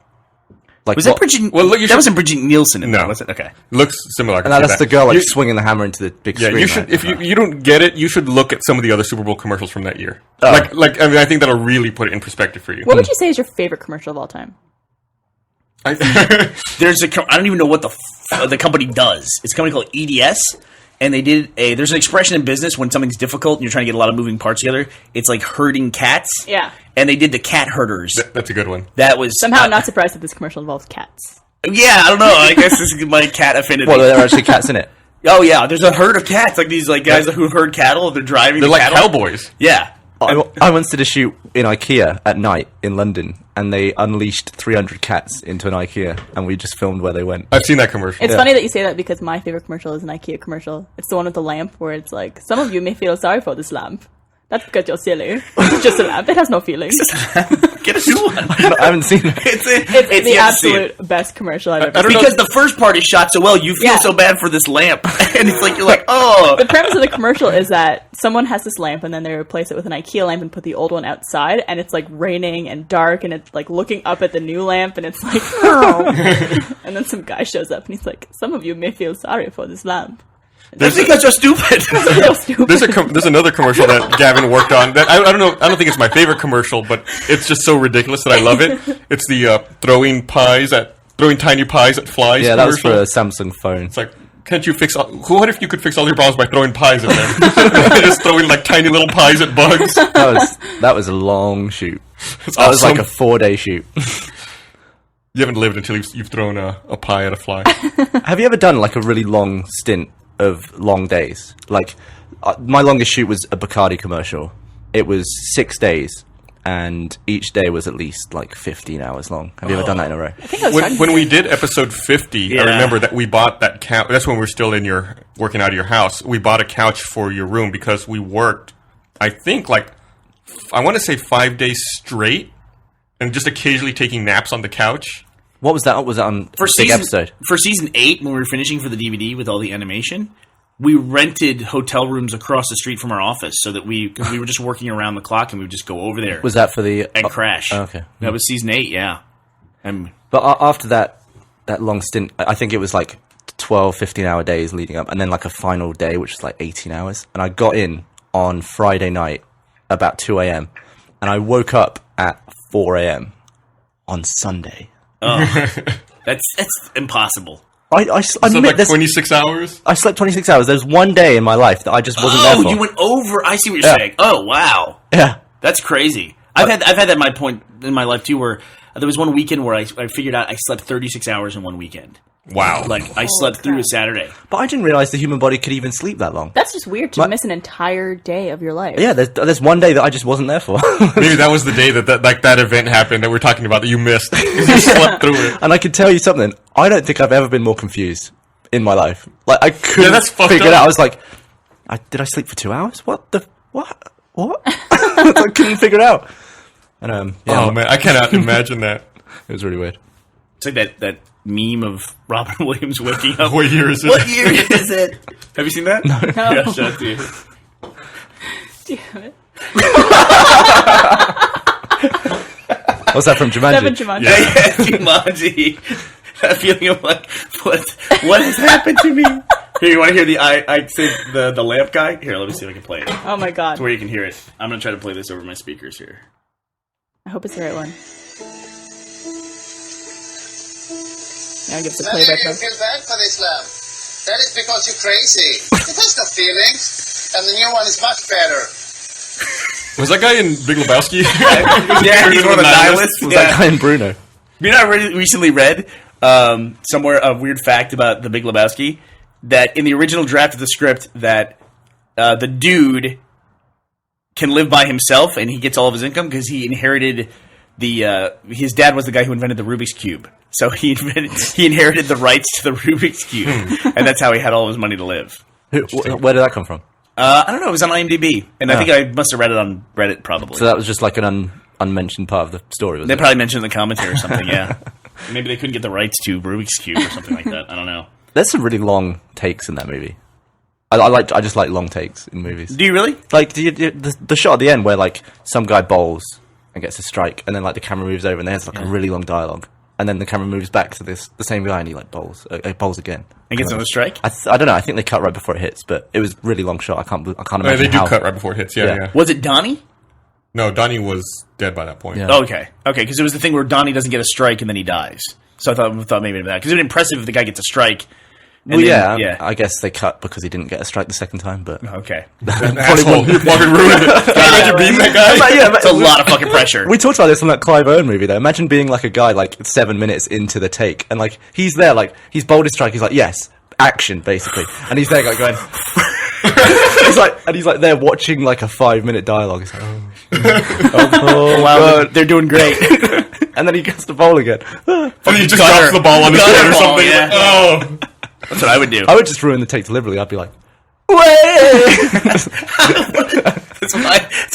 [SPEAKER 5] Like,
[SPEAKER 2] Was that Bridget?
[SPEAKER 3] Well, look, you
[SPEAKER 2] that
[SPEAKER 3] should-
[SPEAKER 2] wasn't Bridget Nielsen in
[SPEAKER 3] No.
[SPEAKER 2] there, was it? Okay.
[SPEAKER 3] Looks similar. I can
[SPEAKER 5] And
[SPEAKER 3] see
[SPEAKER 5] that's
[SPEAKER 3] that.
[SPEAKER 5] the girl like
[SPEAKER 3] You-
[SPEAKER 5] swinging the hammer into the big
[SPEAKER 3] Yeah,
[SPEAKER 5] screen.
[SPEAKER 3] you should.
[SPEAKER 5] right?
[SPEAKER 3] If you don't get it, you should look at some of the other Super Bowl commercials from that year.
[SPEAKER 5] Oh.
[SPEAKER 3] Like I mean, I think that'll really put it in perspective for you.
[SPEAKER 4] What would you say is your favorite commercial of all time?
[SPEAKER 2] There's I don't even know what the company does. It's a company called EDS, and they did there's an expression in business when something's difficult and you're trying to get a lot of moving parts together. It's like herding cats.
[SPEAKER 4] Yeah.
[SPEAKER 2] And they did the cat herders.
[SPEAKER 3] That's a good one.
[SPEAKER 2] That was
[SPEAKER 4] Somehow I'm not surprised that this commercial involves cats.
[SPEAKER 2] Yeah, I don't know. I guess this is my cat affinity.
[SPEAKER 5] Well, there are actually cats in it.
[SPEAKER 2] Oh yeah, there's a herd of cats, like these like guys who herd cattle. They're driving.
[SPEAKER 3] They're
[SPEAKER 2] the
[SPEAKER 3] like
[SPEAKER 2] cattle.
[SPEAKER 3] cowboys.
[SPEAKER 2] Yeah.
[SPEAKER 5] I once did a shoot in IKEA at night in London, and they unleashed 300 cats into an IKEA, and we just filmed where they went.
[SPEAKER 3] I've seen that commercial.
[SPEAKER 4] It's
[SPEAKER 5] Yeah.
[SPEAKER 4] funny that you say that because my favorite commercial is an IKEA commercial. It's the one with the lamp where it's like, some of you may feel sorry for this lamp. That's because you're silly. It's just a lamp. It has no feelings.
[SPEAKER 2] Get a new one.
[SPEAKER 5] I haven't seen it.
[SPEAKER 4] It's the
[SPEAKER 2] you have to see it.
[SPEAKER 4] absolute best commercial I've ever
[SPEAKER 3] I don't
[SPEAKER 4] seen.
[SPEAKER 3] know-
[SPEAKER 2] Because the first part is shot so well, you feel
[SPEAKER 4] Yeah.
[SPEAKER 2] so bad for this lamp, and it's like you're like, oh.
[SPEAKER 4] The premise of the commercial is that someone has this lamp and then they replace it with an IKEA lamp and put the old one outside, and it's like raining and dark, and it's like looking up at the new lamp, and it's like, oh. And then some guy shows up and he's like, some of you may feel sorry for this lamp.
[SPEAKER 2] That's because you're stupid.
[SPEAKER 4] So stupid.
[SPEAKER 3] There's another commercial that Gavin worked on. That I don't know. I don't think it's my favorite commercial, but it's just so ridiculous that I love it. It's the throwing tiny pies at flies.
[SPEAKER 5] Yeah, that was for
[SPEAKER 3] commercial.
[SPEAKER 5] a Samsung phone.
[SPEAKER 3] It's like, can't you fix? What if you could fix all your problems by throwing pies at them? Just throwing like tiny little pies at bugs.
[SPEAKER 5] That was a long shoot.
[SPEAKER 3] It's
[SPEAKER 5] That was like
[SPEAKER 3] awesome.
[SPEAKER 5] a 4-day shoot.
[SPEAKER 3] You haven't lived until you've thrown a pie at a fly.
[SPEAKER 5] Have you ever done like a really long stint of long days? Like my longest shoot was a Bacardi commercial. It was 6 days, and each day was at least like 15 hours long. Have you ever done that in a row?
[SPEAKER 4] I think I was talking
[SPEAKER 3] When we did episode 50,
[SPEAKER 2] Yeah.
[SPEAKER 3] I remember that we bought that couch. That's when we were still working out of your house. We bought a couch for your room because we worked, I think, I want to say 5 days straight, and just occasionally taking naps on the couch.
[SPEAKER 5] What was that? Was that on
[SPEAKER 2] For
[SPEAKER 5] big episode?
[SPEAKER 2] For season 8, when we were finishing for the DVD with all the animation, we rented hotel rooms across the street from our office so that cause we were just working around the clock and we would just go over there
[SPEAKER 5] Was that for the?
[SPEAKER 2] and crash.
[SPEAKER 5] okay.
[SPEAKER 2] That was season 8, yeah.
[SPEAKER 5] But after that long stint, I think it was like 12, 15-hour days leading up, and then like a final day, which was like 18 hours. And I got in on Friday night about 2 a.m., and I woke up at 4 a.m. on Sunday.
[SPEAKER 2] That's impossible.
[SPEAKER 5] I
[SPEAKER 3] So
[SPEAKER 5] admit
[SPEAKER 3] like 26 hours?
[SPEAKER 5] I slept 26 hours. There's one day in my life that I just wasn't there for.
[SPEAKER 2] You went over. I see what you're
[SPEAKER 5] Yeah.
[SPEAKER 2] saying. Oh, wow.
[SPEAKER 5] Yeah.
[SPEAKER 2] That's crazy. I've had that at my point in my life too, where there was one weekend where I figured out I slept 36 hours in one weekend.
[SPEAKER 3] Wow.
[SPEAKER 2] Like I slept through a Saturday.
[SPEAKER 5] But I didn't realize the human body could even sleep that long.
[SPEAKER 4] That's just weird to miss an entire day of your life.
[SPEAKER 5] Yeah, there's one day that I just wasn't there for.
[SPEAKER 3] Maybe that was the day that event happened that we're talking about that you missed. 'Cause you slept through it.
[SPEAKER 5] And I can tell you something. I don't think I've ever been more confused in my life. Like, I couldn't
[SPEAKER 3] that's fucked
[SPEAKER 5] figure it
[SPEAKER 3] up.
[SPEAKER 5] out. I was like, did I sleep for 2 hours? What? I couldn't figure it out. And,
[SPEAKER 3] Oh man, I cannot imagine that.
[SPEAKER 5] it was really weird.
[SPEAKER 2] It's like that meme of Robin Williams waking up.
[SPEAKER 3] What year is it?
[SPEAKER 2] What year is it? Have you seen that? No. Yeah, show it to you.
[SPEAKER 4] Damn it.
[SPEAKER 5] What's that from Jumanji?
[SPEAKER 4] Seven Jumanji.
[SPEAKER 3] Yeah.
[SPEAKER 2] Jumanji. That feeling of like, what has happened to me? Here, you want to hear I say the lamp guy? Here, let me see if I can play it.
[SPEAKER 4] Oh my god.
[SPEAKER 2] Where you can hear it. I'm going to try to play this over my speakers here.
[SPEAKER 4] I hope it's the right one. Now give us a
[SPEAKER 6] Now,
[SPEAKER 4] play by
[SPEAKER 6] you
[SPEAKER 4] play.
[SPEAKER 6] feel bad for this lamp. That is because you're crazy. It has no feelings. And the new one is much better.
[SPEAKER 3] Was that guy in Big Lebowski?
[SPEAKER 2] Yeah, he's one of the nihilists.
[SPEAKER 5] Was
[SPEAKER 2] Yeah.
[SPEAKER 5] that guy in Bruno?
[SPEAKER 2] You know, I recently read somewhere a weird fact about the Big Lebowski, that in the original draft of the script that the dude can live by himself and he gets all of his income because he inherited his dad was the guy who invented the Rubik's Cube. So he inherited the rights to the Rubik's Cube, and that's how he had all of his money to live.
[SPEAKER 5] Where did that come from?
[SPEAKER 2] I don't know. It was on IMDb, and I think I must have read it on Reddit probably.
[SPEAKER 5] So that was just like an unmentioned part of the story, was
[SPEAKER 2] They
[SPEAKER 5] it?
[SPEAKER 2] probably mentioned in the commentary or something, yeah. Maybe they couldn't get the rights to Rubik's Cube or something like that. I don't know.
[SPEAKER 5] There's some really long takes in that movie. I just like long takes in movies.
[SPEAKER 2] Do you really?
[SPEAKER 5] Like the shot at the end where like some guy bowls and gets a strike, and then like the camera moves over and there's like a really long dialogue, and then the camera moves back to the same guy and he like bowls again.
[SPEAKER 2] And gets another strike?
[SPEAKER 5] I don't know. I think they cut right before it hits, but it was a really long shot. I can't
[SPEAKER 3] Yeah,
[SPEAKER 5] imagine
[SPEAKER 3] they do
[SPEAKER 5] how.
[SPEAKER 3] cut right before it hits. Yeah,
[SPEAKER 5] Yeah.
[SPEAKER 3] yeah.
[SPEAKER 2] Was it Donnie?
[SPEAKER 3] No, Donnie was dead by that point.
[SPEAKER 5] Yeah.
[SPEAKER 2] Oh, okay, because it was the thing where Donnie doesn't get a strike and then he dies. So I thought maybe that because it would be impressive if the guy gets a strike. And
[SPEAKER 5] Well,
[SPEAKER 2] then-
[SPEAKER 5] yeah, I guess they cut because he didn't get a strike the second time, but
[SPEAKER 2] Okay,
[SPEAKER 3] Asshole. You fucking ruined it. Can you imagine being that guy?
[SPEAKER 5] yeah,
[SPEAKER 2] it's a lot of fucking pressure.
[SPEAKER 5] we talked about this on that Clive Owen movie though. Imagine being like a guy like 7 minutes into the take and like he's there like he's bowled his strike. He's like yes, action basically, and he's there like going. he's like there watching like a 5-minute dialogue. He's like, oh
[SPEAKER 2] Wow,
[SPEAKER 5] God.
[SPEAKER 2] they're doing great.
[SPEAKER 5] And then he gets the bowl again.
[SPEAKER 3] And he just
[SPEAKER 2] Gutter.
[SPEAKER 3] drops the ball on his
[SPEAKER 2] Gutter
[SPEAKER 3] head or
[SPEAKER 2] ball,
[SPEAKER 3] something.
[SPEAKER 2] yeah.
[SPEAKER 3] Oh.
[SPEAKER 2] That's what I would do.
[SPEAKER 5] I would just ruin the take deliberately. I'd be like,
[SPEAKER 2] That's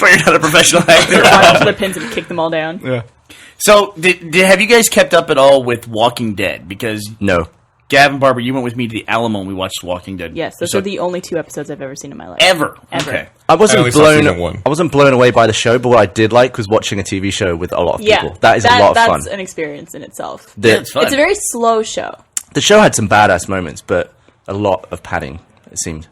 [SPEAKER 2] why you're not a professional actor.
[SPEAKER 4] Run up to the pins and kick them all down.
[SPEAKER 5] yeah.
[SPEAKER 2] So, have you guys kept up at all with Walking Dead? Because
[SPEAKER 5] No.
[SPEAKER 2] Gavin, Barbara, you went with me to the Alamo and we watched Walking Dead.
[SPEAKER 4] Yes, those are the only 2 episodes I've ever seen in my life.
[SPEAKER 2] Ever.
[SPEAKER 4] Ever.
[SPEAKER 2] Okay.
[SPEAKER 5] I wasn't
[SPEAKER 3] only saw season 1.
[SPEAKER 5] I wasn't blown away by the show, but what I did like was watching a TV show with a lot of
[SPEAKER 4] Yeah,
[SPEAKER 5] people. That is a lot of
[SPEAKER 4] that's
[SPEAKER 5] fun.
[SPEAKER 4] an experience in itself.
[SPEAKER 5] The,
[SPEAKER 2] Yeah, it's fun.
[SPEAKER 4] It's a very slow show.
[SPEAKER 5] the show had some badass moments, but a lot of padding, it seemed.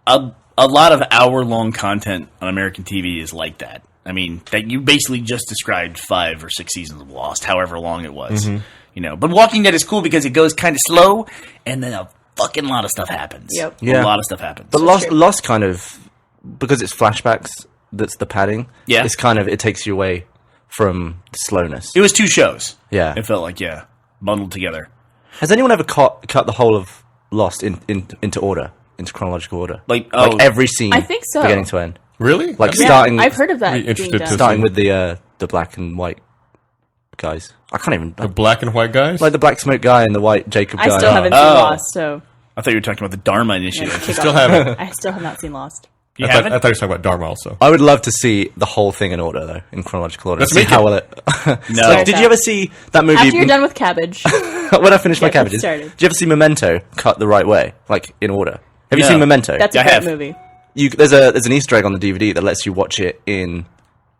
[SPEAKER 2] A lot of hour-long content on American TV is like that. I mean, that you basically just described 5 or 6 seasons of Lost, however long it was. You know, but Walking Dead is cool because it goes kind of slow, and then a fucking lot of stuff happens.
[SPEAKER 4] Yep.
[SPEAKER 5] Yeah.
[SPEAKER 2] A lot of stuff happens.
[SPEAKER 5] But Lost kind of, because it's flashbacks, that's the padding.
[SPEAKER 2] Yeah.
[SPEAKER 5] It's kind of, it takes you away from the slowness.
[SPEAKER 2] It was 2 shows.
[SPEAKER 5] Yeah.
[SPEAKER 2] It felt like, bundled together.
[SPEAKER 5] Has anyone ever cut the whole of Lost into order, into chronological order?
[SPEAKER 2] Like
[SPEAKER 5] every scene,
[SPEAKER 4] I think so.
[SPEAKER 5] beginning to end.
[SPEAKER 3] Really?
[SPEAKER 5] Like
[SPEAKER 4] Yeah,
[SPEAKER 5] starting,
[SPEAKER 4] I've heard of that
[SPEAKER 3] Be
[SPEAKER 4] being
[SPEAKER 3] interested
[SPEAKER 4] done.
[SPEAKER 3] to
[SPEAKER 5] starting with the black and white guys. I can't even
[SPEAKER 3] The black and white guys?
[SPEAKER 5] like the black smoke guy and the white Jacob guy.
[SPEAKER 4] I still haven't seen
[SPEAKER 2] Oh.
[SPEAKER 4] Lost, so
[SPEAKER 2] I thought you were talking about the Dharma Initiative.
[SPEAKER 4] kick
[SPEAKER 3] still
[SPEAKER 4] off.
[SPEAKER 3] haven't.
[SPEAKER 4] I still have not seen Lost.
[SPEAKER 2] You
[SPEAKER 3] I
[SPEAKER 2] haven't?
[SPEAKER 3] thought you were talking about Dharma also.
[SPEAKER 5] I would love to see the whole thing in order, though, in chronological order.
[SPEAKER 3] Let's
[SPEAKER 5] See
[SPEAKER 3] make
[SPEAKER 5] how
[SPEAKER 3] it.
[SPEAKER 5] well it.
[SPEAKER 2] No.
[SPEAKER 5] Like, did you ever see that movie?
[SPEAKER 4] After you're done with cabbage,
[SPEAKER 5] when I finish my
[SPEAKER 4] Get
[SPEAKER 5] cabbages,
[SPEAKER 4] started.
[SPEAKER 5] did you ever see Memento cut the right way, like in order? Have you
[SPEAKER 2] No.
[SPEAKER 5] seen Memento?
[SPEAKER 4] that's
[SPEAKER 2] Yeah,
[SPEAKER 4] a
[SPEAKER 2] I have.
[SPEAKER 4] great movie.
[SPEAKER 5] There's an Easter egg on the DVD that lets you watch it in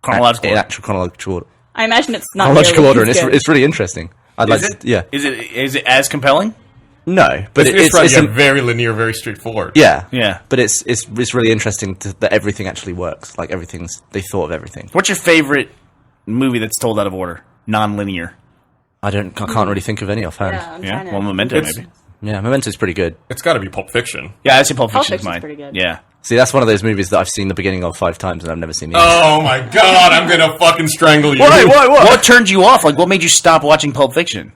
[SPEAKER 2] Chronological.
[SPEAKER 5] in actual chronological order.
[SPEAKER 4] I imagine it's not
[SPEAKER 5] Chronological
[SPEAKER 4] nearly
[SPEAKER 5] order,
[SPEAKER 4] as
[SPEAKER 5] and
[SPEAKER 4] good.
[SPEAKER 5] it's really interesting. I'd
[SPEAKER 2] Is
[SPEAKER 5] like
[SPEAKER 2] it?
[SPEAKER 5] to, yeah.
[SPEAKER 2] Is it as compelling?
[SPEAKER 5] No, but
[SPEAKER 3] It's very linear, very straightforward.
[SPEAKER 5] yeah.
[SPEAKER 2] Yeah.
[SPEAKER 5] But it's really interesting that everything actually works. Like they thought of everything.
[SPEAKER 2] What's your favorite movie that's told out of order, non-linear?
[SPEAKER 5] I can't really think of any offhand.
[SPEAKER 4] Yeah, I'm
[SPEAKER 2] Yeah,
[SPEAKER 4] trying to.
[SPEAKER 2] well, Memento
[SPEAKER 3] It's-
[SPEAKER 2] maybe.
[SPEAKER 5] Yeah, Memento's pretty good.
[SPEAKER 3] It's got to be Pulp Fiction.
[SPEAKER 2] Yeah, I see Pulp
[SPEAKER 4] Pulp
[SPEAKER 2] Fiction's
[SPEAKER 4] Fiction's
[SPEAKER 2] mine.
[SPEAKER 4] pretty good.
[SPEAKER 2] Yeah.
[SPEAKER 5] See, that's one of those movies that I've seen the beginning of 5 times and I've never seen the end.
[SPEAKER 3] Oh my god, I'm gonna fucking strangle you.
[SPEAKER 2] What turned you off? Like, what made you stop watching Pulp Fiction?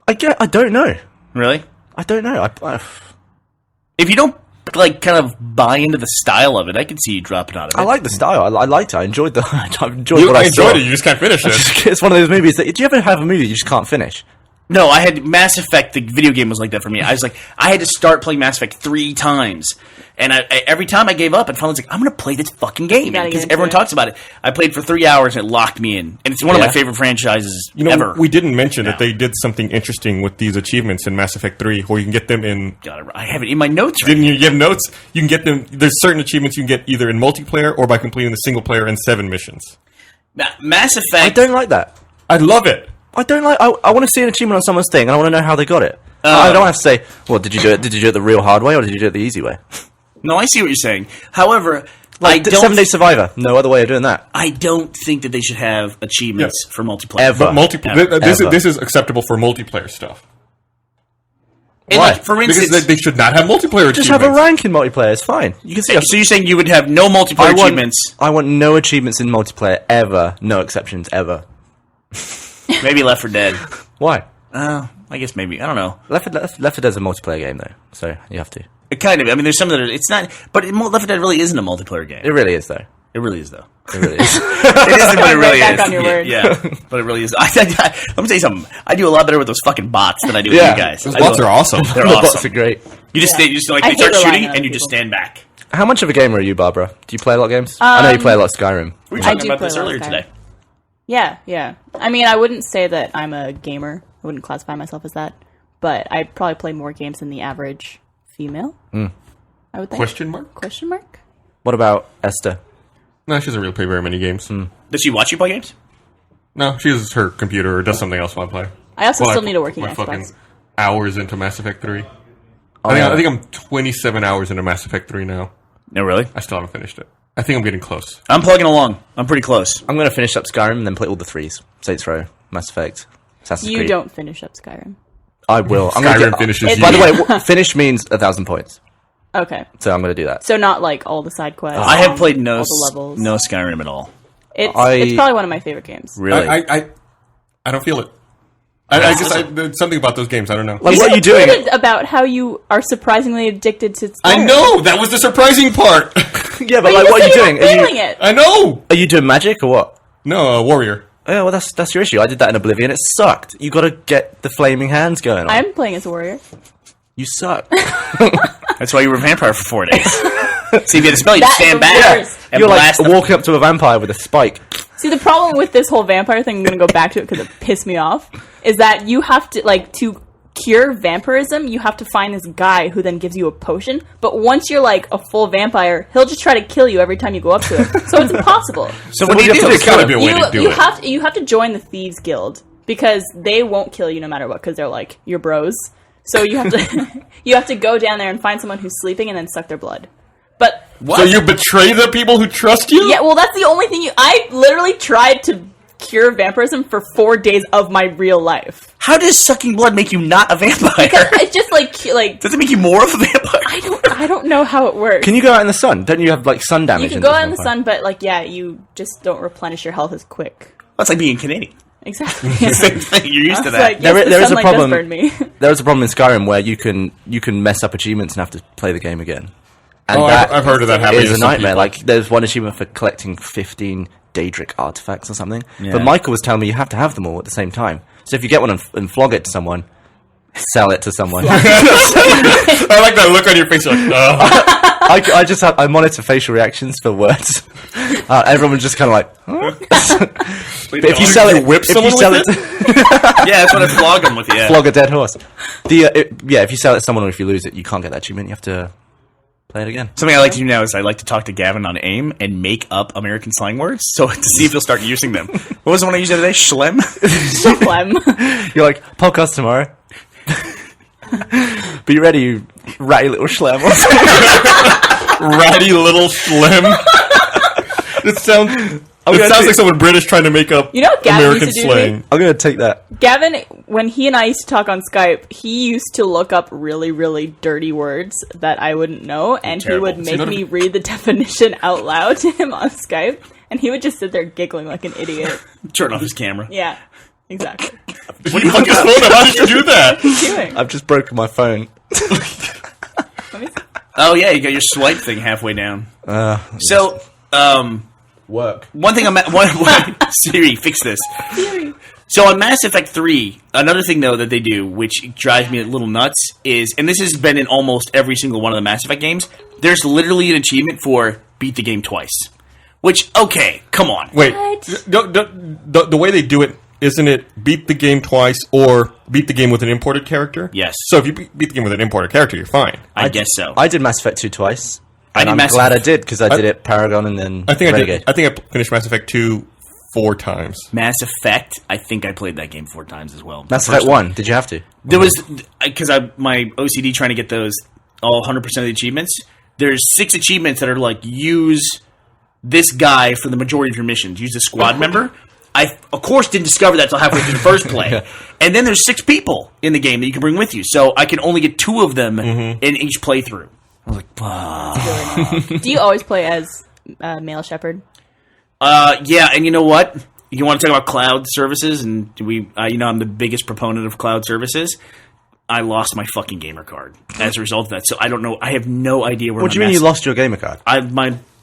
[SPEAKER 5] I don't know.
[SPEAKER 2] Really?
[SPEAKER 5] I don't know.
[SPEAKER 2] If you don't like kind of buy into the style of it, I can see you dropping out of it.
[SPEAKER 5] I like the style. I liked it. I enjoyed the. I enjoyed
[SPEAKER 3] You
[SPEAKER 5] what I saw.
[SPEAKER 3] enjoyed it, you just can't finish it.
[SPEAKER 5] It's one of those movies that. Do you ever have a movie you just can't finish?
[SPEAKER 2] No, I had Mass Effect. The video game was like that for me. I was like, I had to start playing Mass Effect 3 times, and every time I gave up, and finally was like, I'm going to play this fucking game
[SPEAKER 4] gotta
[SPEAKER 2] because
[SPEAKER 4] get into
[SPEAKER 2] everyone
[SPEAKER 4] it.
[SPEAKER 2] talks about it. I played for 3 hours and it locked me in, and it's one of my
[SPEAKER 5] Yeah.
[SPEAKER 2] favorite franchises
[SPEAKER 3] You know,
[SPEAKER 2] ever.
[SPEAKER 3] we didn't mention
[SPEAKER 2] No.
[SPEAKER 3] that they did something interesting with these achievements in Mass Effect 3, where you can get them in.
[SPEAKER 2] God, I have it in my notes. Right
[SPEAKER 3] Didn't you have notes? You can get them. There's certain achievements you can get either in multiplayer or by completing the single player in 7 missions.
[SPEAKER 2] Mass
[SPEAKER 5] I
[SPEAKER 2] Effect.
[SPEAKER 5] don't like that.
[SPEAKER 3] I love it.
[SPEAKER 5] I don't like. I want to see an achievement on someone's thing, and I want to know how they got it. I don't have to say, "Well, did you do it? Did you do it the real hard way, or did you do it the easy way?"
[SPEAKER 2] No, I see what you're saying. However,
[SPEAKER 5] Like 7 Day Survivor. No other way of doing that.
[SPEAKER 2] I don't think that they should have achievements for multiplayer.
[SPEAKER 5] Ever.
[SPEAKER 3] But
[SPEAKER 2] Ever.
[SPEAKER 3] this is acceptable for multiplayer stuff.
[SPEAKER 2] And
[SPEAKER 5] Why?
[SPEAKER 2] like, for
[SPEAKER 3] Because
[SPEAKER 2] instance,
[SPEAKER 3] they should not have multiplayer
[SPEAKER 5] Just
[SPEAKER 3] achievements.
[SPEAKER 5] have a rank in multiplayer. It's fine. You can see.
[SPEAKER 2] so you're saying you would have no multiplayer achievements?
[SPEAKER 5] I want no achievements in multiplayer ever. No exceptions ever.
[SPEAKER 2] Maybe Left 4 Dead.
[SPEAKER 5] Why?
[SPEAKER 2] I guess maybe. I don't know.
[SPEAKER 5] Left 4 Dead's a multiplayer game though, so you have to.
[SPEAKER 2] It kind of. I mean, there's some that are. It's not. But Left 4 Dead really isn't a multiplayer game.
[SPEAKER 5] It really is though.
[SPEAKER 2] It really is, though.
[SPEAKER 5] It really is.
[SPEAKER 2] It isn't, but it really
[SPEAKER 4] Right
[SPEAKER 2] is.
[SPEAKER 4] back on your word.
[SPEAKER 2] Yeah, but it really is. Let me tell you something. I do a lot better with those fucking bots than I do with
[SPEAKER 5] Yeah.
[SPEAKER 2] you guys.
[SPEAKER 3] Those
[SPEAKER 2] I
[SPEAKER 3] bots
[SPEAKER 2] do-
[SPEAKER 3] are awesome.
[SPEAKER 2] They're
[SPEAKER 5] The
[SPEAKER 2] awesome.
[SPEAKER 5] bots are great.
[SPEAKER 2] You just
[SPEAKER 4] Yeah.
[SPEAKER 2] stay, like
[SPEAKER 4] I
[SPEAKER 2] they
[SPEAKER 4] hate
[SPEAKER 2] start
[SPEAKER 4] relying
[SPEAKER 2] shooting
[SPEAKER 4] on
[SPEAKER 2] and you just
[SPEAKER 4] people.
[SPEAKER 2] stand back.
[SPEAKER 5] How much of a gamer are you, Barbara? Do you play a lot of games? I know you play a lot of Skyrim.
[SPEAKER 2] We were
[SPEAKER 4] I
[SPEAKER 2] talking
[SPEAKER 4] do
[SPEAKER 2] about
[SPEAKER 4] play
[SPEAKER 2] this
[SPEAKER 4] a lot of
[SPEAKER 2] earlier
[SPEAKER 4] Skyrim.
[SPEAKER 2] today.
[SPEAKER 4] Yeah. I mean, I wouldn't say that I'm a gamer. I wouldn't classify myself as that. But I probably play more games than the average female. I would think.
[SPEAKER 3] Question mark?
[SPEAKER 4] Question mark?
[SPEAKER 5] What about Esther?
[SPEAKER 3] No, she doesn't really play very many games.
[SPEAKER 2] Does she watch you play games?
[SPEAKER 3] No, she uses her computer or does something else while I play.
[SPEAKER 4] I also
[SPEAKER 3] Well,
[SPEAKER 4] still need a working
[SPEAKER 3] my fucking
[SPEAKER 4] Xbox.
[SPEAKER 3] hours into Mass Effect 3.
[SPEAKER 5] yeah.
[SPEAKER 3] I think I'm 27 hours into Mass Effect 3 now.
[SPEAKER 2] No, really.
[SPEAKER 3] I still haven't finished it. I think I'm getting close.
[SPEAKER 2] I'm plugging along. I'm pretty close.
[SPEAKER 5] I'm going to finish up Skyrim and then play all the 3s. Saints Row, Mass Effect, Assassin's
[SPEAKER 4] You
[SPEAKER 5] Creed.
[SPEAKER 4] don't finish up Skyrim.
[SPEAKER 5] I will. I'm gonna
[SPEAKER 3] Skyrim
[SPEAKER 5] get-
[SPEAKER 3] finishes you.
[SPEAKER 5] By the way, finish means 1,000 points.
[SPEAKER 4] Okay.
[SPEAKER 5] So I'm going to do that.
[SPEAKER 4] So not like all the side quests.
[SPEAKER 2] I have played no
[SPEAKER 4] all the levels.
[SPEAKER 2] no Skyrim at all.
[SPEAKER 4] It's
[SPEAKER 5] I-
[SPEAKER 4] probably one of my favorite games.
[SPEAKER 2] Really.
[SPEAKER 3] I don't feel it. There's something about those games. I don't know.
[SPEAKER 5] Like, what are you doing?
[SPEAKER 4] tweeted about how you are surprisingly addicted to Skyrim.
[SPEAKER 3] I know that was the surprising part.
[SPEAKER 5] Yeah, but
[SPEAKER 4] But
[SPEAKER 5] like, what are you
[SPEAKER 4] said
[SPEAKER 5] doing?
[SPEAKER 4] were feeling it.
[SPEAKER 3] I know.
[SPEAKER 5] Are you doing magic or what?
[SPEAKER 3] No, Warrior.
[SPEAKER 5] Yeah, well, that's your issue. I did that in Oblivion. It sucked. You got to get the flaming hands going on.
[SPEAKER 4] I'm playing as a warrior.
[SPEAKER 5] You suck.
[SPEAKER 2] That's why you were a vampire for 4 days. See, if you had a spell, you
[SPEAKER 4] That's
[SPEAKER 2] stand
[SPEAKER 4] the
[SPEAKER 2] back
[SPEAKER 4] worst.
[SPEAKER 2] and
[SPEAKER 5] You're like
[SPEAKER 2] blast them.
[SPEAKER 5] walking up to a vampire with a spike.
[SPEAKER 4] See, the problem with this whole vampire thing, I'm going to go back to it because it pissed me off, is that you have to, like, to cure vampirism, you have to find this guy who then gives you a potion, but once you're, like, a full vampire, he'll just try to kill you every time you go up to him. So it's impossible.
[SPEAKER 2] So what do you do?
[SPEAKER 3] There's gotta be a way to do it.
[SPEAKER 4] You have to join the Thieves Guild, because they won't kill you no matter what, because they're, like, your bros. So you have to you have to go down there and find someone who's sleeping and then suck their blood. But
[SPEAKER 3] So you betray the people who trust you?
[SPEAKER 4] yeah, well, that's the only thing I literally tried to cure vampirism for 4 days of my real life.
[SPEAKER 2] How does sucking blood make you not a vampire?
[SPEAKER 4] It's just like
[SPEAKER 2] Does it make you more of a vampire?
[SPEAKER 4] I don't know how it works.
[SPEAKER 5] Can you go out in the sun? Don't you have like sun damage?
[SPEAKER 4] You can
[SPEAKER 5] and
[SPEAKER 4] go
[SPEAKER 5] stuff
[SPEAKER 4] out in the
[SPEAKER 5] all
[SPEAKER 4] sun, but like yeah, you just don't replenish your health as quick.
[SPEAKER 2] That's like being Canadian.
[SPEAKER 4] Exactly.
[SPEAKER 2] Same thing. You're used to
[SPEAKER 4] It's
[SPEAKER 2] that.
[SPEAKER 4] like,
[SPEAKER 5] There
[SPEAKER 4] yes,
[SPEAKER 5] is-
[SPEAKER 4] the
[SPEAKER 5] there is a
[SPEAKER 4] sunlight
[SPEAKER 5] problem.
[SPEAKER 4] does burn me.
[SPEAKER 5] There is a problem in Skyrim where you can mess up achievements and have to play the game again. And
[SPEAKER 3] Oh,
[SPEAKER 5] that
[SPEAKER 3] I've heard of that happening.
[SPEAKER 5] is
[SPEAKER 3] to
[SPEAKER 5] a
[SPEAKER 3] some
[SPEAKER 5] nightmare.
[SPEAKER 3] people.
[SPEAKER 5] Like there's one achievement for collecting 15 Daedric artifacts or something.
[SPEAKER 2] Yeah.
[SPEAKER 5] But Michael was telling me you have to have them all at the same time. So if you get one and flog it to someone, sell it to someone.
[SPEAKER 3] I like that look on your face. You're like,
[SPEAKER 5] I just I monitor facial reactions for words. Everyone was just kind of like, huh? But if you sell it,
[SPEAKER 3] whip
[SPEAKER 5] if you
[SPEAKER 3] someone
[SPEAKER 5] sell
[SPEAKER 3] with
[SPEAKER 5] it,
[SPEAKER 2] Yeah, that's what I flog them with. Yeah.
[SPEAKER 5] flog a dead horse. If you sell it to someone or if you lose it, you can't get that achievement. You have to Play it again.
[SPEAKER 2] Something I like to do now is I like to talk to Gavin on AIM and make up American slang words so to see if he'll start using them. What was the one I used the other day? Schlem?
[SPEAKER 4] Schlem.
[SPEAKER 5] You're like, podcast tomorrow. Be ready, you ratty little schlem.
[SPEAKER 3] Ratty little slim. It sounds like someone British trying to make up
[SPEAKER 4] You know what Gavin
[SPEAKER 3] American
[SPEAKER 4] used to do to
[SPEAKER 3] slang.
[SPEAKER 4] me?
[SPEAKER 5] I'm going to take that.
[SPEAKER 4] Gavin, when he and I used to talk on Skype, he used to look up really, really dirty words that I wouldn't know, and he
[SPEAKER 2] Terrible.
[SPEAKER 4] would make me read the definition out loud to him on Skype, and he would just sit there giggling like an idiot.
[SPEAKER 2] Turn off his camera.
[SPEAKER 4] Yeah, exactly.
[SPEAKER 3] What do you fuck his phone up? How did you do that?
[SPEAKER 4] What are you doing?
[SPEAKER 5] I've just broken my phone.
[SPEAKER 4] Let me see.
[SPEAKER 2] Oh, yeah, you got your swipe thing halfway down. So,
[SPEAKER 5] Work.
[SPEAKER 2] one thing Siri, fix this.
[SPEAKER 4] Siri.
[SPEAKER 2] So on Mass Effect 3, another thing, though, that they do, which drives me a little nuts, is, and this has been in almost every single one of the Mass Effect games, there's literally an achievement for beat the game twice. Which, okay, come on.
[SPEAKER 3] Wait,
[SPEAKER 4] What?
[SPEAKER 3] the way they do it, isn't it beat the game twice or beat the game with an imported character?
[SPEAKER 2] Yes.
[SPEAKER 3] So if you beat the game with an imported character, you're fine.
[SPEAKER 2] I guess so.
[SPEAKER 5] I did Mass Effect 2 twice. And
[SPEAKER 2] did
[SPEAKER 5] I'm
[SPEAKER 2] Mass
[SPEAKER 5] glad
[SPEAKER 2] Effect-
[SPEAKER 5] I did, because I did it Paragon and then
[SPEAKER 3] I think
[SPEAKER 5] Renegade.
[SPEAKER 3] I finished Mass Effect 2 4 times.
[SPEAKER 2] Mass Effect, I think I played that game 4 times as well.
[SPEAKER 5] Mass
[SPEAKER 2] The first
[SPEAKER 5] Effect 1, did you have to?
[SPEAKER 2] There was, because my OCD trying to get those all 100% of the achievements, there's 6 achievements that are like, use this guy for the majority of your missions. Use this squad member. I, of course, didn't discover that until halfway through the first play. And then there's 6 people in the game that you can bring with you. So I can only get 2 of them in each playthrough. I was like, wow.
[SPEAKER 4] Do you always play as male shepherd?
[SPEAKER 2] Yeah, and you know what? You want to talk about cloud services, and I'm the biggest proponent of cloud services. I lost my fucking gamer card as a result of that, so I don't know. I have no idea where.
[SPEAKER 5] What do you mean you lost your gamer card?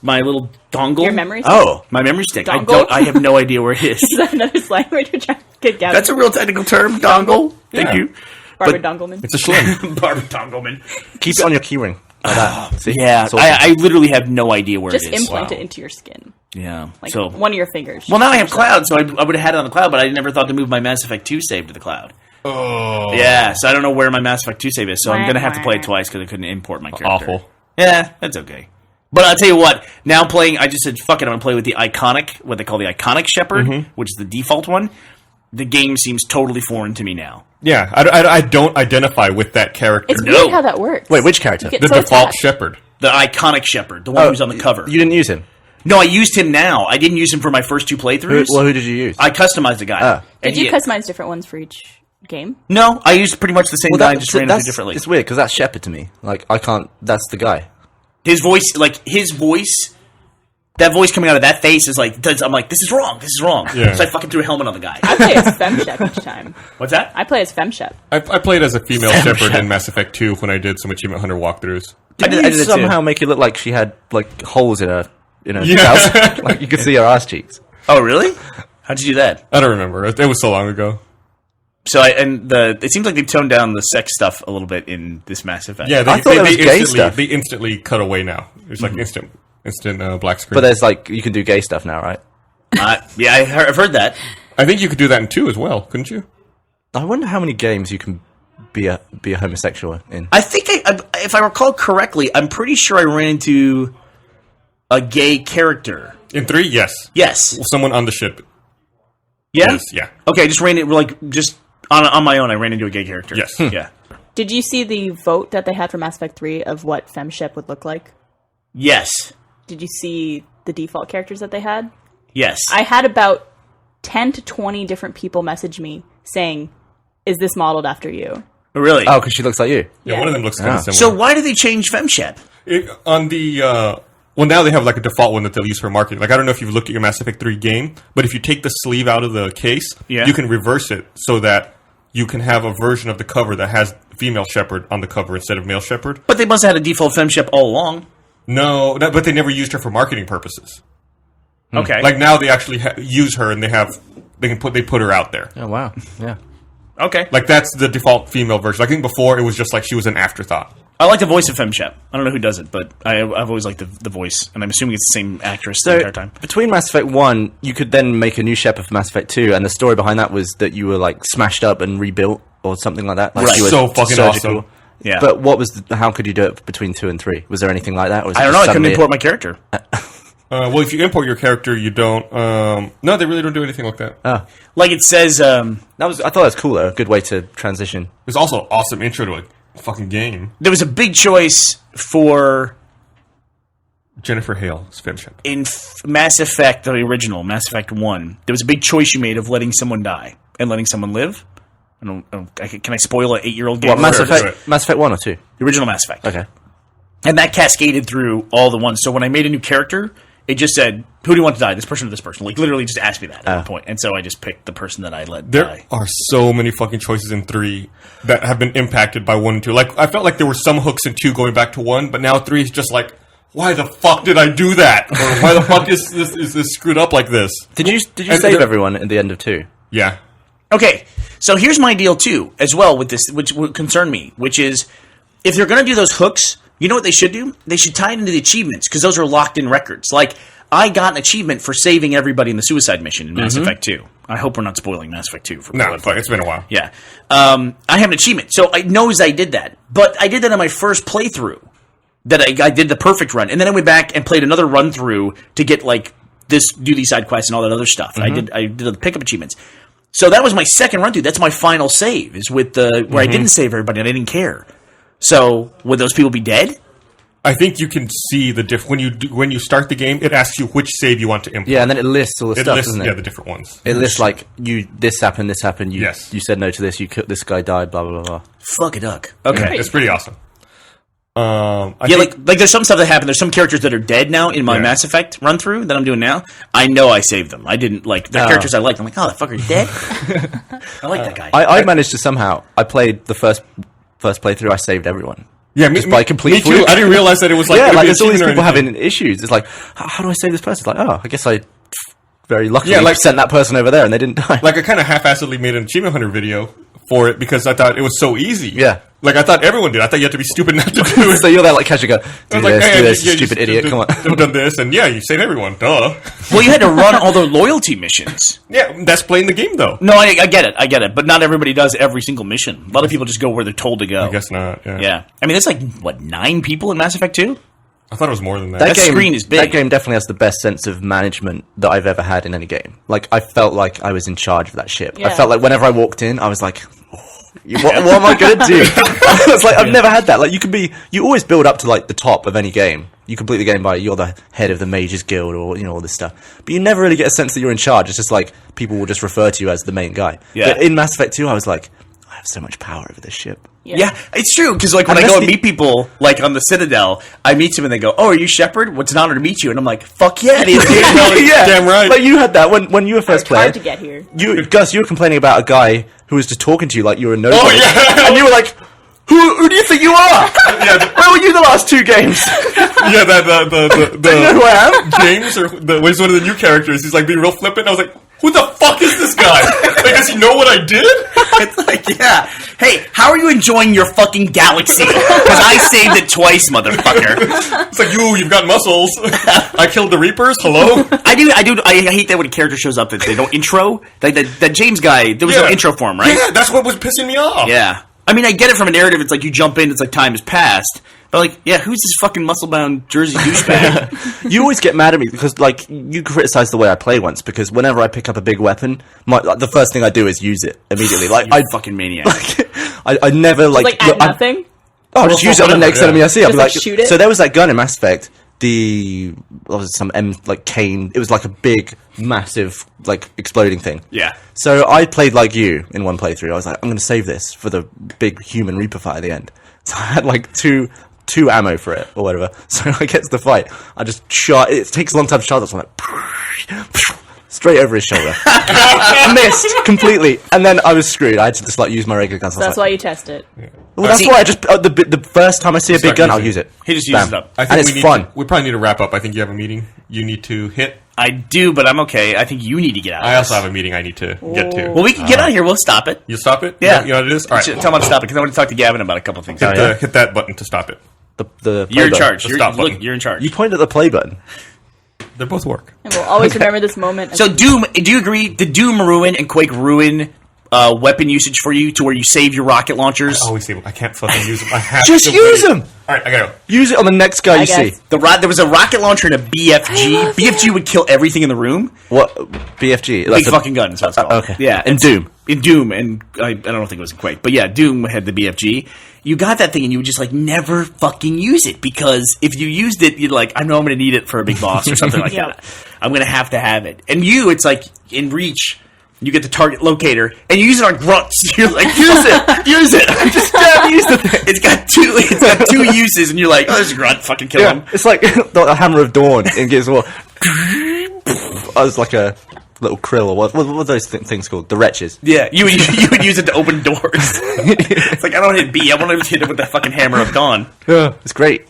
[SPEAKER 2] My little dongle?
[SPEAKER 4] Your memory stick?
[SPEAKER 5] Oh.
[SPEAKER 2] My memory stick.
[SPEAKER 4] Dongle?
[SPEAKER 2] I have no idea where it is.
[SPEAKER 4] Is that another slang word you're trying to get Gavin?
[SPEAKER 2] That's a real technical term, dongle. Thank
[SPEAKER 3] Yeah.
[SPEAKER 2] you.
[SPEAKER 4] Barbara
[SPEAKER 2] but-
[SPEAKER 4] Dongleman.
[SPEAKER 3] It's a slim.
[SPEAKER 2] Barbara Dongleman.
[SPEAKER 5] Keep it on your keyring. Like that. See?
[SPEAKER 2] Yeah,
[SPEAKER 5] It's awesome.
[SPEAKER 2] I literally have no idea where
[SPEAKER 4] Just
[SPEAKER 2] it is.
[SPEAKER 4] implant it into your skin.
[SPEAKER 2] Yeah.
[SPEAKER 4] Like
[SPEAKER 2] So,
[SPEAKER 4] one of your fingers.
[SPEAKER 2] well, now I have cloud, so I would have had it on the cloud, but I never thought to move my Mass Effect 2 save to the cloud.
[SPEAKER 3] Oh.
[SPEAKER 2] Yeah, so I don't know where my Mass Effect 2 save is, so I'm going to have to play it twice because I couldn't import my character.
[SPEAKER 3] Awful.
[SPEAKER 2] Yeah, that's okay. But I'll tell you what, now I just said, fuck it, I'm going to play with the iconic, what they call the iconic Shepherd, which is the default one. The game seems totally foreign to me now.
[SPEAKER 3] Yeah, I don't identify with that character.
[SPEAKER 4] It's
[SPEAKER 2] No.
[SPEAKER 4] weird how that works.
[SPEAKER 5] Wait, which character?
[SPEAKER 4] You get
[SPEAKER 3] The
[SPEAKER 4] so
[SPEAKER 3] default
[SPEAKER 4] attached.
[SPEAKER 3] shepherd.
[SPEAKER 2] The iconic Shepherd, the one who's on the cover.
[SPEAKER 5] You didn't use him?
[SPEAKER 2] No, I used him now. I didn't use him for my first 2 playthroughs.
[SPEAKER 5] Who did you use?
[SPEAKER 2] I customized the guy.
[SPEAKER 5] Ah.
[SPEAKER 2] And
[SPEAKER 4] Did you
[SPEAKER 2] he-
[SPEAKER 4] customize different ones for each game?
[SPEAKER 2] No, I used pretty much the same guy, just ran it through differently.
[SPEAKER 5] It's weird, because that's Shepard to me. Like, I can't... That's the guy.
[SPEAKER 2] His voice, that voice coming out of that face is like, I'm like, this is wrong.
[SPEAKER 3] Yeah.
[SPEAKER 2] So I fucking threw a helmet on the guy.
[SPEAKER 4] I play as FemShep each time.
[SPEAKER 2] What's that?
[SPEAKER 4] I play as FemShep.
[SPEAKER 3] I played as a female shepherd in Mass Effect 2 when I did some Achievement Hunter walkthroughs.
[SPEAKER 5] Did
[SPEAKER 2] I
[SPEAKER 5] you
[SPEAKER 2] did it too.
[SPEAKER 5] somehow make it look like she had, like, holes in her
[SPEAKER 3] Yeah.
[SPEAKER 5] blouse? Like, you could see her ass cheeks.
[SPEAKER 2] Oh, really? How'd you do that?
[SPEAKER 3] I don't remember. It was so long ago.
[SPEAKER 2] So it seems like they've toned down the sex stuff a little bit in this Mass Effect.
[SPEAKER 3] Yeah,
[SPEAKER 5] I thought it was gay stuff.
[SPEAKER 3] They instantly cut away now. It's like instant black screen.
[SPEAKER 5] But there's, like, you can do gay stuff now, right?
[SPEAKER 2] Yeah, I've heard that.
[SPEAKER 3] I think you could do that in 2 as well, couldn't you?
[SPEAKER 5] I wonder how many games you can be a homosexual in.
[SPEAKER 2] I think, if I recall correctly, I'm pretty sure I ran into a gay character.
[SPEAKER 3] In 3, yes.
[SPEAKER 2] Yes.
[SPEAKER 3] Someone on the ship.
[SPEAKER 2] Yeah?
[SPEAKER 3] Yes, yeah.
[SPEAKER 2] Okay, I just ran it, just on my own, I ran into a gay character.
[SPEAKER 3] Yes.
[SPEAKER 2] Yeah.
[SPEAKER 4] Did you see the vote that they had for Mass Effect 3 of what FemShep would look like?
[SPEAKER 2] Yes.
[SPEAKER 4] Did you see the default characters that they had?
[SPEAKER 2] Yes.
[SPEAKER 4] I had about 10 to 20 different people message me saying, is this modeled after you?
[SPEAKER 2] Really?
[SPEAKER 5] Oh, because she looks like you.
[SPEAKER 3] Yeah,
[SPEAKER 4] Yeah.
[SPEAKER 3] one of them looks kind of
[SPEAKER 5] Ah.
[SPEAKER 3] similar.
[SPEAKER 2] So why did they change FemShep?
[SPEAKER 3] On the well, now they have like a default one that they'll use for marketing. Like I don't know if you've looked at your Mass Effect 3 game, but if you take the sleeve out of the case,
[SPEAKER 2] Yeah.
[SPEAKER 3] you can reverse it so that you can have a version of the cover that has female shepherd on the cover instead of male shepherd.
[SPEAKER 2] But they must have had a default FemShep all along.
[SPEAKER 3] No, but they never used her for marketing purposes.
[SPEAKER 2] Okay.
[SPEAKER 3] Like now they actually use her and they put her out there.
[SPEAKER 5] Oh, wow. Yeah.
[SPEAKER 2] okay.
[SPEAKER 3] Like that's the default female version. I think before it was just like she was an afterthought.
[SPEAKER 2] I like the voice of FemShep. I don't know who does it, but I've always liked the voice, and I'm assuming it's the same actress the
[SPEAKER 5] So,
[SPEAKER 2] entire time.
[SPEAKER 5] between Mass Effect 1, you could then make a new Shepard for Mass Effect 2, and the story behind that was that you were, like, smashed up and rebuilt, or something like that. Like,
[SPEAKER 2] Right.
[SPEAKER 5] you were
[SPEAKER 3] So fucking awesome.
[SPEAKER 2] Yeah.
[SPEAKER 5] But what was? How could you do it between 2 and 3? Was there anything like that? Or was it
[SPEAKER 2] I don't
[SPEAKER 5] just
[SPEAKER 2] know. I couldn't
[SPEAKER 5] suddenly-
[SPEAKER 2] import my character.
[SPEAKER 3] Well, if you import your character, you don't. No, they really don't do anything like that.
[SPEAKER 2] Like it says,
[SPEAKER 5] I thought that was cool though. A good way to transition.
[SPEAKER 3] It's also an awesome intro to a fucking game.
[SPEAKER 2] there was a big choice for
[SPEAKER 3] Jennifer Hale's Finch.
[SPEAKER 2] in Mass Effect, the original Mass Effect 1. There was a big choice you made of letting someone die and letting someone live. I don't. Can I spoil an 8-year-old game?
[SPEAKER 5] What Mass
[SPEAKER 3] Sure,
[SPEAKER 5] Effect? Mass Effect 1 or 2?
[SPEAKER 2] The original Mass Effect.
[SPEAKER 5] Okay.
[SPEAKER 2] And that cascaded through all the ones. So when I made a new character, it just said, "Who do you want to die? This person or this person?" Like literally, just asked me that at one point. And so I just picked the person that I let
[SPEAKER 3] There
[SPEAKER 2] die.
[SPEAKER 3] are so many fucking choices in 3 that have been impacted by 1 and 2. Like, I felt like there were some hooks in 2 going back to 1, but now 3 is just like, why the fuck did I do that? Or why the fuck is this screwed up like this?
[SPEAKER 5] Did you
[SPEAKER 3] And
[SPEAKER 5] save
[SPEAKER 3] there-
[SPEAKER 5] everyone at the end of 2?
[SPEAKER 3] Yeah.
[SPEAKER 2] Okay, so here's my deal too, as well with this, which would concern me, which is if they're going to do those hooks, you know what they should do? They should tie it into the achievements because those are locked-in records. Like I got an achievement for saving everybody in the suicide mission in Mass Effect 2. I hope we're not spoiling Mass Effect 2 for
[SPEAKER 3] No,
[SPEAKER 2] people.
[SPEAKER 3] fuck, it's been a while.
[SPEAKER 2] Yeah, I have an achievement, so I knows I did that, but I did that on my first playthrough. That I did the perfect run, and then I went back and played another run through to get like do these side quests and all that other stuff. I did the pickup achievements. So that was my second run through. That's my final save is with the where I didn't save everybody and I didn't care. So would those people be dead?
[SPEAKER 3] I think you can see the when you start the game. It asks you which save you want to import.
[SPEAKER 5] Yeah, and then it lists all the
[SPEAKER 3] it
[SPEAKER 5] stuff,
[SPEAKER 3] lists
[SPEAKER 5] doesn't it?
[SPEAKER 3] the different ones.
[SPEAKER 5] It lists like this happened. You
[SPEAKER 3] Yes.
[SPEAKER 5] you said no to this. This guy died. Blah blah blah blah.
[SPEAKER 2] Fuck a duck. Okay.
[SPEAKER 3] It's pretty awesome. I
[SPEAKER 2] Yeah,
[SPEAKER 3] think,
[SPEAKER 2] like there's some stuff that happened. There's some characters that are dead now in my
[SPEAKER 3] Yeah.
[SPEAKER 2] Mass Effect run through that I'm doing now. I know I saved them. I didn't like the characters I liked. I'm like, oh, that fucker's dead. I like that guy.
[SPEAKER 5] I managed to somehow. I played the first playthrough. I saved everyone.
[SPEAKER 3] yeah, me,
[SPEAKER 5] by complete
[SPEAKER 3] me too.
[SPEAKER 5] fluke.
[SPEAKER 3] I didn't realize that it was like
[SPEAKER 5] Yeah,
[SPEAKER 3] it'd
[SPEAKER 5] like
[SPEAKER 3] be
[SPEAKER 5] there's all these
[SPEAKER 3] achievement or
[SPEAKER 5] people
[SPEAKER 3] anything.
[SPEAKER 5] having issues. It's like, how do I save this person? It's like, oh, I guess I very luckily
[SPEAKER 3] Yeah, like-
[SPEAKER 5] sent that person over there and they didn't die.
[SPEAKER 3] Like I kind of half-assedly made an Achievement Hunter video for it because I thought it was so easy.
[SPEAKER 5] Yeah.
[SPEAKER 3] Like I thought everyone did. I thought you had to be stupid not to do it.
[SPEAKER 5] So you're there like casually go,
[SPEAKER 3] I
[SPEAKER 5] do
[SPEAKER 3] was like,
[SPEAKER 5] this,
[SPEAKER 3] hey,
[SPEAKER 5] do this,
[SPEAKER 3] yeah,
[SPEAKER 5] stupid
[SPEAKER 3] you
[SPEAKER 5] idiot, come on.
[SPEAKER 3] I've done this, and yeah, you save everyone. Duh.
[SPEAKER 2] Well, you had to run all the loyalty missions.
[SPEAKER 3] Yeah, that's playing the game though.
[SPEAKER 2] No, I get it. But not everybody does every single mission. A lot of people just go where they're told to go.
[SPEAKER 3] I guess not. Yeah.
[SPEAKER 2] Yeah. I mean, there's like, what, 9 people in Mass Effect 2?
[SPEAKER 3] I thought it was more than that.
[SPEAKER 2] That screen is big.
[SPEAKER 5] That game definitely has the best sense of management that I've ever had in any game. Like, I felt like I was in charge of that ship. I
[SPEAKER 4] Yeah.
[SPEAKER 5] felt like whenever I walked in, I was like, what am I going to do? I was like, I've never had that. Like, you always build up to, like, the top of any game. You complete the game by, you're the head of the Mages Guild or, all this stuff. But you never really get a sense that you're in charge. It's just like, people will just refer to you as the main guy.
[SPEAKER 2] Yeah.
[SPEAKER 5] But in Mass Effect 2, I was like, I have so much power over this ship.
[SPEAKER 2] Yeah, it's true. Because like when I
[SPEAKER 5] Unless
[SPEAKER 2] go and
[SPEAKER 5] the-
[SPEAKER 2] meet people, like on the Citadel, I meet them and they go, "Oh, are you Shepard? What's an honor to meet you." And I'm like, "Fuck yeah, dude."
[SPEAKER 5] Yeah,
[SPEAKER 3] damn right.
[SPEAKER 5] Like, you had that when you were first
[SPEAKER 4] It's
[SPEAKER 5] playing.
[SPEAKER 4] hard to get here.
[SPEAKER 5] Gus, you were complaining about a guy who was just talking to you like you were a nobody.
[SPEAKER 3] Oh, yeah.
[SPEAKER 5] And you were like, who do you think you are? Where were you the last 2 games?
[SPEAKER 3] Yeah, the
[SPEAKER 5] you know who I am?
[SPEAKER 3] James or was one of the new characters. He's like being real flippant. I was like, who the fuck is this guy? Like, does he know what I did?
[SPEAKER 2] It's like, yeah. Hey, how are you enjoying your fucking galaxy? Because I saved it twice, motherfucker.
[SPEAKER 3] It's like you've got muscles. I killed the Reapers. Hello.
[SPEAKER 2] I do. I hate that when a character shows up that they don't intro. Like that James guy, there was no
[SPEAKER 3] Yeah.
[SPEAKER 2] intro for him, right?
[SPEAKER 3] Yeah, that's what was pissing me off.
[SPEAKER 2] Yeah. I mean, I get it from a narrative. It's like you jump in, it's like time has passed. But like, yeah, who's this fucking muscle-bound Jersey douchebag?
[SPEAKER 5] You always get mad at me because, like, you criticized the way I play once because whenever I pick up a big weapon, the first thing I do is use it immediately. Like,
[SPEAKER 2] You fucking maniac.
[SPEAKER 5] I never, like...
[SPEAKER 4] Like,
[SPEAKER 5] look,
[SPEAKER 4] add nothing?
[SPEAKER 5] Oh, just use it on the next
[SPEAKER 3] Yeah.
[SPEAKER 5] enemy I see. I'll be
[SPEAKER 4] Just,
[SPEAKER 5] like,
[SPEAKER 4] shoot it?
[SPEAKER 5] So there was that gun in Mass Effect, what was it, some cane. It was like a big, massive, like, exploding thing.
[SPEAKER 2] Yeah.
[SPEAKER 5] So I played like you in one playthrough. I was like, I'm going to save this for the big human Reaper fight at the end. So I had like two ammo for it or whatever. So I get to the fight. I just shot. It takes a long time to shot. So I'm like, straight over his shoulder. Missed completely. And then I was screwed. I had to just like use my regular guns.
[SPEAKER 4] So that's why you test it.
[SPEAKER 5] Well, that's why I just the first time I see a big
[SPEAKER 3] Start
[SPEAKER 5] gun, I'll
[SPEAKER 3] using
[SPEAKER 5] use
[SPEAKER 3] it.
[SPEAKER 5] it.
[SPEAKER 2] He just uses
[SPEAKER 5] Bam.
[SPEAKER 2] it up.
[SPEAKER 3] I think
[SPEAKER 5] And it's
[SPEAKER 3] we need
[SPEAKER 5] fun.
[SPEAKER 3] we probably need to wrap up. I think you have a meeting you need to hit.
[SPEAKER 2] I do, but I'm okay. I think you need to get out of
[SPEAKER 3] I
[SPEAKER 2] this.
[SPEAKER 3] also have a meeting I need to get to.
[SPEAKER 2] Well, we can get out of here. We'll stop it.
[SPEAKER 3] You stop it?
[SPEAKER 2] Yeah.
[SPEAKER 3] You know what it is? All right.
[SPEAKER 2] Tell him to stop it, because I want to talk to Gavin about a couple things.
[SPEAKER 3] Hit that button to stop it.
[SPEAKER 5] The
[SPEAKER 2] You're
[SPEAKER 5] play
[SPEAKER 2] in
[SPEAKER 5] button.
[SPEAKER 2] charge.
[SPEAKER 3] The
[SPEAKER 2] You're,
[SPEAKER 3] stop
[SPEAKER 2] look,
[SPEAKER 3] button.
[SPEAKER 2] you're in charge.
[SPEAKER 5] You point at the play button.
[SPEAKER 3] They both work.
[SPEAKER 4] And we'll always remember this moment.
[SPEAKER 2] So Doom, do you agree? Did Doom ruin and Quake ruin weapon usage for you to where you save your rocket launchers.
[SPEAKER 3] I always say I can't fucking use them. I have
[SPEAKER 5] Just
[SPEAKER 3] to
[SPEAKER 5] use
[SPEAKER 3] wait.
[SPEAKER 5] them.
[SPEAKER 3] All right, I gotta go.
[SPEAKER 5] Use it on the next guy you see.
[SPEAKER 4] guess.
[SPEAKER 2] There was a rocket launcher and a BFG. BFG would kill everything in the room.
[SPEAKER 5] What BFG?
[SPEAKER 2] Big fucking gun is what it's called.
[SPEAKER 5] okay.
[SPEAKER 2] Yeah.
[SPEAKER 5] In Doom.
[SPEAKER 2] In Doom, and I don't think it was in Quake, but yeah, Doom had the BFG. You got that thing and you would just like never fucking use it because if you used it, you'd like, I know I'm going to need it for a big boss or something like that. I'm going to have it. And it's like in Reach, you get the target locator and you use it on grunts. You're like, use it. I just can't use the thing. It's got two uses and you're like, oh, there's a grunt, fucking kill him.
[SPEAKER 5] It's like the Hammer of Dawn in Gears of War. I was like a little krill or what are those things called? The wretches.
[SPEAKER 2] Yeah, you would use it to open doors. It's like, I don't hit B, I want to hit it with that fucking Hammer of Dawn.
[SPEAKER 5] Yeah, it's great.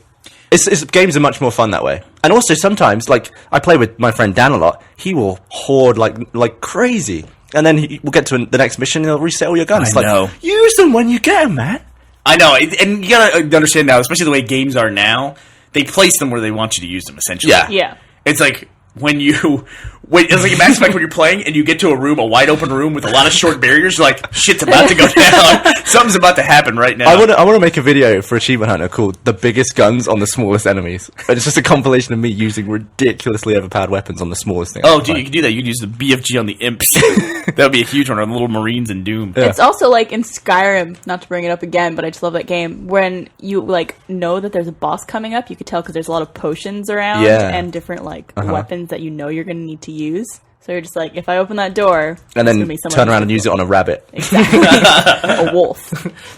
[SPEAKER 5] Games are much more fun that way. And also sometimes, like, I play with my friend Dan a lot. He will hoard like crazy. And then we'll get to the next mission and he'll reset all your guns.
[SPEAKER 2] I know.
[SPEAKER 5] Use them when you get them, man.
[SPEAKER 2] I know, and you gotta understand now, especially the way games are now, they place them where they want you to use them, essentially.
[SPEAKER 4] Yeah.
[SPEAKER 2] It's like, it's like in Mass Effect when you're playing and you get to a wide open room with a lot of short barriers, you're like, shit's about to go down. Something's about to happen right now.
[SPEAKER 5] I want to make a video for Achievement Hunter called "The Biggest Guns on the Smallest Enemies." And it's just a compilation of me using ridiculously overpowered weapons on the smallest thing.
[SPEAKER 2] Oh, dude, you can do that. You can use the BFG on the imps. That would be a huge one, on the little Marines in Doom.
[SPEAKER 5] Yeah.
[SPEAKER 4] It's also like in Skyrim, not to bring it up again, but I just love that game. When you like know that there's a boss coming up, you could tell because there's a lot of potions around and different like weapons that you know you're going to need to use. So you're just like, if I open that door,
[SPEAKER 5] and then turn around and use it on a rabbit.
[SPEAKER 4] Exactly. A wolf.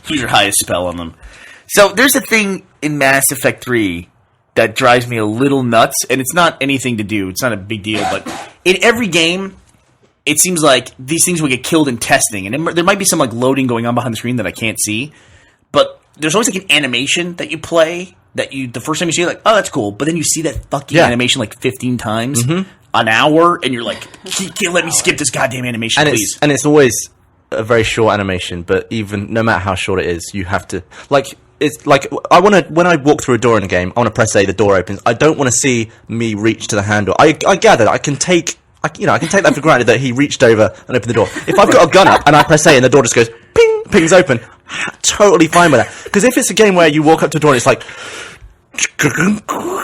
[SPEAKER 2] Use your highest spell on them. So there's a thing in Mass Effect 3 that drives me a little nuts, and it's not anything to do. It's not a big deal, but in every game, it seems like these things will get killed in testing, and there might be some like loading going on behind the screen that I can't see, but there's always like an animation that you play that the first time you see it, like, oh, that's cool, but then you see that fucking animation like 15 times an hour, and you're like, can't let me skip this goddamn animation, please.
[SPEAKER 5] It's always a very short animation, but even no matter how short it is, you have to like. It's like when I walk through a door in a game, I want to press A, the door opens. I don't want to see me reach to the handle. I gather that I can take that for granted that he reached over and opened the door. If I've got a gun up and I press A and the door just goes ping, pings open, totally fine with that. Because if it's a game where you walk up to the door and it's like,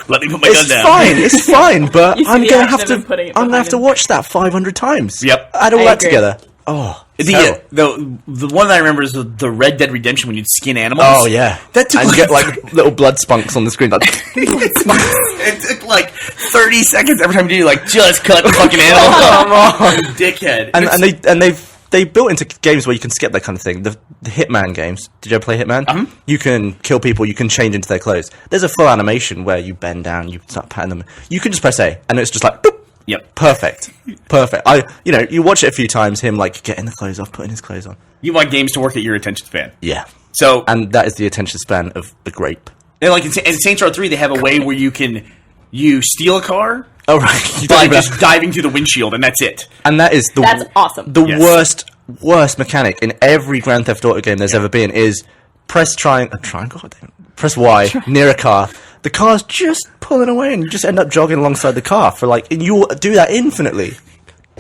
[SPEAKER 2] let me put my gun down.
[SPEAKER 5] It's fine, but I'm
[SPEAKER 4] the
[SPEAKER 5] gonna
[SPEAKER 4] action
[SPEAKER 5] have
[SPEAKER 4] of him putting it
[SPEAKER 5] to
[SPEAKER 4] behind him.
[SPEAKER 5] watch that 500 times.
[SPEAKER 2] Yep.
[SPEAKER 5] Add all
[SPEAKER 4] I
[SPEAKER 5] that
[SPEAKER 4] agree.
[SPEAKER 5] together. Oh,
[SPEAKER 2] The one that I remember is the Red Dead Redemption when you'd skin animals.
[SPEAKER 5] Oh yeah,
[SPEAKER 2] That took
[SPEAKER 5] and
[SPEAKER 2] like
[SPEAKER 5] get like little blood spunks on the screen. Like,
[SPEAKER 2] it took like 30 seconds every time you do, like, just cut the fucking animal. Come on, dickhead.
[SPEAKER 5] and they built into games where you can skip that kind of thing. The Hitman games. Did you ever play Hitman? You can kill people. You can change into their clothes. There's a full animation where you bend down, you start patting them. You can just press A, and it's just like, boop.
[SPEAKER 2] Yep.
[SPEAKER 5] Perfect. You watch it a few times. Him like getting the clothes off, putting his clothes on.
[SPEAKER 2] You want games to work at your attention span.
[SPEAKER 5] Yeah.
[SPEAKER 2] So,
[SPEAKER 5] And that is the attention span of the grape.
[SPEAKER 2] and like in Saints Row 3, they have a way where you steal a car
[SPEAKER 5] Oh right. You
[SPEAKER 2] by
[SPEAKER 5] don't even
[SPEAKER 2] just diving through the windshield, and that's it.
[SPEAKER 5] And that is
[SPEAKER 4] That's awesome.
[SPEAKER 5] The
[SPEAKER 2] Yes.
[SPEAKER 5] worst mechanic in every Grand Theft Auto game there's ever been is press press Y near a car. The car's just pulling away, and you just end up jogging alongside the car and you do that infinitely.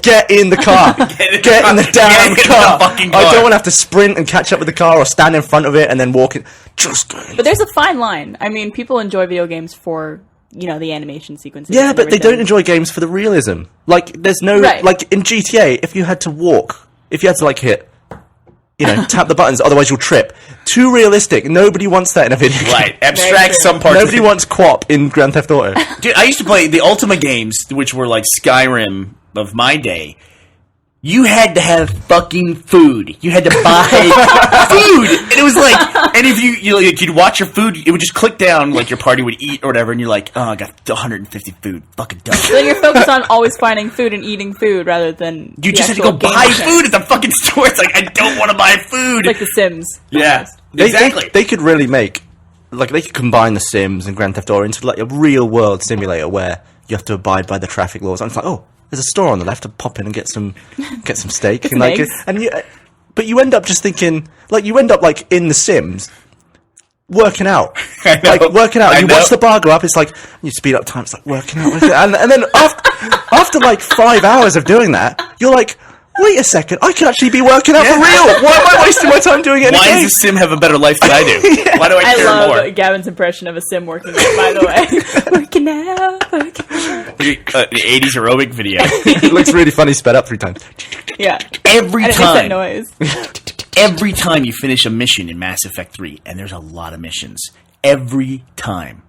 [SPEAKER 5] Get in the car. Get in the damn car.
[SPEAKER 2] fucking
[SPEAKER 5] I
[SPEAKER 2] car.
[SPEAKER 5] don't want to have to sprint and catch up with the car or stand in front of it and then walk in. Just go in.
[SPEAKER 4] But there's a fine line. I mean, people enjoy video games for, the animation sequences.
[SPEAKER 5] Yeah,
[SPEAKER 4] and
[SPEAKER 5] but they don't
[SPEAKER 4] everything.
[SPEAKER 5] enjoy games for the realism. Like, there's no...
[SPEAKER 4] Right.
[SPEAKER 5] Like, in GTA, if you had to walk, if you had to, like, hit... tap the buttons, otherwise you'll trip. Too realistic. Nobody wants that in a video game.
[SPEAKER 2] Right. Abstract
[SPEAKER 4] true.
[SPEAKER 2] some parts.
[SPEAKER 5] Nobody wants QWOP in Grand Theft Auto.
[SPEAKER 2] Dude, I used to play the Ultima games, which were like Skyrim of my day. You had to have fucking food. You had to buy food, and it was like, and if you'd watch your food, it would just click down, like your party would eat or whatever, and you're like, oh, I got 150 food, fucking dumb.
[SPEAKER 4] So then you're focused on always finding food and eating food rather than
[SPEAKER 2] You
[SPEAKER 4] the
[SPEAKER 2] just had to
[SPEAKER 4] actual
[SPEAKER 2] go
[SPEAKER 4] game
[SPEAKER 2] buy
[SPEAKER 4] mechanics.
[SPEAKER 2] food at the fucking store. It's like, I don't want to buy food.
[SPEAKER 4] Like The Sims.
[SPEAKER 2] Yeah,
[SPEAKER 5] They-
[SPEAKER 2] exactly.
[SPEAKER 5] They could really make... Like, they could combine The Sims and Grand Theft Auto into, like, a real-world simulator where you have to abide by the traffic laws. And it's like, oh, there's a store on the left to pop in and get some steak.
[SPEAKER 4] Get
[SPEAKER 5] and
[SPEAKER 4] some
[SPEAKER 5] like,
[SPEAKER 4] eggs.
[SPEAKER 5] but you end up just thinking... Like, you end up, like, in The Sims... Working out,
[SPEAKER 2] I know.
[SPEAKER 5] like working out.
[SPEAKER 2] I
[SPEAKER 5] You
[SPEAKER 2] know.
[SPEAKER 5] watch the bar go up. It's like you speed up time. It's like working out, and then after like 5 hours of doing that, you're like, wait a second, I could actually be working out for real. Why am I wasting my time doing it in a
[SPEAKER 2] Why
[SPEAKER 5] game?
[SPEAKER 2] does the sim have a better life than I do? Why do I
[SPEAKER 4] I
[SPEAKER 2] care
[SPEAKER 4] love
[SPEAKER 2] more?
[SPEAKER 4] Gavin's impression of a sim working out, by the way. Working out, working out.
[SPEAKER 2] The 80s aerobic video.
[SPEAKER 5] It looks really funny, sped up 3 times.
[SPEAKER 4] Yeah.
[SPEAKER 2] Every
[SPEAKER 4] And it makes that
[SPEAKER 2] time.
[SPEAKER 4] noise.
[SPEAKER 2] Every time you finish a mission in Mass Effect 3, and there's a lot of missions, every time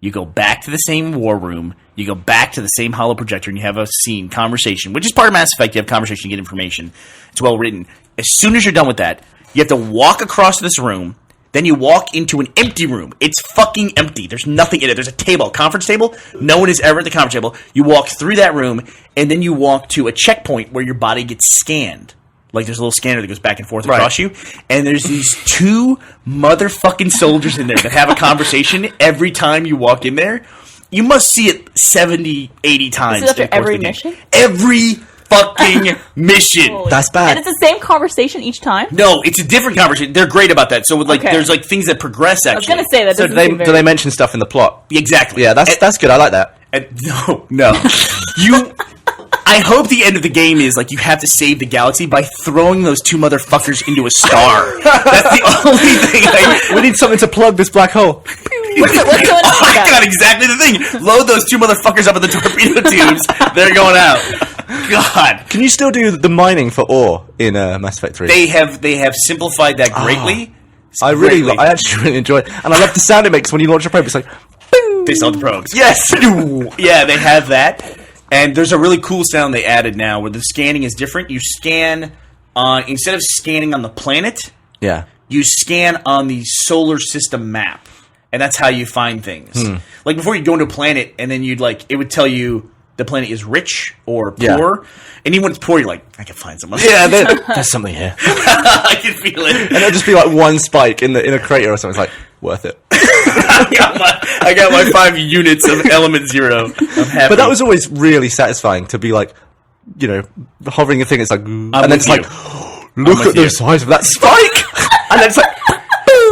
[SPEAKER 2] you go back to the same war room, you go back to the same holo projector, and you have a scene, conversation, which is part of Mass Effect. You have conversation, you get information. It's well written. As soon as you're done with that, you have to walk across this room, then you walk into an empty room. It's fucking empty. There's nothing in it. There's a table, a conference table. No one is ever at the conference table. You walk through that room, and then you walk to a checkpoint where your body gets scanned. Like, there's a little scanner that goes back and forth across you, and there's these 2 motherfucking soldiers in there that have a conversation every time you walk in there. You must see it 70, 80 times.
[SPEAKER 4] Is it after
[SPEAKER 2] in the course
[SPEAKER 4] every
[SPEAKER 2] of the game.
[SPEAKER 4] mission?
[SPEAKER 2] Every fucking mission.
[SPEAKER 4] Holy-
[SPEAKER 5] That's bad.
[SPEAKER 4] And it's the same conversation each time?
[SPEAKER 2] No, it's a different conversation. They're great about that. So, like,
[SPEAKER 4] Okay.
[SPEAKER 2] there's like things that progress. Actually,
[SPEAKER 4] I was going to say that
[SPEAKER 5] So
[SPEAKER 4] doesn't seem
[SPEAKER 5] do
[SPEAKER 4] very...
[SPEAKER 5] they mention stuff in the plot?
[SPEAKER 2] exactly.
[SPEAKER 5] Yeah, that's good. I like that.
[SPEAKER 2] No. You. I hope the end of the game is like you have to save the galaxy by throwing those 2 motherfuckers into a star. That's the only thing.
[SPEAKER 5] We need something to plug this black hole.
[SPEAKER 4] What's going on
[SPEAKER 2] Oh my
[SPEAKER 4] with
[SPEAKER 2] god,
[SPEAKER 4] that?
[SPEAKER 2] exactly the thing. Load those 2 motherfuckers up in the torpedo tubes. They're going out. God.
[SPEAKER 5] Can you still do the mining for ore in Mass Effect 3?
[SPEAKER 2] They have simplified that greatly. Greatly.
[SPEAKER 5] I actually really enjoy it. And I love the sound it makes when you launch a probe. It's like,
[SPEAKER 2] They still have the probes.
[SPEAKER 5] yes!
[SPEAKER 2] Yeah, they have that. And there's a really cool sound they added now where the scanning is different. You scan on, instead of scanning on the planet,
[SPEAKER 5] Yeah.
[SPEAKER 2] you scan on the solar system map. And that's how you find things. Like before you go into a planet and then you'd like, it would tell you the planet is rich or poor.
[SPEAKER 5] Yeah.
[SPEAKER 2] And even when it's poor, you're like, I can find someone.
[SPEAKER 5] Yeah, there's something here.
[SPEAKER 2] I can feel it.
[SPEAKER 5] And it'll just be like one spike in a crater or something. It's like, worth it.
[SPEAKER 2] I got my 5 units of element 0. I'm happy.
[SPEAKER 5] But that was always really satisfying to be like, you know, hovering a thing. It's like, and then
[SPEAKER 2] with
[SPEAKER 5] it's
[SPEAKER 2] you.
[SPEAKER 5] like, look
[SPEAKER 2] with
[SPEAKER 5] at
[SPEAKER 2] you.
[SPEAKER 5] the size of that spike. And then it's like,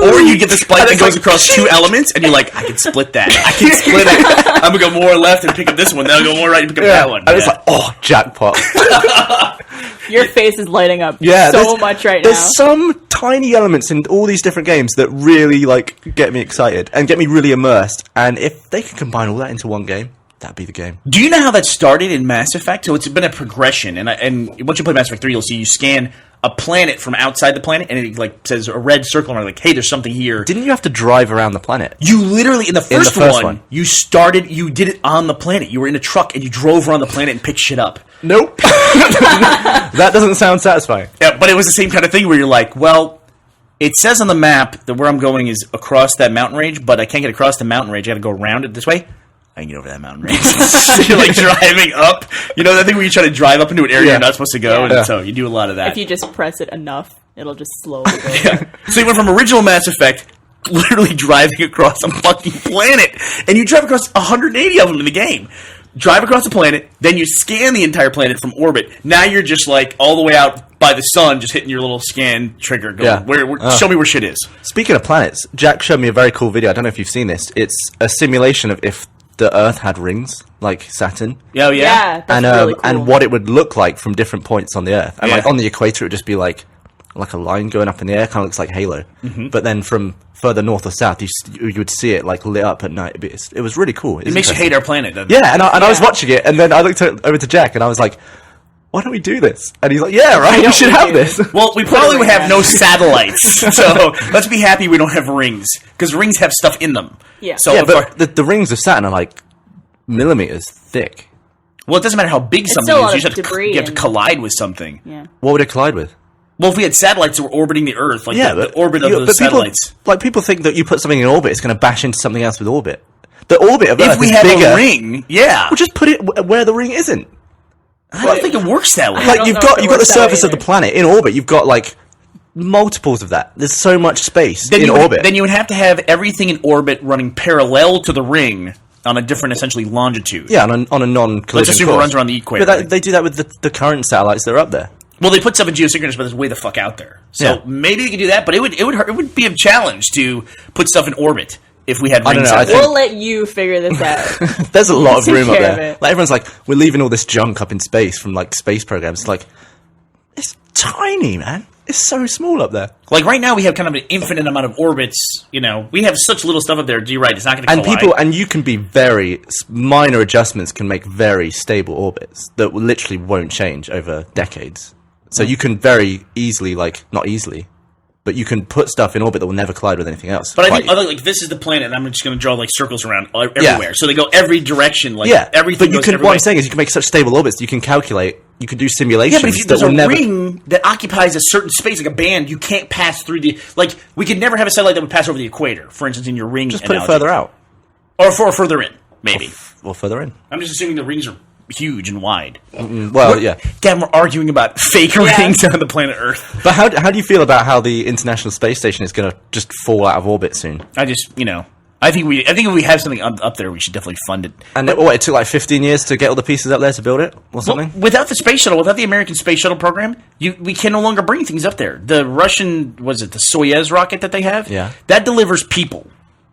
[SPEAKER 2] or you get the spike
[SPEAKER 5] And
[SPEAKER 2] that
[SPEAKER 5] it's
[SPEAKER 2] goes
[SPEAKER 5] like,
[SPEAKER 2] across 2 elements, and you're like, I can split that. I can split it. I'm gonna go more left and pick up this one. Then I'll go more right and pick up that one.
[SPEAKER 5] And it's like, oh, jackpot.
[SPEAKER 4] Your face is lighting up
[SPEAKER 5] Yeah,
[SPEAKER 4] so
[SPEAKER 5] there's-
[SPEAKER 4] much right now.
[SPEAKER 5] There's some tiny elements in all these different games that really like get me excited and get me really immersed. And if they can combine all that into one game, that'd be the game.
[SPEAKER 2] Do you know how that started in Mass Effect? So it's been a progression, and once you play Mass Effect 3, you'll see you scan a planet from outside the planet, and it like says a red circle around, like, hey, there's something here.
[SPEAKER 5] Didn't you have to drive around the planet?
[SPEAKER 2] You literally, in the first
[SPEAKER 5] first
[SPEAKER 2] one,
[SPEAKER 5] one.
[SPEAKER 2] you did it on the planet. You were in a truck, and you drove around the planet and picked shit up.
[SPEAKER 5] Nope. That doesn't sound satisfying.
[SPEAKER 2] Yeah, but it was the same kind of thing where you're like, well, it says on the map that where I'm going is across that mountain range, but I can't get across the mountain range. I gotta go around it this way. I can get over that mountain range. So you're like driving up. You know that thing where you try to drive up into an area
[SPEAKER 5] Yeah.
[SPEAKER 2] you're not supposed to go?
[SPEAKER 5] Yeah.
[SPEAKER 2] And so you do a lot of that.
[SPEAKER 4] If you just press it enough, it'll just slowly go there.
[SPEAKER 2] So you went from original Mass Effect, literally driving across a fucking planet, and you drive across 180 of them in the game. Drive across the planet, then you scan the entire planet from orbit. Now you're just like all the way out by the sun, just hitting your little scan trigger. Going,
[SPEAKER 5] Yeah.
[SPEAKER 2] show me where shit is.
[SPEAKER 5] Speaking of planets, Jack showed me a very cool video. I don't know if you've seen this. It's a simulation of if the Earth had rings, like Saturn.
[SPEAKER 2] Oh,
[SPEAKER 4] Yeah, that's
[SPEAKER 5] and
[SPEAKER 4] really cool.
[SPEAKER 5] and what it would look like from different points on the Earth. And
[SPEAKER 2] Yeah.
[SPEAKER 5] like on the equator, it would just be like a line going up in the air, kind of looks like Halo.
[SPEAKER 2] Mm-hmm.
[SPEAKER 5] But then from further north or south, you would see it like lit up at night. It was really cool.
[SPEAKER 2] It makes you hate our planet, doesn't it?
[SPEAKER 5] Yeah, and I was
[SPEAKER 4] Yeah.
[SPEAKER 5] watching it, and then I looked over to Jack, and I was like, "Why don't we do this?" And he's like, "Yeah, right. We
[SPEAKER 4] don't
[SPEAKER 5] should
[SPEAKER 4] we
[SPEAKER 5] have
[SPEAKER 4] do
[SPEAKER 5] this."
[SPEAKER 2] Well, we probably would have no satellites, so let's be happy we don't have rings, because rings have stuff in them.
[SPEAKER 4] Yeah.
[SPEAKER 2] So
[SPEAKER 5] yeah,
[SPEAKER 2] if our-
[SPEAKER 5] but the rings of Saturn are like millimeters thick.
[SPEAKER 2] well, it doesn't matter how big something
[SPEAKER 4] still a
[SPEAKER 2] is.
[SPEAKER 4] lot
[SPEAKER 2] You
[SPEAKER 4] of
[SPEAKER 2] just have
[SPEAKER 4] debris
[SPEAKER 2] you have to
[SPEAKER 4] and-
[SPEAKER 2] collide with something.
[SPEAKER 4] Yeah.
[SPEAKER 5] What would it collide with?
[SPEAKER 2] Well, if we had satellites that were orbiting the Earth, like the orbit of those satellites.
[SPEAKER 5] People think that you put something in orbit, it's going to bash into something else with orbit. The orbit of Earth
[SPEAKER 2] If we
[SPEAKER 5] is
[SPEAKER 2] have
[SPEAKER 5] bigger.
[SPEAKER 2] a ring, yeah.
[SPEAKER 5] Well, just put it where the ring isn't.
[SPEAKER 2] I don't think it works that way.
[SPEAKER 5] Like
[SPEAKER 4] don't
[SPEAKER 5] you've
[SPEAKER 4] know
[SPEAKER 5] got
[SPEAKER 4] if it
[SPEAKER 5] the
[SPEAKER 4] works that way
[SPEAKER 5] surface of the
[SPEAKER 4] either.
[SPEAKER 5] planet in orbit. You've got like multiples of that. There's so much space in orbit.
[SPEAKER 2] Then you would have to have everything in orbit running parallel to the ring on a different, essentially, longitude.
[SPEAKER 5] yeah, on a non-collision
[SPEAKER 2] Let's assume it
[SPEAKER 5] course.
[SPEAKER 2] runs around the equator.
[SPEAKER 5] But they do that with the current satellites that are up there.
[SPEAKER 2] Well, they put stuff in geosynchronous, but it's way the fuck out there. So
[SPEAKER 5] Yeah.
[SPEAKER 2] maybe they could do that, but it would be a challenge to put stuff in orbit if we had
[SPEAKER 5] I don't
[SPEAKER 2] rings.
[SPEAKER 5] know, I
[SPEAKER 2] out there.
[SPEAKER 5] think-
[SPEAKER 4] We'll let you figure this out.
[SPEAKER 5] There's a lot of
[SPEAKER 4] Take
[SPEAKER 5] room up
[SPEAKER 4] care of
[SPEAKER 5] there.
[SPEAKER 4] it.
[SPEAKER 5] Like everyone's like, we're leaving all this junk up in space from like space programs. It's like, It's tiny, man. It's so small up there.
[SPEAKER 2] Like right now, we have kind of an infinite amount of orbits. You know, we have such little stuff up there. You're right; it's not going to collide.
[SPEAKER 5] And you can be minor adjustments can make very stable orbits that literally won't change over decades. So you can very easily, not easily, but you can put stuff in orbit that will never collide with anything else.
[SPEAKER 2] But I think like this is the planet, and I'm just going to draw like circles around everywhere. So they go every direction. Like everything.
[SPEAKER 5] But what I'm saying is, you can make such stable orbits. You can calculate. You can do simulations.
[SPEAKER 2] Yeah, but if there's a ring that occupies a certain space, like a band, you can't pass through the. Like we could never have a satellite that would pass over the equator. For instance, in your ring,
[SPEAKER 5] just put it further out,
[SPEAKER 2] or further in, maybe,
[SPEAKER 5] or further in.
[SPEAKER 2] I'm just assuming the rings are huge and wide.
[SPEAKER 5] Yeah.
[SPEAKER 2] Damn, we're arguing about fake rings on the planet Earth.
[SPEAKER 5] But how do you feel about how the International Space Station is going to just fall out of orbit soon?
[SPEAKER 2] I think if we have something up there, we should definitely fund it.
[SPEAKER 5] And it took like 15 years to get all the pieces up there to build it, or something?
[SPEAKER 2] Well, without the space shuttle, without the American space shuttle program, we can no longer bring things up there. The Russian, the Soyuz rocket that they have?
[SPEAKER 5] Yeah.
[SPEAKER 2] That delivers people.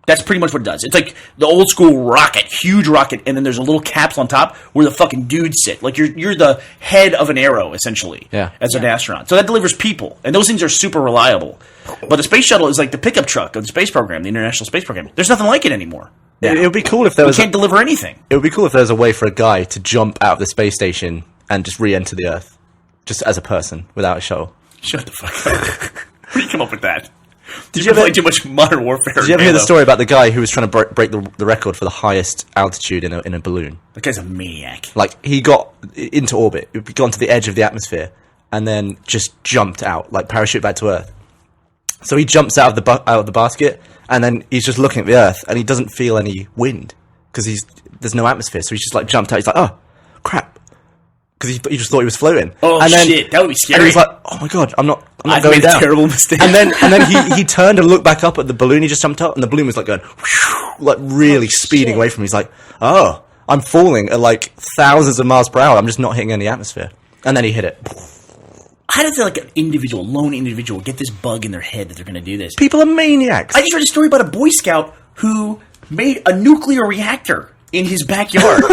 [SPEAKER 2] That's pretty much what it does. It's like the old school rocket, huge rocket, and then there's a little capsule on top where the fucking dudes sit. Like you're the head of an arrow, essentially, as an astronaut. So that delivers people, and those things are super reliable. But the space shuttle is like the pickup truck of the space program, the International Space Program. There's nothing like it anymore.
[SPEAKER 5] It would be cool if there was.
[SPEAKER 2] We can't deliver anything.
[SPEAKER 5] It would be cool if there was a way for a guy to jump out of the space station and just re-enter the Earth, just as a person without a shuttle.
[SPEAKER 2] Shut the fuck up. Where do you come up with that?
[SPEAKER 5] Did you ever
[SPEAKER 2] play too much Modern Warfare?
[SPEAKER 5] Did you ever hear the story about the guy who was trying to break the record for the highest altitude in a balloon?
[SPEAKER 2] That guy's a maniac.
[SPEAKER 5] Like, he got into orbit, he got to the edge of the atmosphere, and then just jumped out, like parachute back to Earth. So he jumps out of the basket, and then he's just looking at the Earth, and he doesn't feel any wind because there's no atmosphere. So he's just like jumped out. He's like, oh crap, because he just thought he was floating.
[SPEAKER 2] Oh,
[SPEAKER 5] and then,
[SPEAKER 2] shit, that would be scary.
[SPEAKER 5] And he was like, oh my god, I'm not
[SPEAKER 2] I've
[SPEAKER 5] going
[SPEAKER 2] made
[SPEAKER 5] down.
[SPEAKER 2] a terrible mistake.
[SPEAKER 5] And then he turned and looked back up at the balloon he just jumped out, and the balloon was like going, whoosh, like really speeding away from him. He's like, oh, I'm falling at like thousands of miles per hour. I'm just not hitting any atmosphere. And then he hit it.
[SPEAKER 2] How does like an lone individual get this bug in their head that they're going to do this?
[SPEAKER 5] People are maniacs.
[SPEAKER 2] I just read a story about a Boy Scout who made a nuclear reactor in his backyard.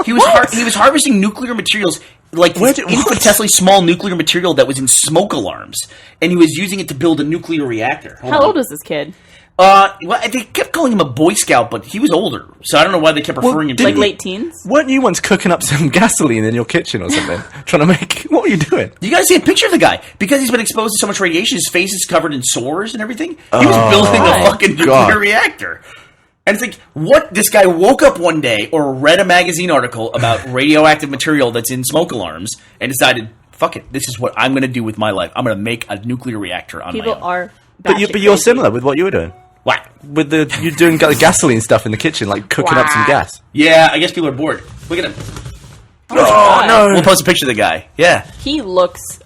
[SPEAKER 2] He was harvesting nuclear materials, like infinitesimally small nuclear material that was in smoke alarms, and he was using it to build a nuclear reactor.
[SPEAKER 4] How old was this kid?
[SPEAKER 2] Well, they kept calling him a Boy Scout, but he was older, so I don't know why they kept referring him to
[SPEAKER 4] Like late teens?
[SPEAKER 5] Weren't you once cooking up some gasoline in your kitchen or something? Trying to make... What were you doing?
[SPEAKER 2] You guys see a picture of the guy. Because he's been exposed to so much radiation, his face is covered in sores and everything. He was building a fucking nuclear reactor. And it's like, what? This guy woke up one day or read a magazine article about radioactive material that's in smoke alarms and decided, fuck it, this is what I'm going to do with my life. I'm going to make a nuclear reactor on
[SPEAKER 4] People
[SPEAKER 2] my own.
[SPEAKER 4] are
[SPEAKER 5] But you're similar with what you were doing.
[SPEAKER 2] What?
[SPEAKER 5] With you're doing gasoline stuff in the kitchen, like cooking up some gas.
[SPEAKER 2] Yeah, I guess people are bored. Look at him.
[SPEAKER 4] Oh,
[SPEAKER 5] no.
[SPEAKER 2] We'll post a picture of the guy. Yeah.
[SPEAKER 4] He looks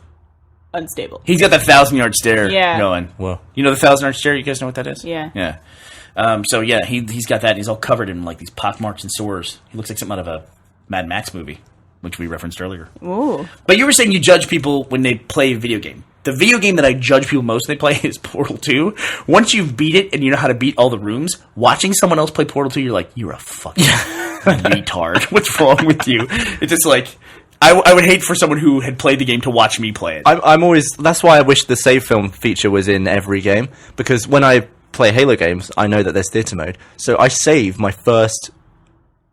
[SPEAKER 4] unstable.
[SPEAKER 2] He's got that 1,000-yard stare
[SPEAKER 4] Yeah.
[SPEAKER 2] going.
[SPEAKER 5] Whoa.
[SPEAKER 2] You know the 1,000-yard stare? You guys know what that is?
[SPEAKER 4] Yeah.
[SPEAKER 2] Yeah. So yeah, he's got that. And he's all covered in like these pockmarks and sores. He looks like something out of a Mad Max movie, which we referenced earlier.
[SPEAKER 4] Ooh.
[SPEAKER 2] But you were saying you judge people when they play a video game. The video game that I judge people most when they play is Portal 2. Once you've beat it and you know how to beat all the rooms, watching someone else play Portal 2, you're like, you're a fucking retard. What's wrong with you? It's just like, I would hate for someone who had played the game to watch me play it.
[SPEAKER 5] I'm always... That's why I wish the save film feature was in every game, because when I play Halo games, I know that there's theater mode. So I save my first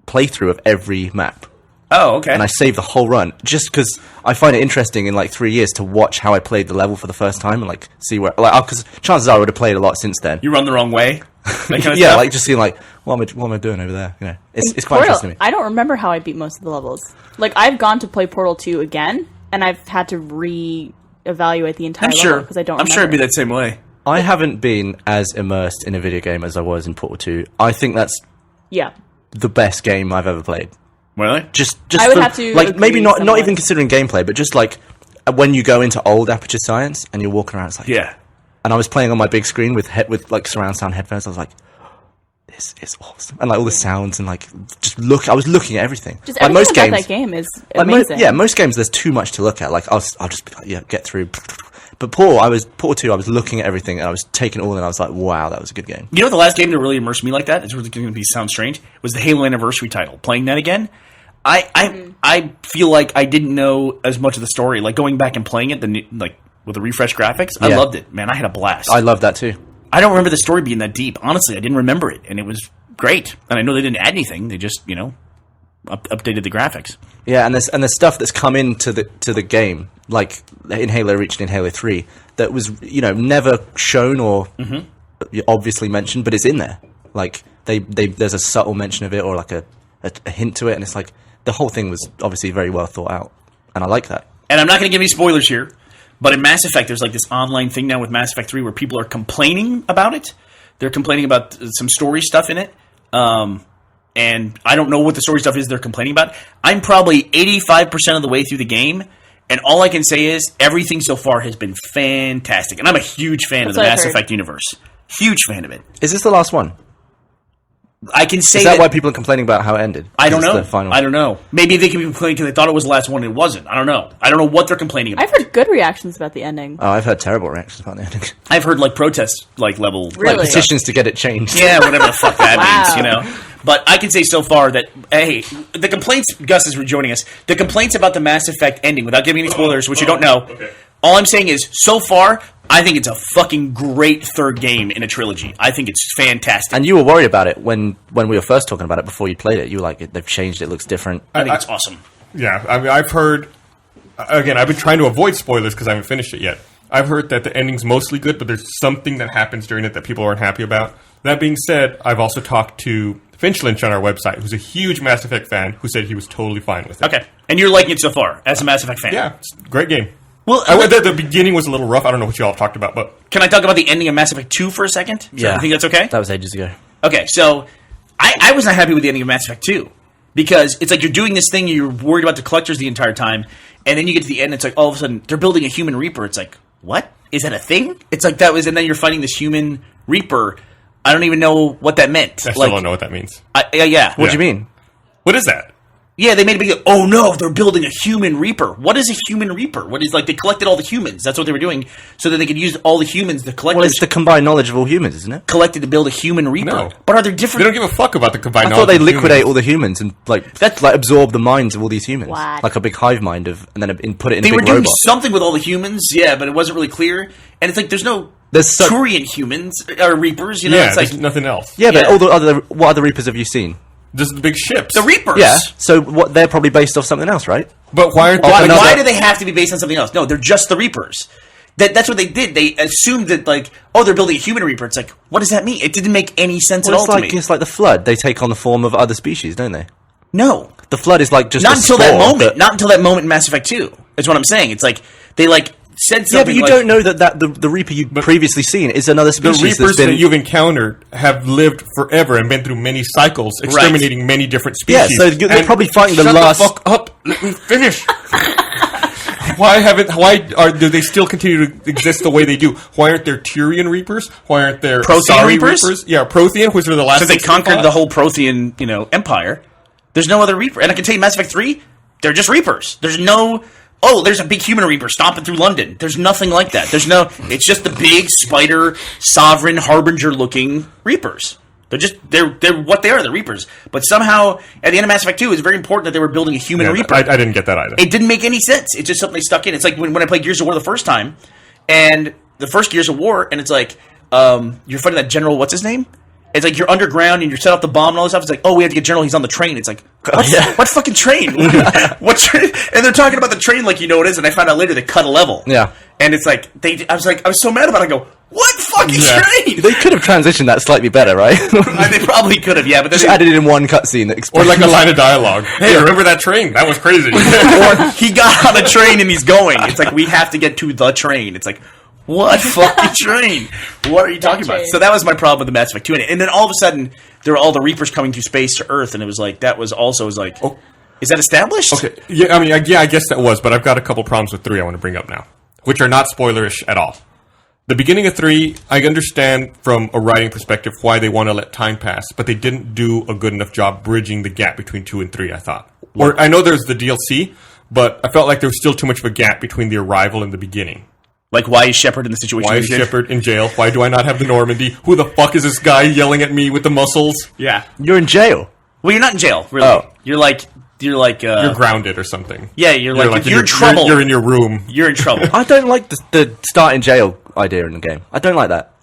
[SPEAKER 5] playthrough of every map.
[SPEAKER 2] Oh, okay.
[SPEAKER 5] And I save the whole run just because I find it interesting in like 3 years to watch how I played the level for the first time and like see where, like, because chances are I would have played a lot since then.
[SPEAKER 2] You run the wrong way? That kind of
[SPEAKER 5] Yeah,
[SPEAKER 2] stuff?
[SPEAKER 5] like just seeing like what am I doing over there? You know, it's quite
[SPEAKER 4] Portal,
[SPEAKER 5] interesting to me.
[SPEAKER 4] I don't remember how I beat most of the levels. Like, I've gone to play Portal 2 again, and I've had to re-evaluate the entire level because I don't remember.
[SPEAKER 2] I'm sure it'd be that same way.
[SPEAKER 5] I haven't been as immersed in a video game as I was in Portal 2. I think that's
[SPEAKER 4] Yeah.
[SPEAKER 5] the best game I've ever played.
[SPEAKER 2] Really?
[SPEAKER 5] Just
[SPEAKER 4] I would have to
[SPEAKER 5] like
[SPEAKER 4] agree
[SPEAKER 5] maybe not
[SPEAKER 4] somewhat.
[SPEAKER 5] even considering gameplay, but just like when you go into old Aperture Science and you're walking around, it's like
[SPEAKER 2] Yeah.
[SPEAKER 5] And I was playing on my big screen with like surround sound headphones. I was like, this is awesome, and like all the sounds and like I was looking at everything.
[SPEAKER 4] Just
[SPEAKER 5] like
[SPEAKER 4] everything
[SPEAKER 5] most
[SPEAKER 4] about
[SPEAKER 5] games,
[SPEAKER 4] that game is
[SPEAKER 5] like
[SPEAKER 4] amazing.
[SPEAKER 5] most games there's too much to look at. Like I'll just be like, yeah, get through. But Portal 2, I was looking at everything and I was taking it all in. And I was like, wow, that was a good game.
[SPEAKER 2] You know the last game that really immersed me like that? It's really going to sound strange. Was the Halo Anniversary title. Playing that again, I feel like I didn't know as much of the story. Like going back and playing it, with the refresh graphics, I loved it. Man, I had a blast.
[SPEAKER 5] I love that too.
[SPEAKER 2] I don't remember the story being that deep. Honestly, I didn't remember it, and it was great. And I know they didn't add anything; they just updated the graphics.
[SPEAKER 5] Yeah, and there's stuff that's come into the game, like in Halo Reach and in Halo 3, that was never shown or obviously mentioned, but it's in there. Like there's a subtle mention of it or like a hint to it, and it's like the whole thing was obviously very well thought out, and I like that.
[SPEAKER 2] And I'm not going to give any spoilers here, but in Mass Effect, there's like this online thing now with Mass Effect 3 where people are complaining about it. They're complaining about some story stuff in it. And I don't know what the story stuff is they're complaining about. I'm probably 85% of the way through the game, and all I can say is everything so far has been fantastic. And I'm a huge fan of the Mass Effect universe. Huge fan of it.
[SPEAKER 5] Is this the last one?
[SPEAKER 2] I can say
[SPEAKER 5] Is that why people are complaining about how it ended?
[SPEAKER 2] I don't know.
[SPEAKER 5] The final...
[SPEAKER 2] I don't know. Maybe they can be complaining because they thought it was the last one and it wasn't. I don't know. I don't know what they're complaining about.
[SPEAKER 4] I've heard good reactions about the ending.
[SPEAKER 5] Oh, I've heard terrible reactions about the ending.
[SPEAKER 2] I've heard protest level
[SPEAKER 4] Really?
[SPEAKER 5] Like petitions to get it changed.
[SPEAKER 2] Yeah, whatever the fuck that
[SPEAKER 4] Wow.
[SPEAKER 2] means, But I can say so far that, hey, the complaints, Gus is rejoining us, the complaints about the Mass Effect ending, without giving any spoilers, which you don't know, all I'm saying is, so far, I think it's a fucking great third game in a trilogy. I think it's fantastic.
[SPEAKER 5] And you were worried about it when we were first talking about it before you played it. You were like, they've changed it, looks different.
[SPEAKER 2] I think it's awesome.
[SPEAKER 3] Yeah, I mean, I've heard... Again, I've been trying to avoid spoilers because I haven't finished it yet. I've heard that the ending's mostly good, but there's something that happens during it that people aren't happy about. That being said, I've also talked to Finch Lynch on our website, who's a huge Mass Effect fan, who said he was totally fine with it.
[SPEAKER 2] Okay. And you're liking it so far, as a Mass Effect fan?
[SPEAKER 3] Yeah, it's a great game.
[SPEAKER 2] Well,
[SPEAKER 3] the beginning was a little rough. I don't know what you all talked about, but...
[SPEAKER 2] Can I talk about the ending of Mass Effect 2 for a second?
[SPEAKER 5] Yeah.
[SPEAKER 2] I think that's okay?
[SPEAKER 5] That was ages ago.
[SPEAKER 2] Okay, so I was not happy with the ending of Mass Effect 2 because it's like you're doing this thing, you're worried about the collectors the entire time, and then you get to the end, it's like all of a sudden they're building a human Reaper. It's like, what? Is that a thing? It's like that was, and then you're fighting this human Reaper. I don't even know what that meant.
[SPEAKER 3] I still don't know what that means.
[SPEAKER 2] Yeah.
[SPEAKER 5] What do you mean?
[SPEAKER 3] What is that?
[SPEAKER 2] Yeah, they made a big deal. Oh no, they're building a human Reaper. What is a human Reaper? What is, like, they collected all the humans. That's what they were doing, so that they could use all the humans, the collectors.
[SPEAKER 5] Well, it's the combined knowledge of all humans, isn't it?
[SPEAKER 2] collected to build a human Reaper.
[SPEAKER 3] No.
[SPEAKER 2] But are there different?
[SPEAKER 3] They don't give a fuck about the combined
[SPEAKER 5] I
[SPEAKER 3] knowledge
[SPEAKER 5] thought they
[SPEAKER 3] of
[SPEAKER 5] liquidate
[SPEAKER 3] humans.
[SPEAKER 5] all the humans and
[SPEAKER 2] That's-
[SPEAKER 5] absorb the minds of all these humans,
[SPEAKER 4] What?
[SPEAKER 5] like a big hive mind and then put it in
[SPEAKER 2] They
[SPEAKER 5] a
[SPEAKER 2] were
[SPEAKER 5] big
[SPEAKER 2] doing
[SPEAKER 5] robot.
[SPEAKER 2] something with all the humans, yeah, but it wasn't really clear. And it's like there's no
[SPEAKER 5] There's
[SPEAKER 2] Turian humans or Reapers,
[SPEAKER 3] Yeah,
[SPEAKER 2] it's
[SPEAKER 3] there's
[SPEAKER 2] like
[SPEAKER 3] nothing else.
[SPEAKER 5] Yeah, but
[SPEAKER 2] Yeah.
[SPEAKER 5] all the what other Reapers have you seen?
[SPEAKER 3] Just the big ships.
[SPEAKER 2] the Reapers.
[SPEAKER 5] Yeah, so what? They're probably based off something else, right?
[SPEAKER 3] But why aren't they...
[SPEAKER 2] Why,
[SPEAKER 5] Another-
[SPEAKER 2] why do they have to be based on something else? No, they're just the Reapers. That's what they did. They assumed that, like, oh, they're building a human Reaper. It's like, what does that mean? It didn't make any sense
[SPEAKER 5] Well,
[SPEAKER 2] at all to me.
[SPEAKER 5] it's like the Flood. They take on the form of other species, don't they?
[SPEAKER 2] No,
[SPEAKER 5] The Flood is like just
[SPEAKER 2] not
[SPEAKER 5] a
[SPEAKER 2] until that
[SPEAKER 5] spore
[SPEAKER 2] moment.
[SPEAKER 5] that-
[SPEAKER 2] Not until that moment in Mass Effect 2. Is what I'm saying. It's like they said something.
[SPEAKER 5] Yeah, but you
[SPEAKER 2] like,
[SPEAKER 5] don't know that the Reaper you've previously seen is another
[SPEAKER 3] The
[SPEAKER 5] species
[SPEAKER 3] Reapers
[SPEAKER 5] that's been...
[SPEAKER 3] that you've encountered have lived forever and been through many cycles, exterminating many different
[SPEAKER 5] Yeah,
[SPEAKER 3] species.
[SPEAKER 5] so they're
[SPEAKER 3] And
[SPEAKER 5] probably fighting the
[SPEAKER 3] shut
[SPEAKER 5] last...
[SPEAKER 3] the fuck up! Let me finish! Do they still continue to exist the way they do? Why aren't there Tyrian Reapers? Why aren't there
[SPEAKER 2] Prothean
[SPEAKER 3] Sari
[SPEAKER 2] Reapers?
[SPEAKER 3] Yeah, Prothean, which are the last
[SPEAKER 2] since they
[SPEAKER 3] ones
[SPEAKER 2] conquered
[SPEAKER 3] fought.
[SPEAKER 2] the whole Prothean, empire. There's no other Reaper, and I can tell you, Mass Effect 3, they're just Reapers. There's no, there's a big human Reaper stomping through London. There's nothing like that. It's just the big spider, sovereign, harbinger-looking Reapers. They're what they are, they're Reapers. But somehow, at the end of Mass Effect 2, it's very important that they were building a human
[SPEAKER 3] Yeah,
[SPEAKER 2] Reaper.
[SPEAKER 3] I didn't get that either.
[SPEAKER 2] It didn't make any sense. It's just something they stuck in. It's like when I played Gears of War the first time, and the first Gears of War, and it's like, you're fighting that general, what's his name? It's like you're underground and you're set off the bomb and all this stuff. It's like, we have to get General, he's on the train. It's like, what fucking train? What train? And they're talking about the train like you know it is, and I found out later they cut a level.
[SPEAKER 5] Yeah.
[SPEAKER 2] And it's like, I was so mad about it. I go, what fucking train?
[SPEAKER 5] They could have transitioned that slightly better, right?
[SPEAKER 2] They probably could have, yeah. But then
[SPEAKER 5] Just added it in one cutscene that
[SPEAKER 3] Or
[SPEAKER 5] explains...
[SPEAKER 3] like a line of dialogue. Hey, remember that train? That was crazy.
[SPEAKER 2] or he got on a train and he's going. It's like, we have to get to the train. It's like, what fucking train? What are you talking about?
[SPEAKER 4] train.
[SPEAKER 2] So that was my problem with the Mass Effect 2. And then all of a sudden, there were all the Reapers coming through space to Earth, and it was like, is that established?
[SPEAKER 3] Okay, yeah, I mean, I guess that was, but I've got a couple problems with 3 I want to bring up now, which are not spoilerish at all. The beginning of 3, I understand from a writing perspective why they want to let time pass, but they didn't do a good enough job bridging the gap between 2 and 3, I thought. Or, I know there's the DLC, but I felt like there was still too much of a gap between the arrival and the beginning.
[SPEAKER 2] Like, why is Shepard in the situation?
[SPEAKER 3] Why is
[SPEAKER 2] he's in?
[SPEAKER 3] Shepard in jail? Why do I not have the Normandy? Who the fuck is this guy yelling at me with the muscles?
[SPEAKER 2] Yeah.
[SPEAKER 5] You're in jail.
[SPEAKER 2] Well, you're not in jail, really.
[SPEAKER 5] Oh.
[SPEAKER 2] You're like,
[SPEAKER 3] you're grounded or something.
[SPEAKER 2] Yeah, you're in trouble.
[SPEAKER 3] You're in your room.
[SPEAKER 2] You're in trouble.
[SPEAKER 5] I don't like the start in jail idea in the game. I don't like that.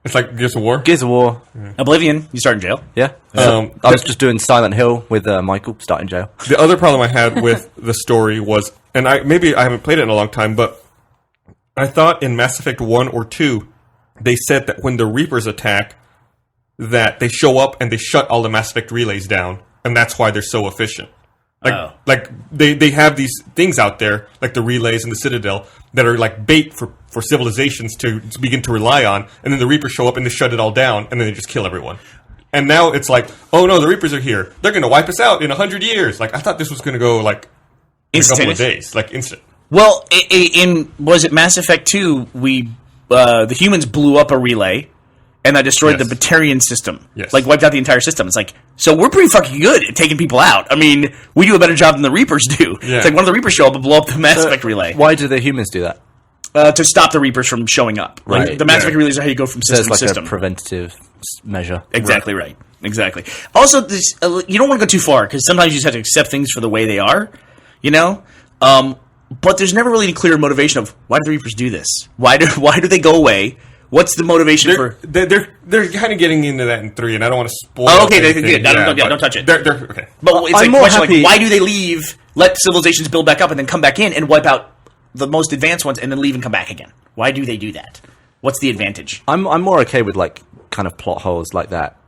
[SPEAKER 3] It's like Gears of War.
[SPEAKER 5] Gears of War.
[SPEAKER 2] Oblivion, you start in jail.
[SPEAKER 5] Yeah. I was just doing Silent Hill with Michael, start in jail.
[SPEAKER 3] The other problem I had with the story was, and maybe I haven't played it in a long time, but I thought in Mass Effect 1 or 2, they said that when the Reapers attack, that they show up and they shut all the Mass Effect relays down, and that's why they're so efficient. Like they have these things out there, like the relays and the Citadel, that are like bait for civilizations to begin to rely on, and then the Reapers show up and they shut it all down, and then they just kill everyone. And now it's like, oh no, the Reapers are here. They're going to wipe us out in 100 years. Like, I thought this was going to go like in a couple of days, like instant.
[SPEAKER 2] Well, was it Mass Effect 2, the humans blew up a relay, and that destroyed the Batarian system.
[SPEAKER 3] Yes.
[SPEAKER 2] Like, wiped out the entire system. It's like, so we're pretty fucking good at taking people out. I mean, we do a better job than the Reapers do.
[SPEAKER 3] Yeah.
[SPEAKER 2] It's like one of the Reapers show up and blow up the Mass Effect relay.
[SPEAKER 5] Why do the humans do that?
[SPEAKER 2] To stop the Reapers from showing up. Like,
[SPEAKER 5] Right.
[SPEAKER 2] the Mass Effect relays are how you go from system
[SPEAKER 5] There's
[SPEAKER 2] to
[SPEAKER 5] like
[SPEAKER 2] system.
[SPEAKER 5] a preventative measure.
[SPEAKER 2] Exactly right. Exactly. Also, this, you don't want to go too far, because sometimes you just have to accept things for the way they are, you know? But there's never really any clear motivation of, why do the Reapers do this? Why do they go away? What's the motivation for...
[SPEAKER 3] They're kind of getting into that in 3, and I don't want to spoil
[SPEAKER 2] okay,
[SPEAKER 3] anything.
[SPEAKER 2] don't touch it.
[SPEAKER 3] They're okay.
[SPEAKER 2] But it's
[SPEAKER 5] I'm
[SPEAKER 2] a
[SPEAKER 5] more
[SPEAKER 2] question
[SPEAKER 5] happy-
[SPEAKER 2] like, why do they leave, let civilizations build back up, and then come back in and wipe out the most advanced ones, and then leave and come back again? Why do they do that? What's the advantage?
[SPEAKER 5] I'm more okay with like kind of plot holes like that,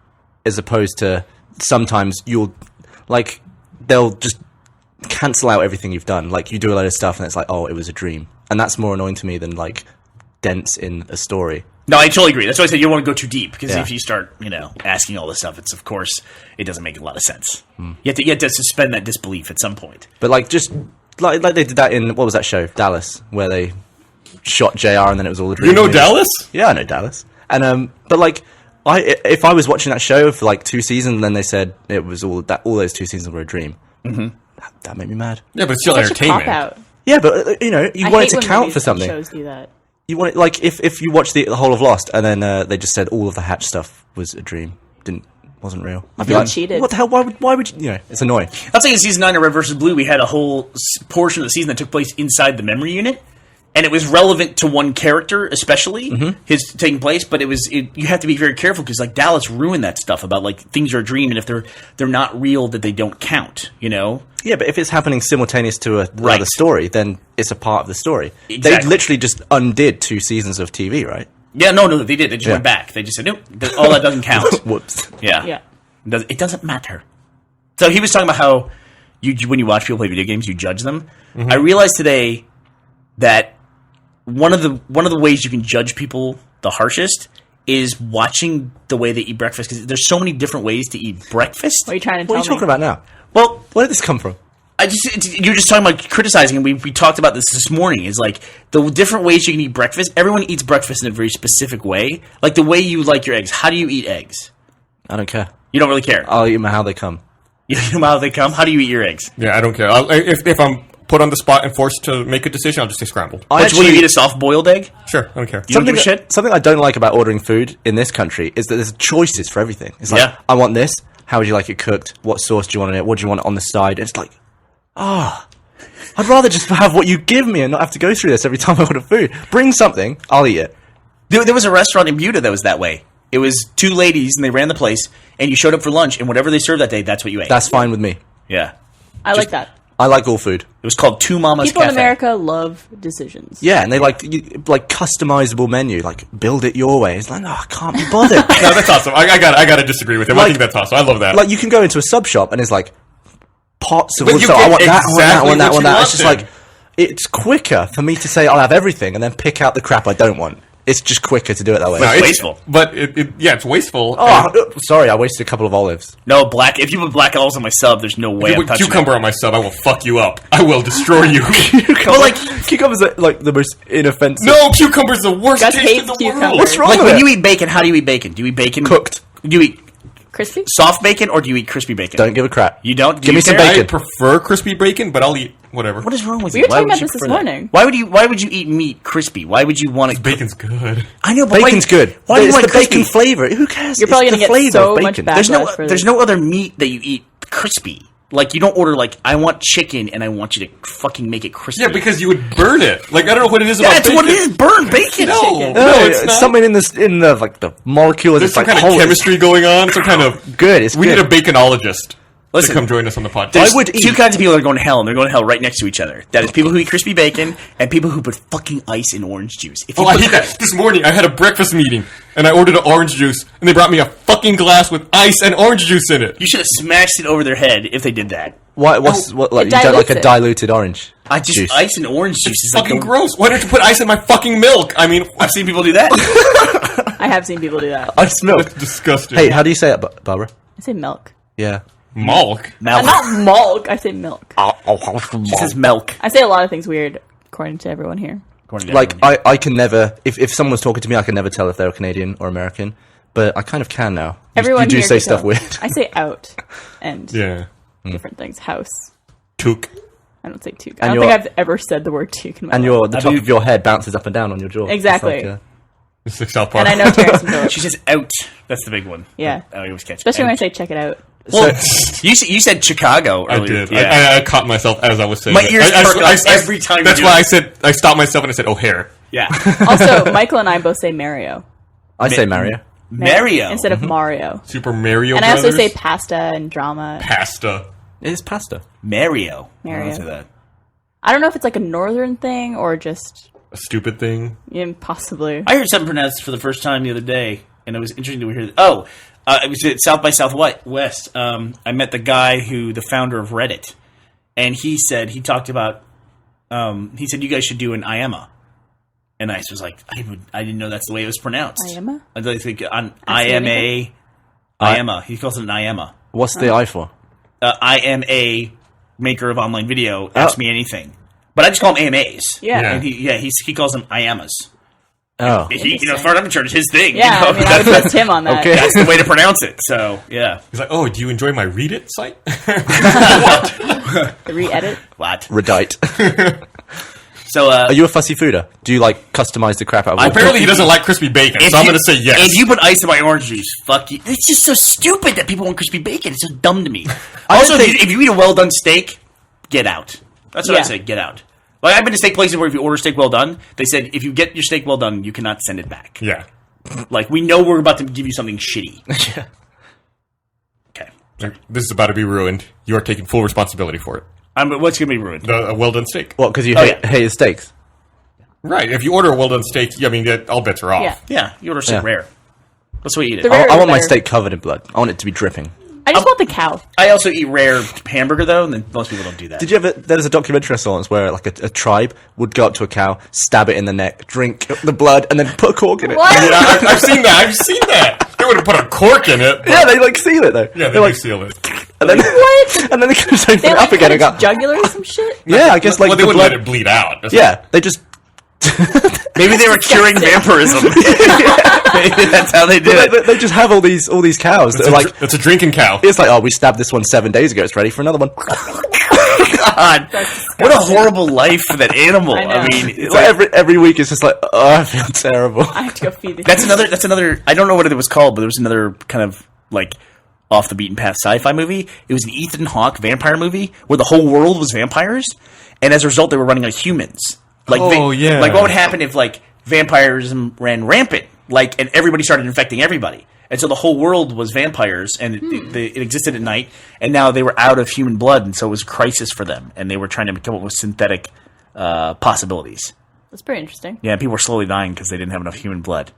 [SPEAKER 5] as opposed to sometimes they'll just cancel out everything you've done. Like, you do a lot of stuff and it's like, oh, it was a dream, and that's more annoying to me than like dents in a story.
[SPEAKER 2] No, I totally agree. That's why I said you don't want to go too deep, because
[SPEAKER 5] Yeah.
[SPEAKER 2] if you start, asking all this stuff, it's of course it doesn't make a lot of sense. You have to suspend that disbelief at some point.
[SPEAKER 5] But like, just like they did that in, what was that show, Dallas, where they shot JR and then it was all a dream.
[SPEAKER 3] You know Dallas?
[SPEAKER 5] Yeah, I know Dallas. And but like, if I was watching that show for like 2 seasons and then they said it was all those 2 seasons were a dream, that made me mad.
[SPEAKER 3] Yeah, but it's still
[SPEAKER 4] Such a
[SPEAKER 3] entertainment.
[SPEAKER 4] cop-out.
[SPEAKER 5] Yeah, but you
[SPEAKER 4] I
[SPEAKER 5] want
[SPEAKER 4] hate
[SPEAKER 5] it
[SPEAKER 4] when
[SPEAKER 5] to count
[SPEAKER 4] movies
[SPEAKER 5] for
[SPEAKER 4] and
[SPEAKER 5] something.
[SPEAKER 4] Shows do that.
[SPEAKER 5] You want it, like, if you watch the whole of Lost and then they just said all of the Hatch stuff was a dream, wasn't real. I'd be
[SPEAKER 4] feel
[SPEAKER 5] like,
[SPEAKER 4] cheated.
[SPEAKER 5] what the hell? Why would you? It's annoying.
[SPEAKER 2] I'll say in season 9 of Red vs. Blue, we had a whole portion of the season that took place inside the memory unit, and it was relevant to one character, especially his taking place. But you have to be very careful, because like Dallas ruined that stuff about like things are a dream, and if they're not real, that they don't count.
[SPEAKER 5] Yeah, but if it's happening simultaneous to another story, then it's a part of the story.
[SPEAKER 2] Exactly.
[SPEAKER 5] They literally just undid 2 seasons of TV, right?
[SPEAKER 2] Yeah, no, they did. They just went back. They just said, nope, all that doesn't count.
[SPEAKER 5] Whoops.
[SPEAKER 2] Yeah. It doesn't matter. So he was talking about how when you watch people play video games, you judge them. I realized today that one of the ways you can judge people the harshest is watching the way they eat breakfast, because there's so many different ways to eat breakfast.
[SPEAKER 4] What are you trying to
[SPEAKER 5] What are you
[SPEAKER 4] tell
[SPEAKER 5] talking
[SPEAKER 4] me?
[SPEAKER 5] about now?
[SPEAKER 2] Well,
[SPEAKER 5] Where did this come from?
[SPEAKER 2] you're just talking about criticizing, and we talked about this morning. Is like the different ways you can eat breakfast. Everyone eats breakfast in a very specific way. Like the way you like your eggs. How do you eat eggs?
[SPEAKER 5] I don't care.
[SPEAKER 2] You don't really care.
[SPEAKER 5] I'll eat them how they come.
[SPEAKER 2] You know how they come. How do you eat your eggs?
[SPEAKER 3] Yeah, I don't care. If I'm put on the spot and forced to make a decision, I'll just say scrambled.
[SPEAKER 5] I
[SPEAKER 2] Will you eat a soft boiled egg?
[SPEAKER 3] Sure, I don't care.
[SPEAKER 2] You don't give a shit?
[SPEAKER 5] Something I don't like about ordering food in this country is that there's choices for everything. It's like,
[SPEAKER 2] Yeah.
[SPEAKER 5] I want this. How would you like it cooked? What sauce do you want on it? What do you want on the side? It's like, I'd rather just have what you give me and not have to go through this every time I order food. Bring something, I'll eat it.
[SPEAKER 2] There was a restaurant in Buda that was that way. It was 2 ladies, and they ran the place, and you showed up for lunch, and whatever they served that day, that's what you ate.
[SPEAKER 5] That's fine with me.
[SPEAKER 2] Yeah.
[SPEAKER 4] I like that.
[SPEAKER 5] I like all food.
[SPEAKER 2] It was called Two Mamas
[SPEAKER 4] People
[SPEAKER 2] Cafe.
[SPEAKER 4] in America love decisions.
[SPEAKER 5] Yeah, and they like customizable menu, like build it your way. It's like, no, I can't be bothered.
[SPEAKER 3] No, that's awesome. I gotta disagree with him. I think that's awesome. I love that.
[SPEAKER 5] Like, you can go into a sub shop and it's like pots of
[SPEAKER 3] But
[SPEAKER 5] all
[SPEAKER 3] you
[SPEAKER 5] stuff. I
[SPEAKER 3] get
[SPEAKER 5] want that, I want that, I
[SPEAKER 3] exactly
[SPEAKER 5] want that, I
[SPEAKER 3] what
[SPEAKER 5] want
[SPEAKER 3] you
[SPEAKER 5] that.
[SPEAKER 3] want
[SPEAKER 5] It's just
[SPEAKER 3] then.
[SPEAKER 5] like, it's quicker for me to say I'll have everything and then pick out the crap I don't want. It's just quicker to do it that way.
[SPEAKER 3] No,
[SPEAKER 2] It's wasteful.
[SPEAKER 3] But it's wasteful.
[SPEAKER 5] Oh, sorry, I wasted a couple of olives.
[SPEAKER 2] No, if you put black olives on my sub, there's no way
[SPEAKER 3] If you
[SPEAKER 2] I'm
[SPEAKER 3] put
[SPEAKER 2] touching
[SPEAKER 3] cucumber on my sub, I will fuck you up. I will destroy you.
[SPEAKER 2] But like,
[SPEAKER 5] Cucumbers are like the most inoffensive.
[SPEAKER 3] No, cucumber's the worst
[SPEAKER 4] Gus
[SPEAKER 3] taste
[SPEAKER 4] hates
[SPEAKER 3] in the
[SPEAKER 4] cucumber.
[SPEAKER 3] world.
[SPEAKER 5] What's wrong
[SPEAKER 2] like
[SPEAKER 5] with
[SPEAKER 2] when
[SPEAKER 5] it?
[SPEAKER 2] you eat bacon, how do you eat bacon? Do you eat bacon
[SPEAKER 5] Cooked.
[SPEAKER 2] Do you eat
[SPEAKER 4] Crispy?
[SPEAKER 2] soft bacon, or do you eat crispy bacon?
[SPEAKER 5] Don't give a crap.
[SPEAKER 2] You don't? Do
[SPEAKER 5] Give
[SPEAKER 2] you
[SPEAKER 5] me some
[SPEAKER 2] care?
[SPEAKER 3] I
[SPEAKER 5] bacon.
[SPEAKER 3] prefer crispy bacon, but I'll eat whatever.
[SPEAKER 2] What is wrong with
[SPEAKER 4] We
[SPEAKER 2] you?
[SPEAKER 4] were
[SPEAKER 2] Why
[SPEAKER 4] talking
[SPEAKER 2] would
[SPEAKER 4] about
[SPEAKER 2] you
[SPEAKER 4] this
[SPEAKER 2] prefer
[SPEAKER 4] morning.
[SPEAKER 2] that? Why would you eat meat crispy? Why would you want to?
[SPEAKER 3] Bacon's good.
[SPEAKER 2] I know, but
[SPEAKER 5] Bacon's good.
[SPEAKER 2] Why do you
[SPEAKER 5] it's
[SPEAKER 2] want
[SPEAKER 5] the bacon
[SPEAKER 2] crispy?
[SPEAKER 5] flavor. Who cares?
[SPEAKER 4] You're probably
[SPEAKER 5] It's
[SPEAKER 4] gonna
[SPEAKER 5] the
[SPEAKER 4] get
[SPEAKER 5] flavor
[SPEAKER 4] so
[SPEAKER 5] of
[SPEAKER 4] much
[SPEAKER 5] bacon.
[SPEAKER 4] back-
[SPEAKER 2] There's
[SPEAKER 4] Backlash for
[SPEAKER 2] there's
[SPEAKER 4] this.
[SPEAKER 2] no other meat that you eat crispy. Like, you don't order, like, I want chicken and I want you to fucking make it crispy.
[SPEAKER 3] Yeah, because you would burn it. Like, I don't know what it is about
[SPEAKER 2] That's
[SPEAKER 3] bacon.
[SPEAKER 2] what it is. Burn bacon.
[SPEAKER 3] No,
[SPEAKER 2] Chicken.
[SPEAKER 3] no, it's not.
[SPEAKER 5] something in the like the molecules.
[SPEAKER 3] There's
[SPEAKER 5] It's
[SPEAKER 3] some
[SPEAKER 5] like
[SPEAKER 3] kind of chemistry going on. Some kind of
[SPEAKER 5] good. It's
[SPEAKER 3] we
[SPEAKER 5] good.
[SPEAKER 3] need a baconologist
[SPEAKER 2] Listen,
[SPEAKER 3] to come join us on the podcast.
[SPEAKER 2] There's
[SPEAKER 5] I would
[SPEAKER 2] two
[SPEAKER 5] eat-
[SPEAKER 2] kinds of people that are going to hell, and they're going to hell right next to each other. That is people who eat crispy bacon and people who put fucking ice in orange juice. If you
[SPEAKER 3] Oh, I
[SPEAKER 2] put-
[SPEAKER 3] hate that. This morning, I had a breakfast meeting, and I ordered an orange juice, and they brought me a fucking glass with ice and orange juice in it.
[SPEAKER 2] You should have smashed it over their head if they did that.
[SPEAKER 5] what like you don't like
[SPEAKER 4] dilutes
[SPEAKER 5] a
[SPEAKER 4] it.
[SPEAKER 5] diluted orange?
[SPEAKER 2] I just
[SPEAKER 5] juice.
[SPEAKER 2] ice and orange juice
[SPEAKER 3] It's
[SPEAKER 2] is like
[SPEAKER 3] fucking
[SPEAKER 2] the-
[SPEAKER 3] gross. Why don't you put ice in my fucking milk? I mean,
[SPEAKER 2] I've seen people do that.
[SPEAKER 4] I have seen people do that.
[SPEAKER 5] Ice milk.
[SPEAKER 3] that's disgusting.
[SPEAKER 5] Hey, how do you say it, Barbara?
[SPEAKER 4] I say milk.
[SPEAKER 5] Yeah.
[SPEAKER 3] milk.
[SPEAKER 2] Milk.
[SPEAKER 4] Not milk. I say milk.
[SPEAKER 2] She says milk.
[SPEAKER 4] I say a lot of things weird, according to everyone here.
[SPEAKER 2] according to
[SPEAKER 5] Like
[SPEAKER 2] everyone.
[SPEAKER 5] I can never if someone's talking to me, I can never tell if they're Canadian or American. But I kind of can now.
[SPEAKER 4] Everyone
[SPEAKER 5] you do
[SPEAKER 4] here
[SPEAKER 5] say
[SPEAKER 4] can
[SPEAKER 5] stuff
[SPEAKER 4] tell.
[SPEAKER 5] weird.
[SPEAKER 4] I say out and
[SPEAKER 3] Yeah.
[SPEAKER 4] different things. House.
[SPEAKER 3] Took.
[SPEAKER 4] I don't say toque.
[SPEAKER 5] And
[SPEAKER 4] I don't think
[SPEAKER 5] you're-
[SPEAKER 4] I've ever said the word toque in my
[SPEAKER 5] And
[SPEAKER 4] life.
[SPEAKER 5] the top of your head bounces up and down on your jaw.
[SPEAKER 4] Exactly.
[SPEAKER 5] It's like,
[SPEAKER 3] It's like South Park.
[SPEAKER 4] And I know Terrence and Phillips.
[SPEAKER 2] She says out. That's the big one.
[SPEAKER 4] Yeah.
[SPEAKER 2] I always catch.
[SPEAKER 4] Especially when I
[SPEAKER 2] out.
[SPEAKER 4] say check it out.
[SPEAKER 2] Well, you said Chicago
[SPEAKER 3] I
[SPEAKER 2] earlier.
[SPEAKER 3] did.
[SPEAKER 2] Yeah.
[SPEAKER 3] I caught myself as I was saying
[SPEAKER 2] My
[SPEAKER 3] it.
[SPEAKER 2] ears
[SPEAKER 3] I-
[SPEAKER 2] perk up every time you
[SPEAKER 3] That's
[SPEAKER 2] do
[SPEAKER 3] why
[SPEAKER 2] it.
[SPEAKER 3] I said I stopped myself and I said O'Hare.
[SPEAKER 2] Yeah.
[SPEAKER 4] Also, Michael and I both say Mario.
[SPEAKER 5] I say Mario.
[SPEAKER 2] Mario.
[SPEAKER 4] Instead of Mario.
[SPEAKER 3] Super Mario
[SPEAKER 4] And I
[SPEAKER 3] Brothers.
[SPEAKER 4] also say pasta and drama.
[SPEAKER 3] pasta.
[SPEAKER 5] It is pasta.
[SPEAKER 2] Mario.
[SPEAKER 4] Mario.
[SPEAKER 2] I'll say that.
[SPEAKER 4] I don't know if it's like a northern thing or just
[SPEAKER 3] A stupid thing.
[SPEAKER 4] possibly.
[SPEAKER 2] I heard something pronounced for the first time the other day, and it was interesting to hear. It was at South by Southwest. I met the guy the founder of Reddit, and he talked about. He said you guys should do an IAMA, and I was like, I didn't know that's the way it was pronounced.
[SPEAKER 4] IAMA?
[SPEAKER 2] I think on
[SPEAKER 4] Ask me
[SPEAKER 2] IMA, IAMA. He calls it an IAMA.
[SPEAKER 5] What's the I for?
[SPEAKER 2] IMA, maker of online video. Ask me anything, but I just call them AMAs.
[SPEAKER 4] Yeah.
[SPEAKER 3] Yeah.
[SPEAKER 2] And he calls them IAMAs.
[SPEAKER 5] Oh.
[SPEAKER 2] As far as I'm concerned, it's his thing.
[SPEAKER 4] Yeah,
[SPEAKER 2] you know?
[SPEAKER 4] I mean, I would trust him on that.
[SPEAKER 5] Okay.
[SPEAKER 2] That's the way to pronounce it. So yeah,
[SPEAKER 3] He's like, oh, do you enjoy my Read It site?
[SPEAKER 4] The re-edit.
[SPEAKER 2] what?
[SPEAKER 5] Redite.
[SPEAKER 2] So
[SPEAKER 5] Are you a fussy fooder? Do you like customize the crap out of what-
[SPEAKER 3] Apparently, he doesn't like crispy bacon, so I'm going to say yes.
[SPEAKER 2] If you put ice in my orange juice, fuck you. It's just so stupid that people want crispy bacon. It's so dumb to me. Also, if you eat a well done steak, get out. That's what I
[SPEAKER 4] Yeah.
[SPEAKER 2] say. Get out. Like I've been to steak places where if you order steak well done, they said if you get your steak well done, you cannot send it back.
[SPEAKER 3] Yeah.
[SPEAKER 2] Like we know we're about to give you something shitty. Okay.
[SPEAKER 3] This is about to be ruined. You are taking full responsibility for it.
[SPEAKER 2] What's gonna be ruined?
[SPEAKER 3] A well done steak.
[SPEAKER 5] What? Because you
[SPEAKER 2] Oh,
[SPEAKER 5] hate,
[SPEAKER 2] yeah.
[SPEAKER 5] hate steaks.
[SPEAKER 3] Right. If you order a well done steak, I mean, all bets are off.
[SPEAKER 4] Yeah.
[SPEAKER 2] Yeah, you order steak
[SPEAKER 5] Yeah.
[SPEAKER 2] rare. That's the way you eat
[SPEAKER 4] The
[SPEAKER 2] it.
[SPEAKER 4] rare-
[SPEAKER 5] I want my
[SPEAKER 4] better.
[SPEAKER 5] steak covered in blood. I want it to be dripping.
[SPEAKER 4] I just want the cow.
[SPEAKER 2] I also eat rare hamburger though, and then most people don't do that.
[SPEAKER 5] Did you ever? There was a documentary I saw once where like a tribe would go up to a cow, stab it in the neck, drink the blood, and then put a cork in it.
[SPEAKER 4] What?
[SPEAKER 3] Yeah, I've seen that. I've seen that. They would have put a cork in it. but-
[SPEAKER 5] Yeah, they like seal it though.
[SPEAKER 3] Yeah, they
[SPEAKER 5] They're like,
[SPEAKER 3] do seal it.
[SPEAKER 5] and then
[SPEAKER 4] What?
[SPEAKER 5] and then they can just open
[SPEAKER 4] They
[SPEAKER 5] it
[SPEAKER 4] like
[SPEAKER 5] up again and
[SPEAKER 4] cut
[SPEAKER 5] go.
[SPEAKER 4] its jugular or some shit?
[SPEAKER 5] Yeah, I guess like
[SPEAKER 3] Well, they
[SPEAKER 5] the
[SPEAKER 3] wouldn't
[SPEAKER 5] blood.
[SPEAKER 3] let it bleed out. That's
[SPEAKER 5] Yeah, they just.
[SPEAKER 2] Maybe they were curing vampirism. Maybe that's how they did it.
[SPEAKER 5] They just have all these cows that
[SPEAKER 3] It's
[SPEAKER 5] are
[SPEAKER 3] a,
[SPEAKER 5] like.
[SPEAKER 3] it's a drinking cow.
[SPEAKER 5] It's like, oh, we stabbed this one 7 days ago. It's ready for another one.
[SPEAKER 2] God, what a horrible life for that animal.
[SPEAKER 4] I know.
[SPEAKER 2] I mean,
[SPEAKER 5] It's
[SPEAKER 2] it's
[SPEAKER 5] like
[SPEAKER 2] like,
[SPEAKER 5] every week it's just like, oh, I feel terrible.
[SPEAKER 4] I have to go feed the
[SPEAKER 2] that's another. I don't know what it was called, but there was another kind of like off the beaten path sci-fi movie. It was an Ethan Hawke vampire movie where the whole world was vampires, and as a result, they were running on humans. Like,
[SPEAKER 3] Oh, yeah.
[SPEAKER 2] Like, what would happen if like vampirism ran rampant, like, and everybody started infecting everybody? And so the whole world was vampires, and it existed at night. And now they were out of human blood, and so it was a crisis for them. And they were trying to come up with synthetic possibilities.
[SPEAKER 4] That's pretty interesting.
[SPEAKER 2] Yeah, people were slowly dying because they didn't have enough human blood.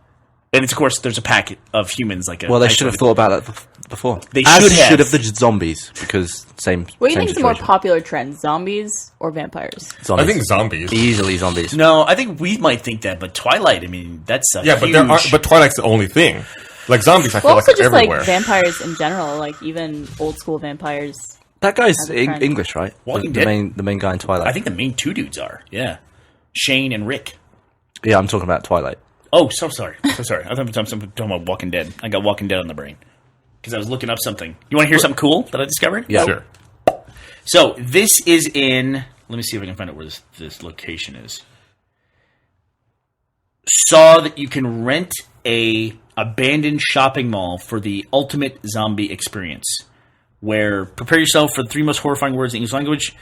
[SPEAKER 2] And it's, of course, there's a packet of humans like a.
[SPEAKER 5] Well, they should have thought about that before.
[SPEAKER 2] They
[SPEAKER 5] As
[SPEAKER 2] should have.
[SPEAKER 5] the zombies, because same.
[SPEAKER 4] What do you
[SPEAKER 5] same
[SPEAKER 4] think is a more
[SPEAKER 5] situation.
[SPEAKER 4] popular trend? Zombies or vampires?
[SPEAKER 5] Zombies.
[SPEAKER 3] I think zombies.
[SPEAKER 5] Easily zombies.
[SPEAKER 2] No, I think we might think that, but Twilight, I mean, that's a
[SPEAKER 3] Yeah, but
[SPEAKER 2] huge...
[SPEAKER 3] there are. But Twilight's the only thing. Like zombies, I feel
[SPEAKER 4] Well,
[SPEAKER 3] like
[SPEAKER 4] also
[SPEAKER 3] are
[SPEAKER 4] just
[SPEAKER 3] everywhere.
[SPEAKER 4] like vampires in general, like even old school vampires.
[SPEAKER 5] That guy's
[SPEAKER 4] As a trend.
[SPEAKER 5] English, right?
[SPEAKER 2] Walking
[SPEAKER 5] the
[SPEAKER 2] Dead.
[SPEAKER 5] the main guy in Twilight.
[SPEAKER 2] I think the main two dudes are, yeah. Shane and Rick.
[SPEAKER 5] Yeah, I'm talking about Twilight.
[SPEAKER 2] Oh, so sorry. So sorry. I thought we were talking about Walking Dead. I got Walking Dead on the brain. Because I was looking up something. You want to hear something cool that I discovered?
[SPEAKER 5] Yeah.
[SPEAKER 3] Sure.
[SPEAKER 2] So, this is in... Let me see if I can find out where this location is. Saw that you can rent a abandoned shopping mall for the ultimate zombie experience. where prepare yourself for the 3 most horrifying words in English language.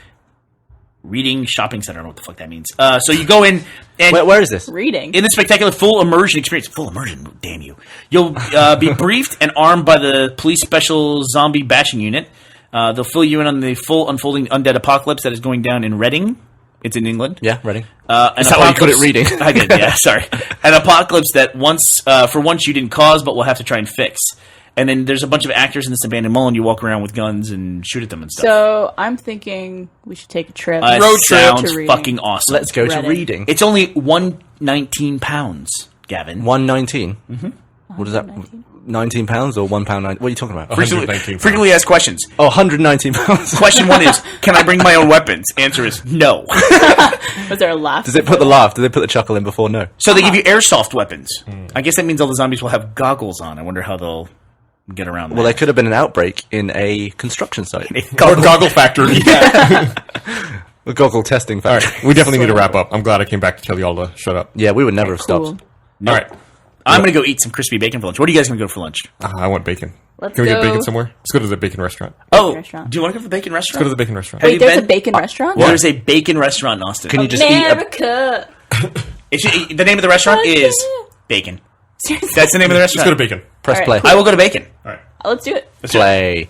[SPEAKER 2] Reading shopping center. I don't know what the fuck that means. So you go in and
[SPEAKER 5] Where is this?
[SPEAKER 4] Reading.
[SPEAKER 2] in the spectacular full immersion experience. Full immersion, damn you! You'll be briefed and armed by the police special zombie batching unit. They'll fill you in on the full unfolding undead apocalypse that is going down in Reading. It's in England.
[SPEAKER 5] Yeah, Reading.
[SPEAKER 2] Is
[SPEAKER 5] that why you called it Reading?
[SPEAKER 2] I did. Yeah, sorry. An apocalypse that for once you didn't cause, but we'll have to try and fix. And then there's a bunch of actors in this abandoned mall, and you walk around with guns and shoot at them and stuff.
[SPEAKER 4] So I'm thinking we should take a trip.
[SPEAKER 2] Road trip sounds
[SPEAKER 4] to Reading.
[SPEAKER 2] fucking awesome.
[SPEAKER 5] Let's go to
[SPEAKER 4] Reading.
[SPEAKER 5] Reading.
[SPEAKER 2] It's only £119, Gavin.
[SPEAKER 5] 119. Mm-hmm. What is that? 19 pounds or £1.9? What are you talking about?
[SPEAKER 2] Frequently asked questions.
[SPEAKER 5] Oh, 119 pounds.
[SPEAKER 2] Question 1 is, can I bring my own weapons? Answer is no.
[SPEAKER 4] Was there a laugh?
[SPEAKER 5] Does it put the laugh? Do they put the chuckle in before? No.
[SPEAKER 2] So they give you airsoft weapons. I guess that means all the zombies will have goggles on. I wonder how they'll get around that.
[SPEAKER 5] Well, there could have been an outbreak in a construction site.
[SPEAKER 3] Or goggle factory.
[SPEAKER 5] A goggle testing
[SPEAKER 3] All
[SPEAKER 5] factory.
[SPEAKER 3] right, we definitely need to wrap up. I'm glad I came back to tell you all to shut up.
[SPEAKER 5] Yeah, we would never have
[SPEAKER 4] Cool.
[SPEAKER 5] stopped.
[SPEAKER 3] All right,
[SPEAKER 2] I'm going to go eat some crispy bacon for lunch. What are you guys going to go for lunch?
[SPEAKER 3] I want bacon.
[SPEAKER 4] Let's
[SPEAKER 3] Can we get
[SPEAKER 4] go.
[SPEAKER 3] bacon somewhere? Let's go to the bacon restaurant.
[SPEAKER 4] Restaurant.
[SPEAKER 2] Do you want to go to the bacon
[SPEAKER 3] Let's
[SPEAKER 2] restaurant?
[SPEAKER 3] go to the bacon restaurant.
[SPEAKER 2] Have
[SPEAKER 4] Wait,
[SPEAKER 2] you
[SPEAKER 4] there's
[SPEAKER 2] been-
[SPEAKER 4] a bacon restaurant?
[SPEAKER 2] There's a bacon restaurant in Austin.
[SPEAKER 5] Can you just eat a...
[SPEAKER 4] America.
[SPEAKER 2] The name of the restaurant is Bacon.
[SPEAKER 4] Seriously?
[SPEAKER 2] That's the name of the
[SPEAKER 3] Let's
[SPEAKER 2] restaurant.
[SPEAKER 3] go to bacon.
[SPEAKER 5] Press
[SPEAKER 4] All
[SPEAKER 5] play?
[SPEAKER 4] right,
[SPEAKER 2] I will go to Bacon.
[SPEAKER 3] All right.
[SPEAKER 4] Let's do it.
[SPEAKER 5] Play.